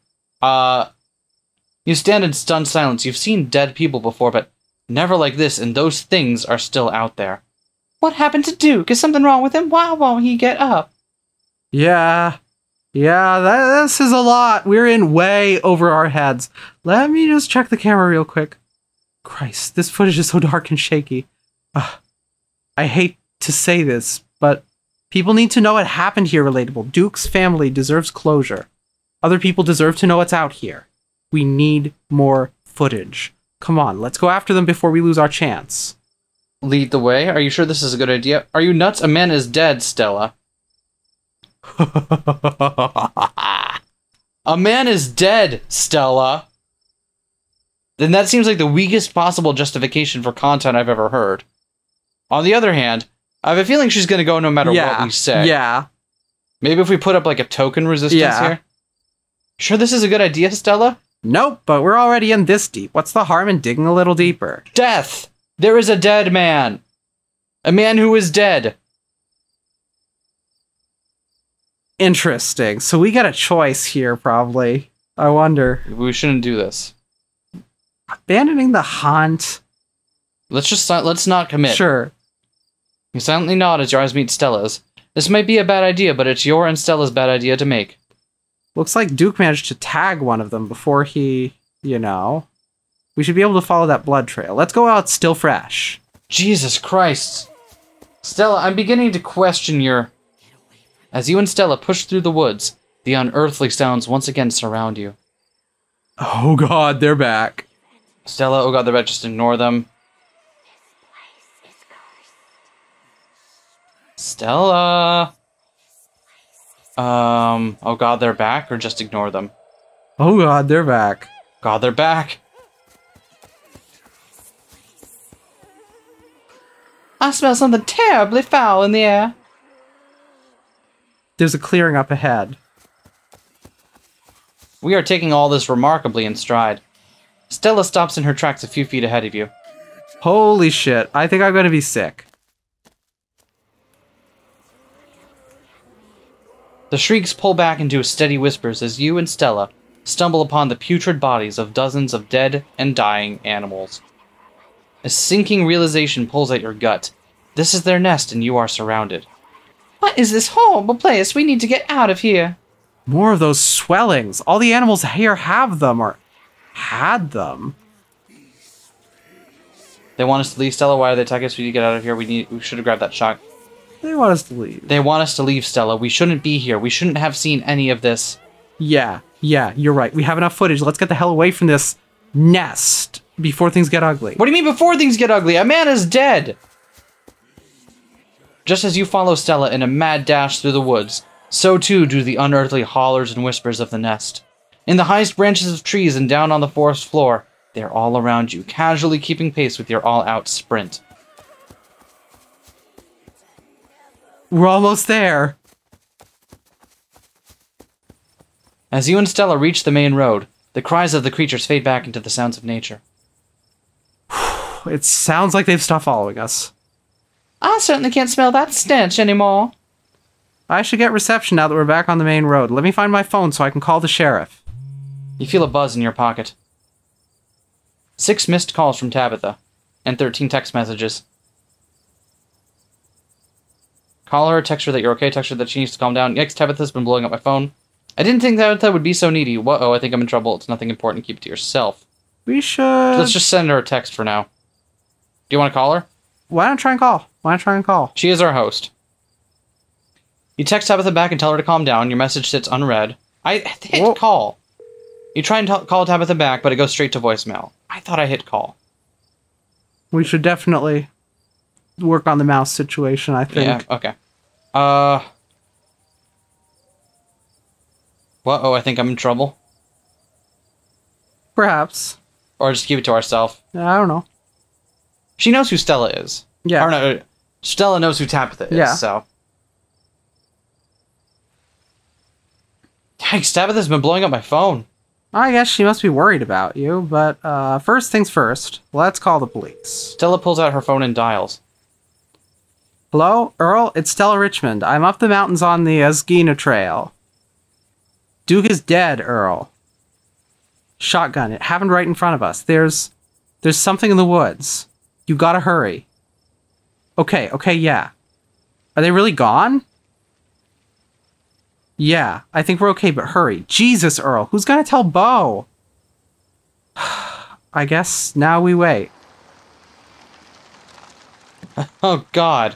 You stand in stunned silence. You've seen dead people before, but never like this, and those things are still out there. What happened to Duke? Is something wrong with him? Why won't he get up? Yeah. Yeah, this is a lot. We're in way over our heads. Let me just check the camera real quick. Christ, this footage is so dark and shaky. I hate to say this, but people need to know what happened here, Relatable. Duke's family deserves closure. Other people deserve to know what's out here. We need more footage. Come on, let's go after them before we lose our chance. Lead the way? Are you sure this is a good idea? Are you nuts? A man is dead, Stella. A man is dead, Stella. Then that seems like the weakest possible justification for content I've ever heard. On the other hand, I have a feeling she's going to go no matter what we say. Yeah. Maybe if we put up like a token resistance here? Sure this is a good idea, Stella? Nope, but we're already in this deep. What's the harm in digging a little deeper? Death! There is a dead man! A man who is dead! Interesting. So we got a choice here, probably. I wonder. We shouldn't do this. Abandoning the hunt. Let's not commit. Sure. You silently nod as your eyes meet Stella's. This might be a bad idea, but it's your and Stella's bad idea to make. Looks like Duke managed to tag one of them before he, you know. We should be able to follow that blood trail. Let's go out still fresh. Jesus Christ. Stella, I'm beginning to question your... As you and Stella push through the woods, the unearthly sounds once again surround you. Oh god, they're back. Stella, oh god, they're back. Just ignore them. Stella. Oh god, they're back, or just ignore them? Oh god, they're back. God, they're back. I smell something terribly foul in the air. There's a clearing up ahead. We are taking all this remarkably in stride. Stella stops in her tracks a few feet ahead of you. Holy shit, I think I'm gonna be sick. The shrieks pull back into steady whispers as you and Stella stumble upon the putrid bodies of dozens of dead and dying animals. A sinking realization pulls at your gut. This is their nest and you are surrounded. What is this horrible place? We need to get out of here. More of those swellings. All the animals here have them, or had them. They want us to leave, Stella. Why are they attacking us? We need to get out of here. We should have grabbed that shot. They want us to leave. They want us to leave, Stella. We shouldn't be here. We shouldn't have seen any of this. Yeah, you're right. We have enough footage. Let's get the hell away from this nest before things get ugly. What do you mean before things get ugly? A man is dead! Just as you follow Stella in a mad dash through the woods, so too do the unearthly hollers and whispers of the nest. In the highest branches of trees and down on the forest floor, they are all around you, casually keeping pace with your all-out sprint. We're almost there. As you and Stella reach the main road, the cries of the creatures fade back into the sounds of nature. It sounds like they've stopped following us. I certainly can't smell that stench anymore. I should get reception now that we're back on the main road. Let me find my phone so I can call the sheriff. You feel a buzz in your pocket. 6 missed calls from Tabitha, and 13 text messages. Call her, text her that you're okay, text her that she needs to calm down. Yikes, Tabitha's been blowing up my phone. I didn't think Tabitha would be so needy. Whoa, I think I'm in trouble. It's nothing important. Keep it to yourself. We should... Let's just send her a text for now. Do you want to call her? Why don't I try and call? She is our host. You text Tabitha back and tell her to calm down. Your message sits unread. I hit call. You try and call Tabitha back, but it goes straight to voicemail. I thought I hit call. We should definitely work on the mouse situation, I think. Yeah, okay. Whoa, I think I'm in trouble. Perhaps. Or just keep it to ourselves. I don't know. She knows who Stella is. Yeah. Or no, Stella knows who Tabitha is, Yeah. so... Yikes, Tabitha's been blowing up my phone. I guess she must be worried about you, but first things first, let's call the police. Stella pulls out her phone and dials. Hello, Earl? It's Stella Richmond. I'm up the mountains on the Asgina Trail. Duke is dead, Earl. Shotgun. It happened right in front of us. There's something in the woods. You gotta hurry. Okay, yeah. Are they really gone? Yeah, I think we're okay, but hurry. Jesus, Earl, who's gonna tell Bo? I guess now we wait. Oh, God.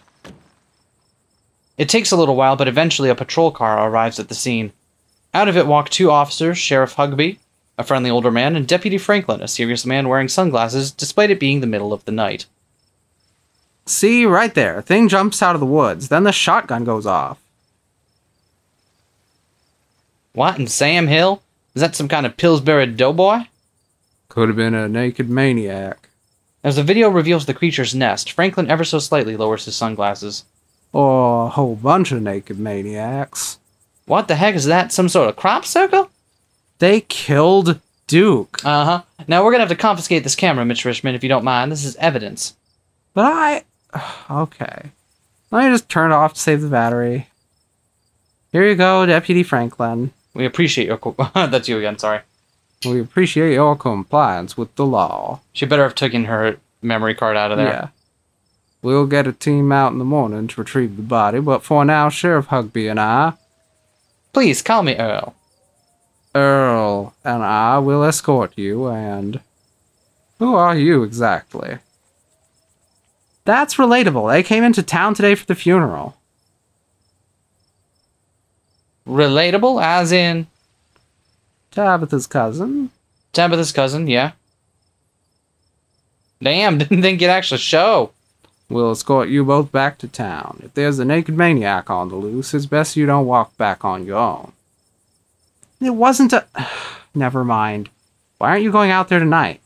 It takes a little while, but eventually a patrol car arrives at the scene. Out of it walk 2 officers, Sheriff Hugby, a friendly older man, and Deputy Franklin, a serious man wearing sunglasses, despite it being the middle of the night. See, right there. Thing jumps out of the woods. Then the shotgun goes off. What, in Sam Hill? Is that some kind of Pillsbury doughboy? Could have been a naked maniac. As the video reveals the creature's nest, Franklin ever so slightly lowers his sunglasses. Or a whole bunch of naked maniacs. What the heck is that? Some sort of crop circle? They killed Duke. Uh-huh. Now we're gonna have to confiscate this camera, Mitch Richmond, if you don't mind. This is evidence. But okay. Let me just turn it off to save the battery. Here you go, Deputy Franklin. We appreciate your... That's you again, sorry. We appreciate your compliance with the law. She better have taken her memory card out of there. Yeah. We'll get a team out in the morning to retrieve the body, but for now, Sheriff Hugby and I... Please, call me Earl. Earl and I will escort you, and... Who are you, exactly? That's relatable. They came into town today for the funeral. Relatable, as in... Tabitha's cousin. Tabitha's cousin, yeah. Damn, didn't think you'd actually show. We'll escort you both back to town. If there's a naked maniac on the loose, it's best you don't walk back on your own. It wasn't a... Never mind. Why aren't you going out there tonight?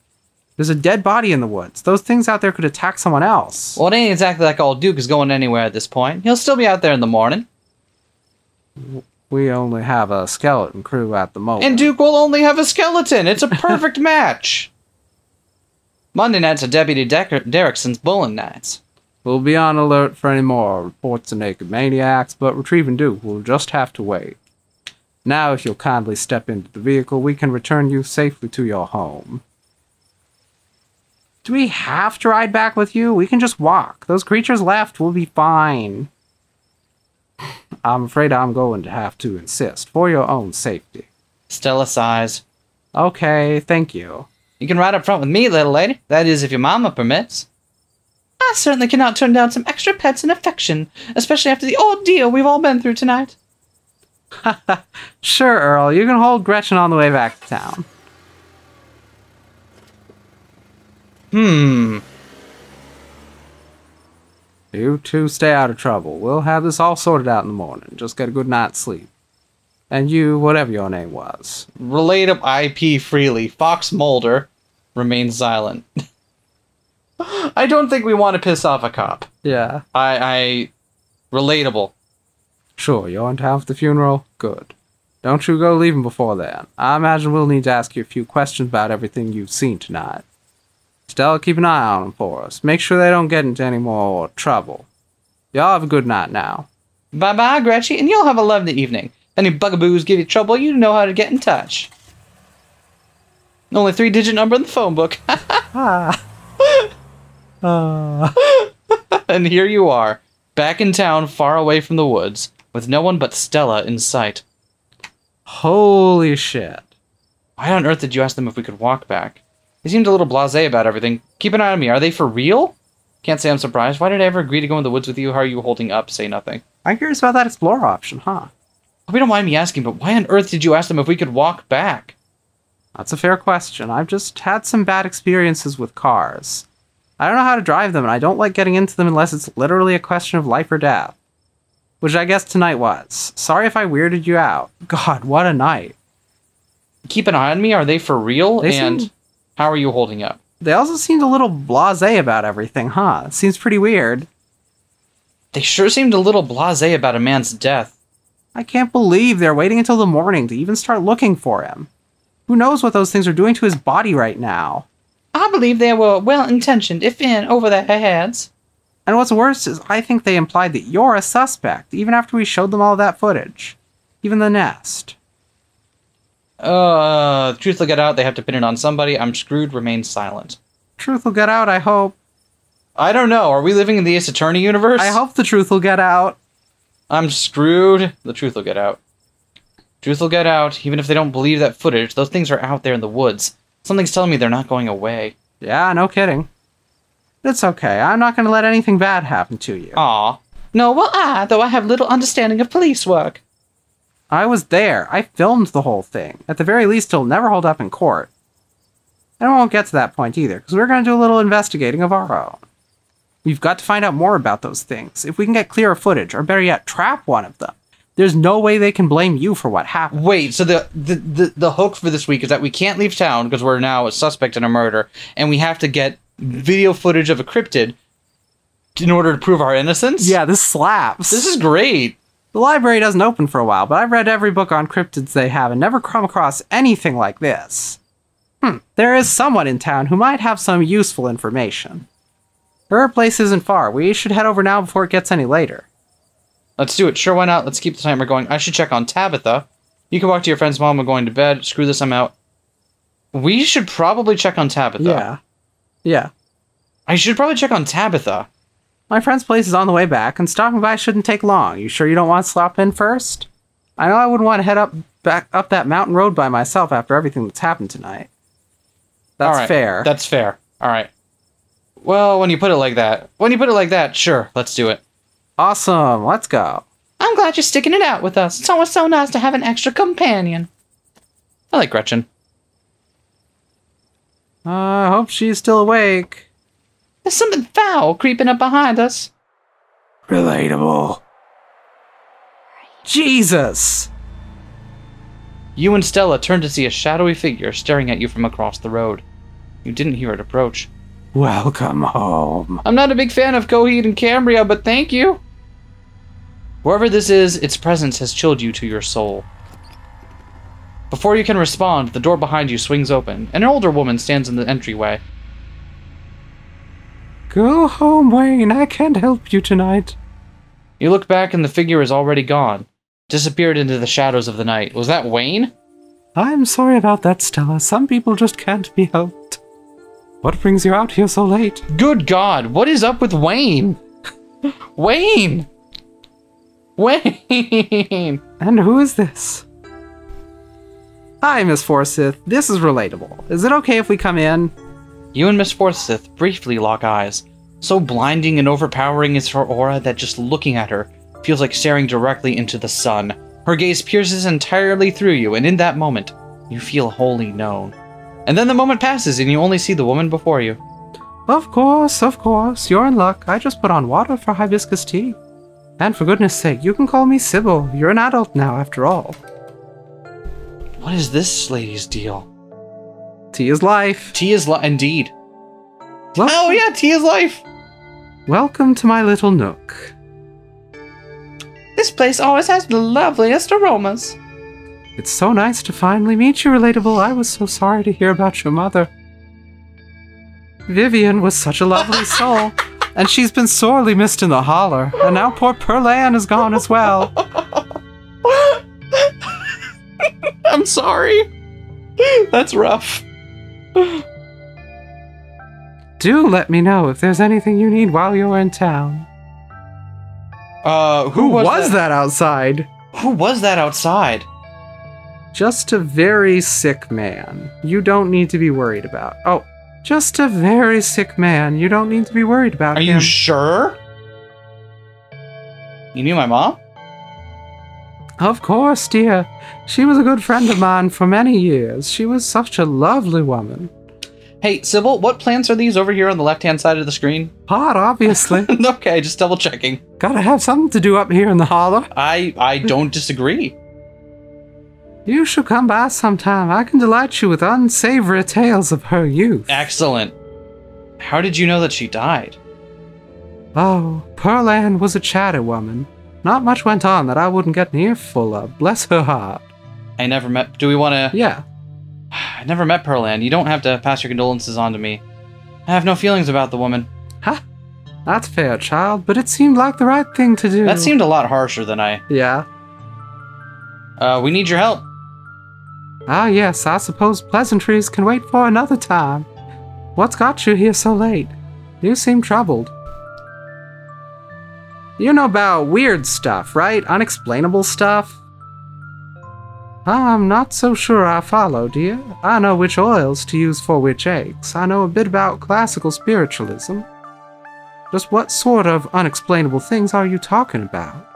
There's a dead body in the woods. Those things out there could attack someone else. Well, it ain't exactly like old Duke is going anywhere at this point. He'll still be out there in the morning. We only have a skeleton crew at the moment. And Duke will only have a skeleton. It's a perfect match. Monday nights are Deputy Derrickson's bowling nights. We'll be on alert for any more reports of naked maniacs, but retrieving Duke will just have to wait. Now, if you'll kindly step into the vehicle, we can return you safely to your home. Do we have to ride back with you? We can just walk. Those creatures left. We'll be fine. I'm afraid I'm going to have to insist, for your own safety. Stella sighs. Okay, thank you. You can ride up front with me, little lady. That is, if your mama permits. I certainly cannot turn down some extra pets and affection, especially after the ordeal we've all been through tonight. Sure, Earl. You can hold Gretchen on the way back to town. You two stay out of trouble. We'll have this all sorted out in the morning. Just get a good night's sleep. And you, whatever your name was. Relate up IP freely. Fox Mulder remains silent. I don't think we want to piss off a cop. Yeah. Relatable. Sure, you're in town for the funeral? Good. Don't you go leaving before then. I imagine we'll need to ask you a few questions about everything you've seen tonight. Stella, keep an eye on them for us. Make sure they don't get into any more trouble. Y'all have a good night now. Bye-bye, Gretchen, and you'll have a lovely evening. If any bugaboos give you trouble, you know how to get in touch. Only 3-digit number in the phone book. And here you are, back in town, far away from the woods, with no one but Stella in sight. Holy shit. Why on earth did you ask them if we could walk back? They seemed a little blasé about everything. Keep an eye on me. Are they for real? Can't say I'm surprised. Why did I ever agree to go in the woods with you? How are you holding up? Say nothing. I'm curious about that explorer option, huh? We don't mind me asking, but why on earth did you ask them if we could walk back? That's a fair question. I've just had some bad experiences with cars. I don't know how to drive them, and I don't like getting into them unless it's literally a question of life or death. Which I guess tonight was. Sorry if I weirded you out. God, what a night. Keep an eye on me? Are they for real? And how are you holding up? They also seemed a little blasé about everything, huh? It seems pretty weird. They sure seemed a little blasé about a man's death. I can't believe they're waiting until the morning to even start looking for him. Who knows what those things are doing to his body right now? I believe they were well-intentioned, if in over their heads. And what's worse is I think they implied that you're a suspect, even after we showed them all that footage. Even the nest. The truth will get out. They have to pin it on somebody. I'm screwed. Remain silent. Truth will get out, I hope. I don't know. Are we living in the Ace Attorney universe? I hope the truth will get out. I'm screwed. The truth will get out. Truth will get out. Even if they don't believe that footage, those things are out there in the woods. Something's telling me they're not going away. Yeah, no kidding. It's okay. I'm not going to let anything bad happen to you. Aw. No, well, though I have little understanding of police work. I was there. I filmed the whole thing. At the very least, it'll never hold up in court. And I won't get to that point either, because we're going to do a little investigating of our own. We've got to find out more about those things. If we can get clearer footage, or better yet, trap one of them, there's no way they can blame you for what happened. Wait, so the hook for this week is that we can't leave town because we're now a suspect in a murder, and we have to get video footage of a cryptid in order to prove our innocence? Yeah, this slaps. This is great. The library doesn't open for a while, but I've read every book on cryptids they have and never come across anything like this. There is someone in town who might have some useful information. Her place isn't far. We should head over now before it gets any later. Let's do it. Sure, why not? Let's keep the timer going. I should check on Tabitha. You can walk to your friend's mom. We're going to bed. Screw this, I'm out. We should probably check on Tabitha. Yeah. I should probably check on Tabitha. My friend's place is on the way back, and stopping by shouldn't take long. You sure you don't want to stop in first? I know I wouldn't want to head back up that mountain road by myself after everything that's happened tonight. That's fair. That's fair. All right. Well, when you put it like that, sure, let's do it. Awesome, let's go. I'm glad you're sticking it out with us. It's always so nice to have an extra companion. I like Gretchen. I hope she's still awake. There's something foul creeping up behind us. Relatable. Jesus! You and Stella turn to see a shadowy figure staring at you from across the road. You didn't hear it approach. Welcome home. I'm not a big fan of Coheed and Cambria, but thank you. Wherever this is, its presence has chilled you to your soul. Before you can respond, the door behind you swings open, and an older woman stands in the entryway. Go home, Wayne. I can't help you tonight. You look back and the figure is already gone, disappeared into the shadows of the night. Was that Wayne? I'm sorry about that, Stella. Some people just can't be helped. What brings you out here so late? Good God, what is up with Wayne? Wayne! Wayne! And who is this? Hi, Miss Forsyth. This is Relatable. Is it okay if we come in? You and Miss Forsyth briefly lock eyes. So blinding and overpowering is her aura that just looking at her feels like staring directly into the sun. Her gaze pierces entirely through you, and in that moment, you feel wholly known. And then the moment passes and you only see the woman before you. Of course. You're in luck. I just put on water for hibiscus tea. And for goodness sake, you can call me Sybil. You're an adult now, after all. What is this lady's deal? Tea is life. Tea is indeed. Welcome, Oh yeah, tea is life! welcome to my little nook. This place always has the loveliest aromas. It's so nice to finally meet you, Relatable. I was so sorry to hear about your mother. Vivian was such a lovely soul, and she's been sorely missed in the holler, and now poor Pearl Ann is gone as well. I'm sorry. That's rough. Do let me know if there's anything you need while you're in town. Who was that outside? Who was that outside? Just a very sick man. You don't need to be worried about. Oh, just a very sick man. You don't need to be worried about Are him. you sure? You knew my mom? Of course, dear. She was a good friend of mine for many years. She was such a lovely woman. Hey, Sybil, what plants are these over here on the left-hand side of the screen? Hot, obviously. Okay, just double-checking. Gotta have something to do up here in the holler. I don't disagree. You should come by sometime. I can delight you with unsavory tales of her youth. Excellent. How did you know that she died? Oh, Pearl Ann was a chatty woman. Not much went on that I wouldn't get near full of. Bless her heart. I never met... Do we want to... Yeah. I never met Pearl Ann. You don't have to pass your condolences on to me. I have no feelings about the woman. Ha! That's fair, child, but it seemed like the right thing to do. That seemed a lot harsher than I... Yeah. We need your help. Ah, yes, I suppose pleasantries can wait for another time. What's got you here so late? You seem troubled. You know about weird stuff, right? Unexplainable stuff? I'm not so sure I follow, dear. I know which oils to use for which eggs. I know a bit about classical spiritualism. Just what sort of unexplainable things are you talking about?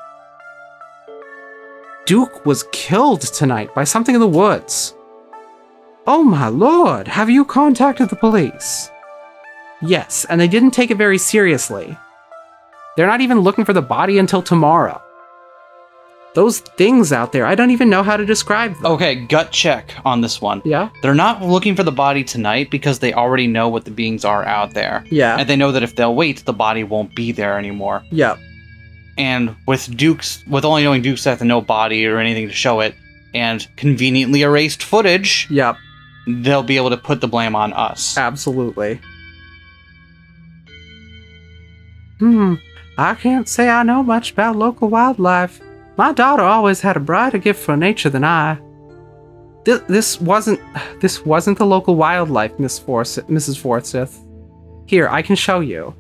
Duke was killed tonight by something in the woods. Oh my lord, have you contacted the police? Yes, and they didn't take it very seriously. They're not even looking for the body until tomorrow. Those things out there, I don't even know how to describe them. Okay, gut check on this one. Yeah? They're not looking for the body tonight because they already know what the beings are out there. Yeah. And they know that if they'll wait, the body won't be there anymore. Yep. And with only knowing Duke's death and no body or anything to show it, and conveniently erased footage, Yep. they'll be able to put the blame on us. Absolutely. I can't say I know much about local wildlife. My daughter always had a brighter gift for nature than I. This wasn't the local wildlife, Mrs. Forsyth. Here, I can show you.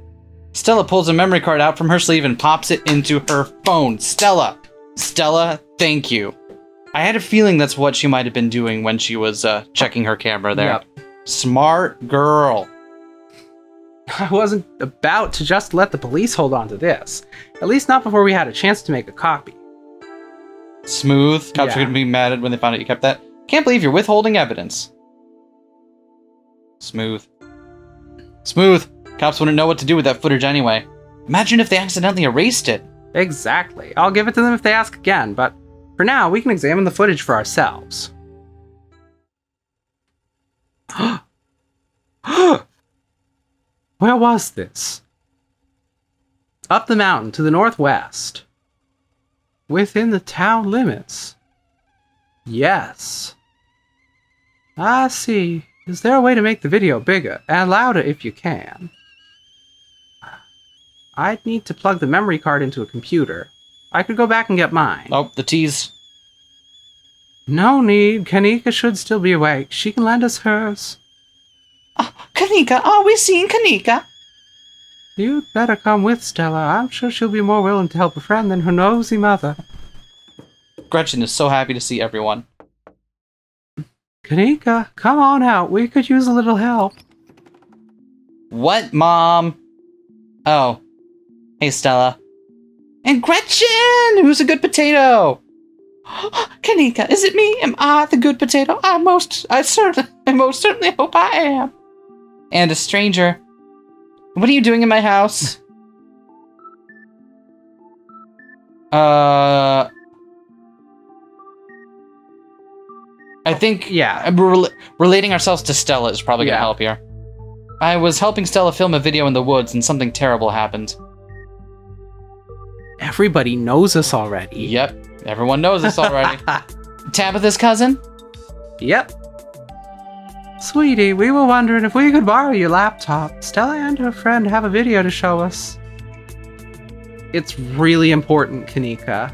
Stella pulls a memory card out from her sleeve and pops it into her phone. Stella, thank you. I had a feeling that's what she might have been doing when she was checking her camera there. Yep. Smart girl. I wasn't about to just let the police hold on to this. At least not before we had a chance to make a copy. Smooth. Cops are Yeah. going to be mad when they find out you kept that. Can't believe you're withholding evidence. Smooth. Smooth! Cops wouldn't know what to do with that footage anyway. Imagine if they accidentally erased it. Exactly. I'll give it to them if they ask again, but for now, we can examine the footage for ourselves. Where was this? Up the mountain to the northwest. Within the town limits. Yes. I see. Is there a way to make the video bigger and louder if you can? I'd need to plug the memory card into a computer. I could go back and get mine. Oh, the tease. No need. Kanika should still be awake. She can lend us hers. Kanika, are we seeing Kanika? You'd better come with Stella. I'm sure she'll be more willing to help a friend than her nosy mother. Gretchen is so happy to see everyone. Kanika, come on out. We could use a little help. What, Mom? Oh. Hey, Stella. And Gretchen! Who's a good potato? Kanika, is it me? Am I the good potato? I most certainly hope I am. And a stranger. What are you doing in my house? I think, yeah, relating ourselves to Stella is probably going to help here. I was helping Stella film a video in the woods and something terrible happened. Everybody knows us already. Yep, everyone knows us already. Tabitha's cousin? Yep. Sweetie, we were wondering if we could borrow your laptop. Stella and her friend have a video to show us. It's really important, Kanika.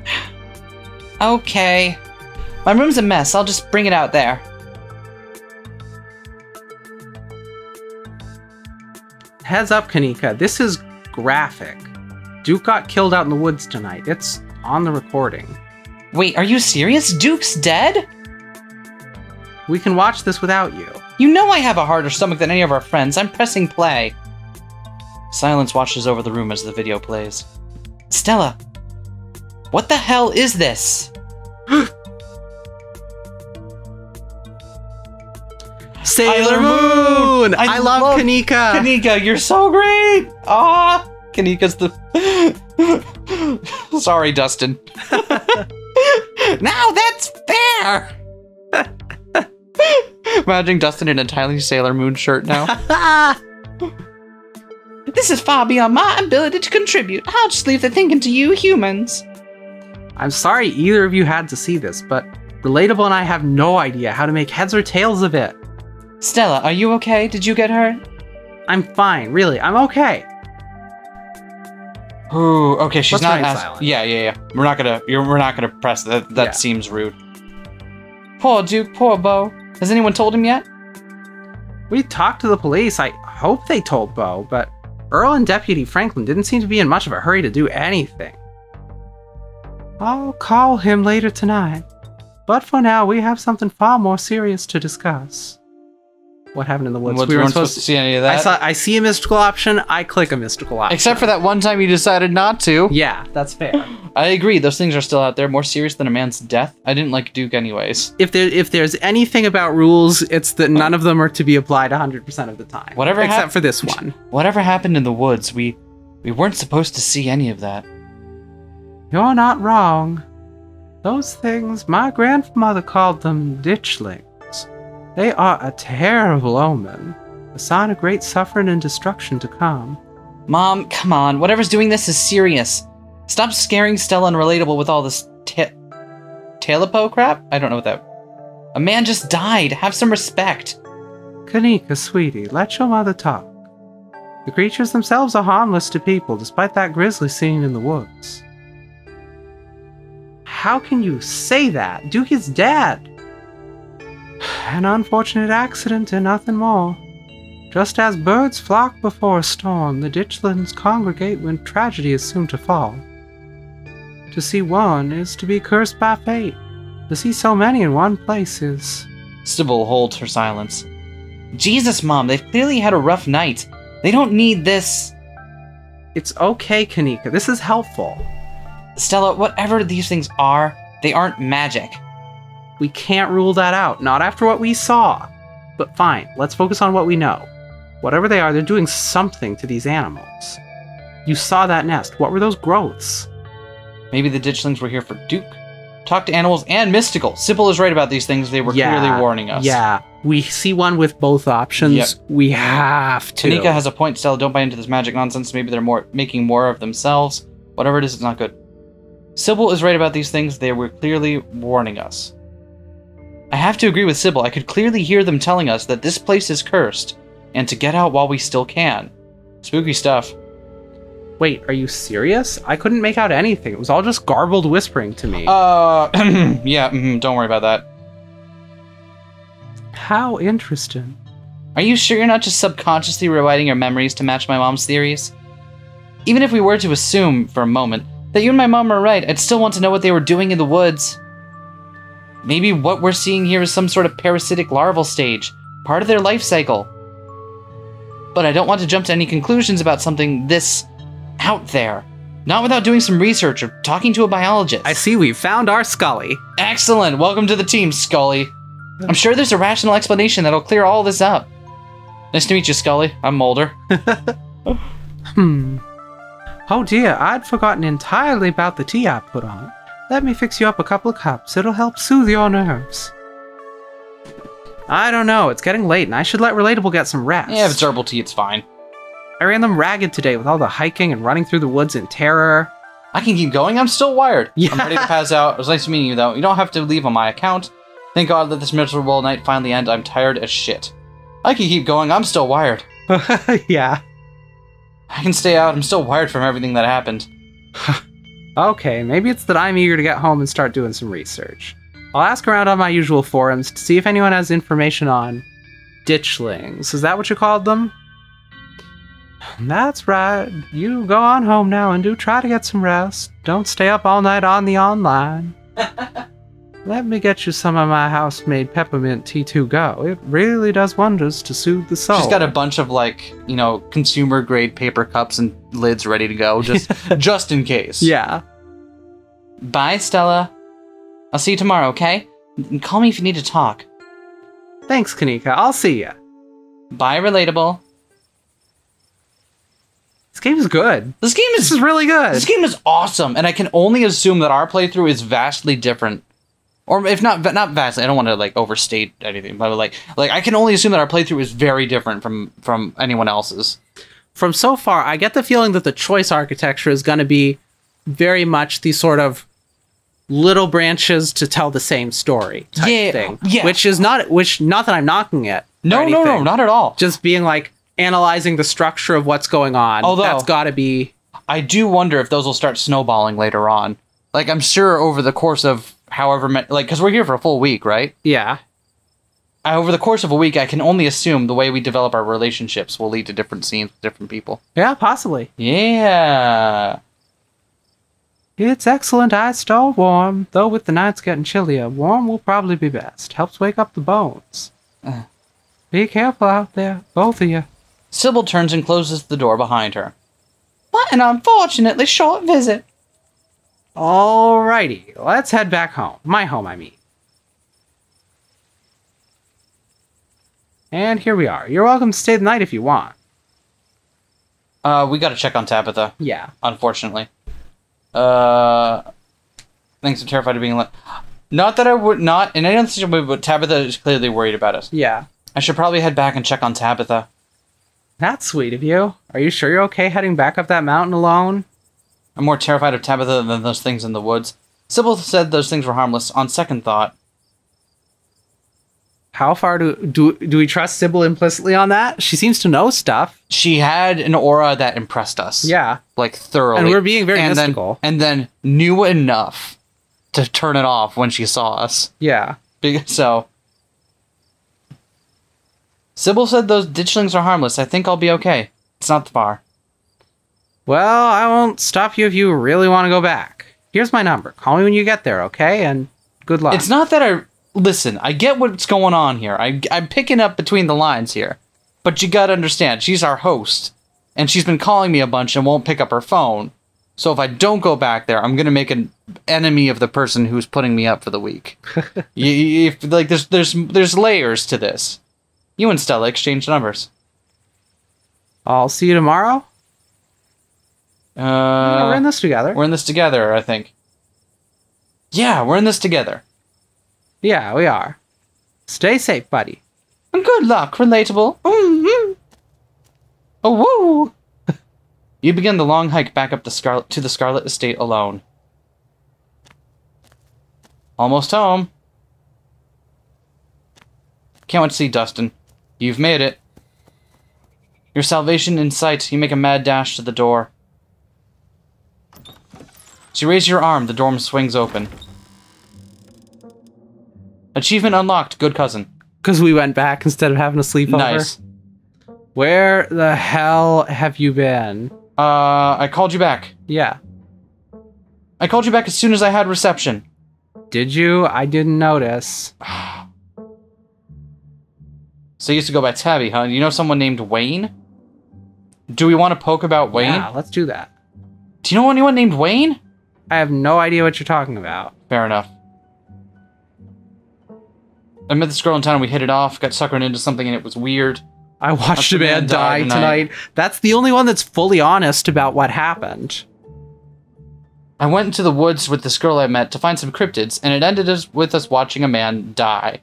Okay. My room's a mess. I'll just bring it out there. Heads up, Kanika. This is graphic. Duke got killed out in the woods tonight. It's on the recording. Wait, are you serious? Duke's dead? We can watch this without you. You know I have a harder stomach than any of our friends. I'm pressing play. Silence washes over the room as the video plays. Stella, what the hell is this? Sailor Moon! I love Kanika! Kanika, you're so great! Ah, Kanika's the... Sorry, Dustin. Now that's fair! Imagine Dustin in a tiny Sailor Moon shirt now. This is far beyond my ability to contribute. I'll just leave the thinking to you humans. I'm sorry either of you had to see this, but Relatable and I have no idea how to make heads or tails of it. Stella, are you okay? Did you get hurt? I'm fine, really. I'm okay. Ooh, okay, she's Let's not silent. Yeah. We're not gonna press that. That seems rude. Poor Duke, poor Bo. Has anyone told him yet? We talked to the police. I hope they told Bo, but Earl and Deputy Franklin didn't seem to be in much of a hurry to do anything. I'll call him later tonight. But for now, we have something far more serious to discuss. What happened in the woods? We weren't supposed to see any of that. I see a mystical option, I click a mystical option. Except for that one time you decided not to. Yeah, that's fair. I agree, those things are still out there, more serious than a man's death. I didn't like Duke anyways. If there's anything about rules, it's that none of them are to be applied 100% of the time. Except for this one. Whatever happened in the woods, we weren't supposed to see any of that. You're not wrong. Those things, my grandmother called them ditchlings. They are a terrible omen, a sign of great suffering and destruction to come. Mom, come on, whatever's doing this is serious. Stop scaring Stella and Relatable with all this Talipo crap? I don't know what that... A man just died, have some respect. Kanika, sweetie, let your mother talk. The creatures themselves are harmless to people, despite that grisly scene in the woods. How can you say that? Duke is dead. An unfortunate accident and nothing more. Just as birds flock before a storm, the ditchlings congregate when tragedy is soon to fall. To see one is to be cursed by fate. To see so many in one place is... Sybil holds her silence. Jesus, Mom, they've clearly had a rough night. They don't need this... It's okay, Kanika. This is helpful. Stella, whatever these things are, they aren't magic. We can't rule that out, not after what we saw. but fine, let's focus on what we know. Whatever they are, they're doing something to these animals. You saw that nest. What were those growths? Maybe the ditchlings were here for Duke. Talk to animals and mystical. Sybil is right about these things. They were clearly warning us. Yeah, we see one with both options. Yep. We have to. Kanika has a point, Stella. Don't buy into this magic nonsense. Maybe they're making more of themselves. Whatever it is, it's not good. Sybil is right about these things. They were clearly warning us. I have to agree with Sybil. I could clearly hear them telling us that this place is cursed, and to get out while we still can. Spooky stuff. Wait, are you serious? I couldn't make out anything. It was all just garbled whispering to me. Yeah, don't worry about that. How interesting. Are you sure you're not just subconsciously rewriting your memories to match my mom's theories? Even if we were to assume, for a moment, that you and my mom are right, I'd still want to know what they were doing in the woods. Maybe what we're seeing here is some sort of parasitic larval stage, part of their life cycle. But I don't want to jump to any conclusions about something this out there. Not without doing some research or talking to a biologist. I see we've found our Scully. Excellent! Welcome to the team, Scully. I'm sure there's a rational explanation that'll clear all this up. Nice to meet you, Scully. I'm Mulder. Oh dear, I'd forgotten entirely about the tea I put on. Let me fix you up a couple of cups. It'll help soothe your nerves. I don't know, it's getting late and I should let Relatable get some rest. Yeah, if it's herbal tea, it's fine. I ran them ragged today with all the hiking and running through the woods in terror. I can keep going, I'm still wired. Yeah. I'm ready to pass out. It was nice meeting you, though. You don't have to leave on my account. Thank God that this miserable night finally ended. I'm tired as shit. I can keep going, I'm still wired. Yeah. I can stay out, I'm still wired from everything that happened. Okay, maybe it's that I'm eager to get home and start doing some research. I'll ask around on my usual forums to see if anyone has information on ditchlings. Is that what you called them? That's right. You go on home now and do try to get some rest. Don't stay up all night on the online. Let me get you some of my house-made peppermint tea to go. It really does wonders to soothe the soul. She's got a bunch of, like, you know, consumer-grade paper cups and lids ready to go, just in case. Yeah. Bye, Stella. I'll see you tomorrow, okay? And call me if you need to talk. Thanks, Kanika. I'll see ya. Bye, Relatable. This game is good. This is really good. This game is awesome, and I can only assume that our playthrough is vastly different. Or if not vastly, I don't want to like overstate anything, but like I can only assume that our playthrough is very different from anyone else's. From so far, I get the feeling that the choice architecture is going to be very much the sort of little branches to tell the same story type thing. Yeah. Which not that I'm knocking it. No, not at all. Just being like analyzing the structure of what's going on. Although, that's got to be. I do wonder if those will start snowballing later on. Like, I'm sure over the course of however many, like, because we're here for a full week, right? Yeah. Over the course of a week, I can only assume the way we develop our relationships will lead to different scenes with different people. Yeah, possibly. Yeah. It's excellent ice still warm, though with the nights getting chillier, warm will probably be best. Helps wake up the bones. Be careful out there, both of you. Sybil turns and closes the door behind her. What an unfortunately short visit. Alrighty, let's head back home. My home, I mean. And here we are. You're welcome to stay the night if you want. We gotta check on Tabitha. Yeah. Unfortunately. Thanks, I'm terrified of being left. Not that I would not, in any other situation, but Tabitha is clearly worried about us. Yeah. I should probably head back and check on Tabitha. That's sweet of you. Are you sure you're okay heading back up that mountain alone? I'm more terrified of Tabitha than those things in the woods. Sybil said those things were harmless. On second thought. How far do we trust Sybil implicitly on that? She seems to know stuff. She had an aura that impressed us. Yeah. Like, thoroughly. And we're being very mystical. And then knew enough to turn it off when she saw us. Yeah. So... Sybil said those ditchlings are harmless. I think I'll be okay. It's not far. Well, I won't stop you if you really want to go back. Here's my number. Call me when you get there, okay? And good luck. It's not that I... Listen, I get what's going on here. I'm picking up between the lines here. But you gotta understand, she's our host. And she's been calling me a bunch and won't pick up her phone. So if I don't go back there, I'm gonna make an enemy of the person who's putting me up for the week. There's layers to this. You and Stella exchanged numbers. I'll see you tomorrow? Yeah, we're in this together. We're in this together, I think. Yeah, we're in this together. Yeah, we are. Stay safe, buddy. Good luck, relatable. Mm-hmm. Oh, woo! You begin the long hike back up to the Scarlet Estate alone. Almost home. Can't wait to see Dustin. You've made it. Your salvation in sight, you make a mad dash to the door. As you raise your arm, the door swings open. Achievement unlocked, good cousin. Because we went back instead of having a sleepover. Nice. Where the hell have you been? I called you back. Yeah. I called you back as soon as I had reception. Did you? I didn't notice. So you used to go by Tabby, huh? You know someone named Wayne? Do we want to poke about Wayne? Yeah, let's do that. Do you know anyone named Wayne? I have no idea what you're talking about. Fair enough. I met this girl in town and we hit it off, got suckered into something and it was weird. I watched a man die tonight. That's the only one that's fully honest about what happened. I went into the woods with this girl I met to find some cryptids, and it ended with us watching a man die.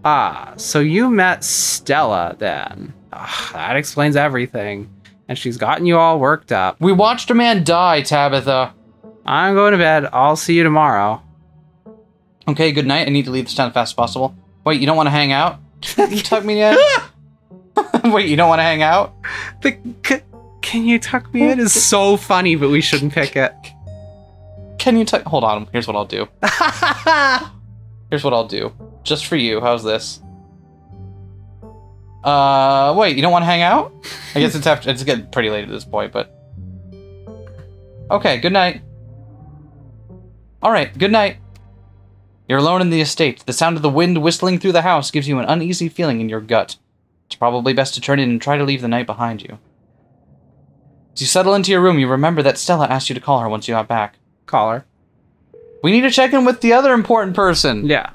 Ah, so you met Stella then. That explains everything. And she's gotten you all worked up. We watched a man die, Tabitha. I'm going to bed. I'll see you tomorrow. Okay, good night. I need to leave this town as fast as possible. Wait, you don't want to hang out? You tuck me in? Wait, you don't want to hang out? Can you tuck me in is so funny, but we shouldn't pick it. Can you tuck... Hold on. Here's what I'll do. Here's what I'll do. Just for you. How's this? Wait, you don't want to hang out? I guess it's getting pretty late at this point, but... Okay, good night. Alright, good night. You're alone in the estate. The sound of the wind whistling through the house gives you an uneasy feeling in your gut. It's probably best to turn in and try to leave the night behind you. As you settle into your room, you remember that Stella asked you to call her once you got back. Call her. We need to check in with the other important person. Yeah.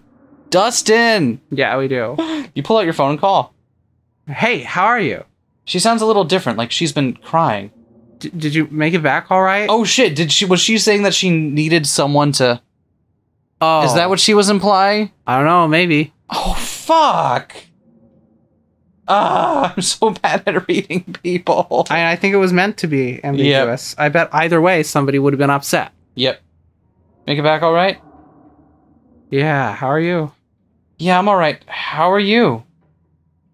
Dustin! Yeah, we do. You pull out your phone and call. Hey, how are you? She sounds a little different, like she's been crying. Did you make it back all right? Oh shit, was she saying that she needed someone to... Oh. Is that what she was implying? I don't know, maybe. Oh, fuck! I'm so bad at reading people. I think it was meant to be ambiguous. Yep. I bet either way somebody would have been upset. Yep. Make it back all right? Yeah, how are you? Yeah, I'm all right. How are you?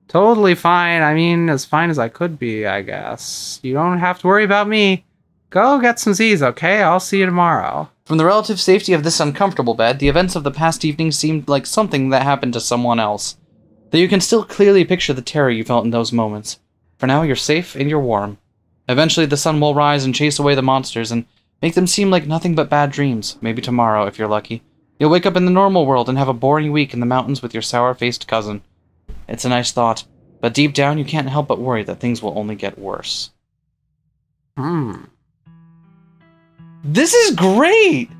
Totally fine. I mean, as fine as I could be, I guess. You don't have to worry about me. Go get some Z's, okay? I'll see you tomorrow. From the relative safety of this uncomfortable bed, the events of the past evening seemed like something that happened to someone else. Though you can still clearly picture the terror you felt in those moments. For now, you're safe and you're warm. Eventually, the sun will rise and chase away the monsters and make them seem like nothing but bad dreams. Maybe tomorrow, if you're lucky. You'll wake up in the normal world and have a boring week in the mountains with your sour-faced cousin. It's a nice thought, but deep down you can't help but worry that things will only get worse. This is great!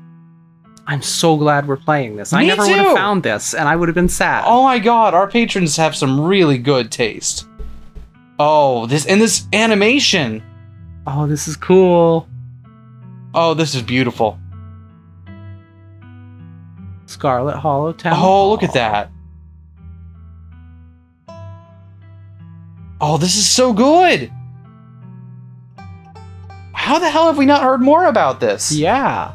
I'm so glad we're playing this. I never would have found this, and I would have been sad. Oh my god, our patrons have some really good taste. Oh, this animation! Oh, this is cool. Oh, this is beautiful. Scarlet Hollow Town. Oh, look at that. Oh, this is so good! How the hell have we not heard more about this? Yeah.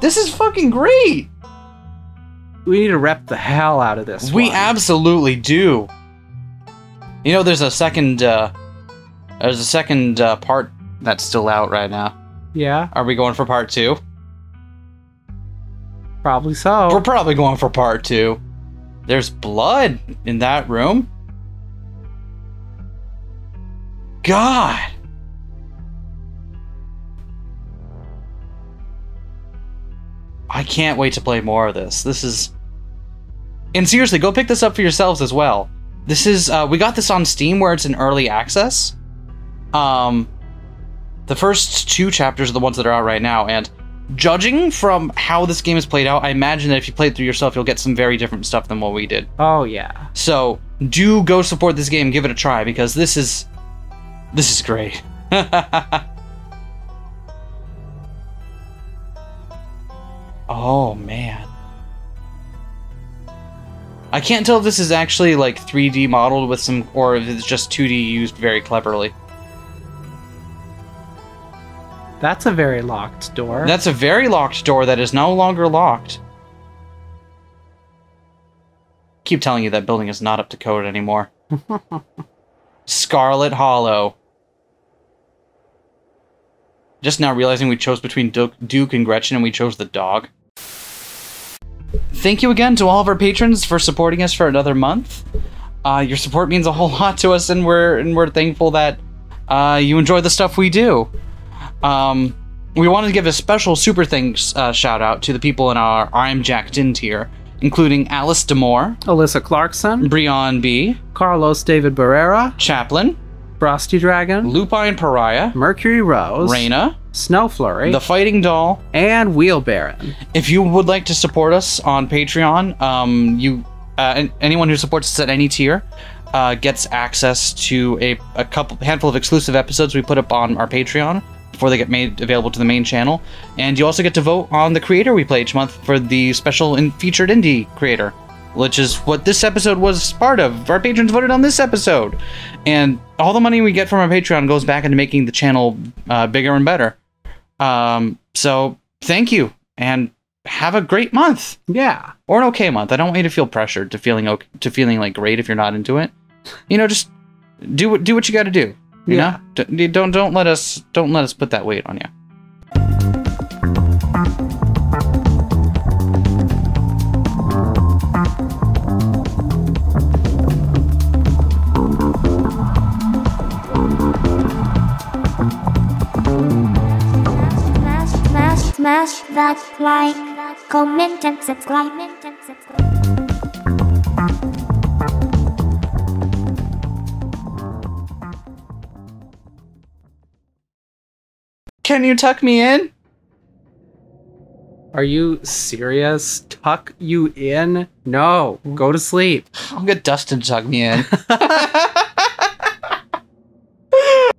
This is fucking great! We need to rep the hell out of this We one. absolutely do. You know, there's a second part that's still out right now. Yeah. Are we going for part 2? Probably so. We're probably going for part 2. There's blood in that room. God. I can't wait to play more of this. This is... And seriously, go pick this up for yourselves as well. This is... we got this on Steam where it's in early access. The first 2 chapters are the ones that are out right now, and judging from how this game is played out, I imagine that if you play it through yourself, you'll get some very different stuff than what we did. Oh, yeah. So, do go support this game, give it a try, because this is great. Oh man. I can't tell if this is actually like 3D modeled with some, or if it's just 2D used very cleverly. That's a very locked door. That's a very locked door that is no longer locked. Keep telling you that building is not up to code anymore. Scarlet Hollow. Just now realizing we chose between Duke and Gretchen, and we chose the dog. Thank you again to all of our patrons for supporting us for another month. Your support means a whole lot to us, and we're thankful that you enjoy the stuff we do. We wanted to give a special super thanks shout out to the people in our I'm Jacked In tier, including Alice Demore, Alyssa Clarkson, Breon B, Carlos David Barrera, Chaplin, Frosty Dragon, Lupine Pariah, Mercury Rose, Raina, Snow Flurry, The Fighting Doll, and Wheel Baron. If you would like to support us on Patreon, anyone who supports us at any tier gets access to a handful of exclusive episodes we put up on our Patreon before they get made available to the main channel. And you also get to vote on the creator we play each month for the special featured indie creator, which is what this episode was part of. Our patrons voted on this episode. And all the money we get from our Patreon goes back into making the channel bigger and better. So thank you, and have a great month. Yeah. Or an okay month. I don't want you to feel pressured to feeling like great if you're not into it. You know, just do what you got to do. You know? Don't let us put that weight on you. Smash that like, comment and subscribe. Can you tuck me in? Are you serious? Tuck you in? No, go to sleep. I'll get Dustin to tuck me in.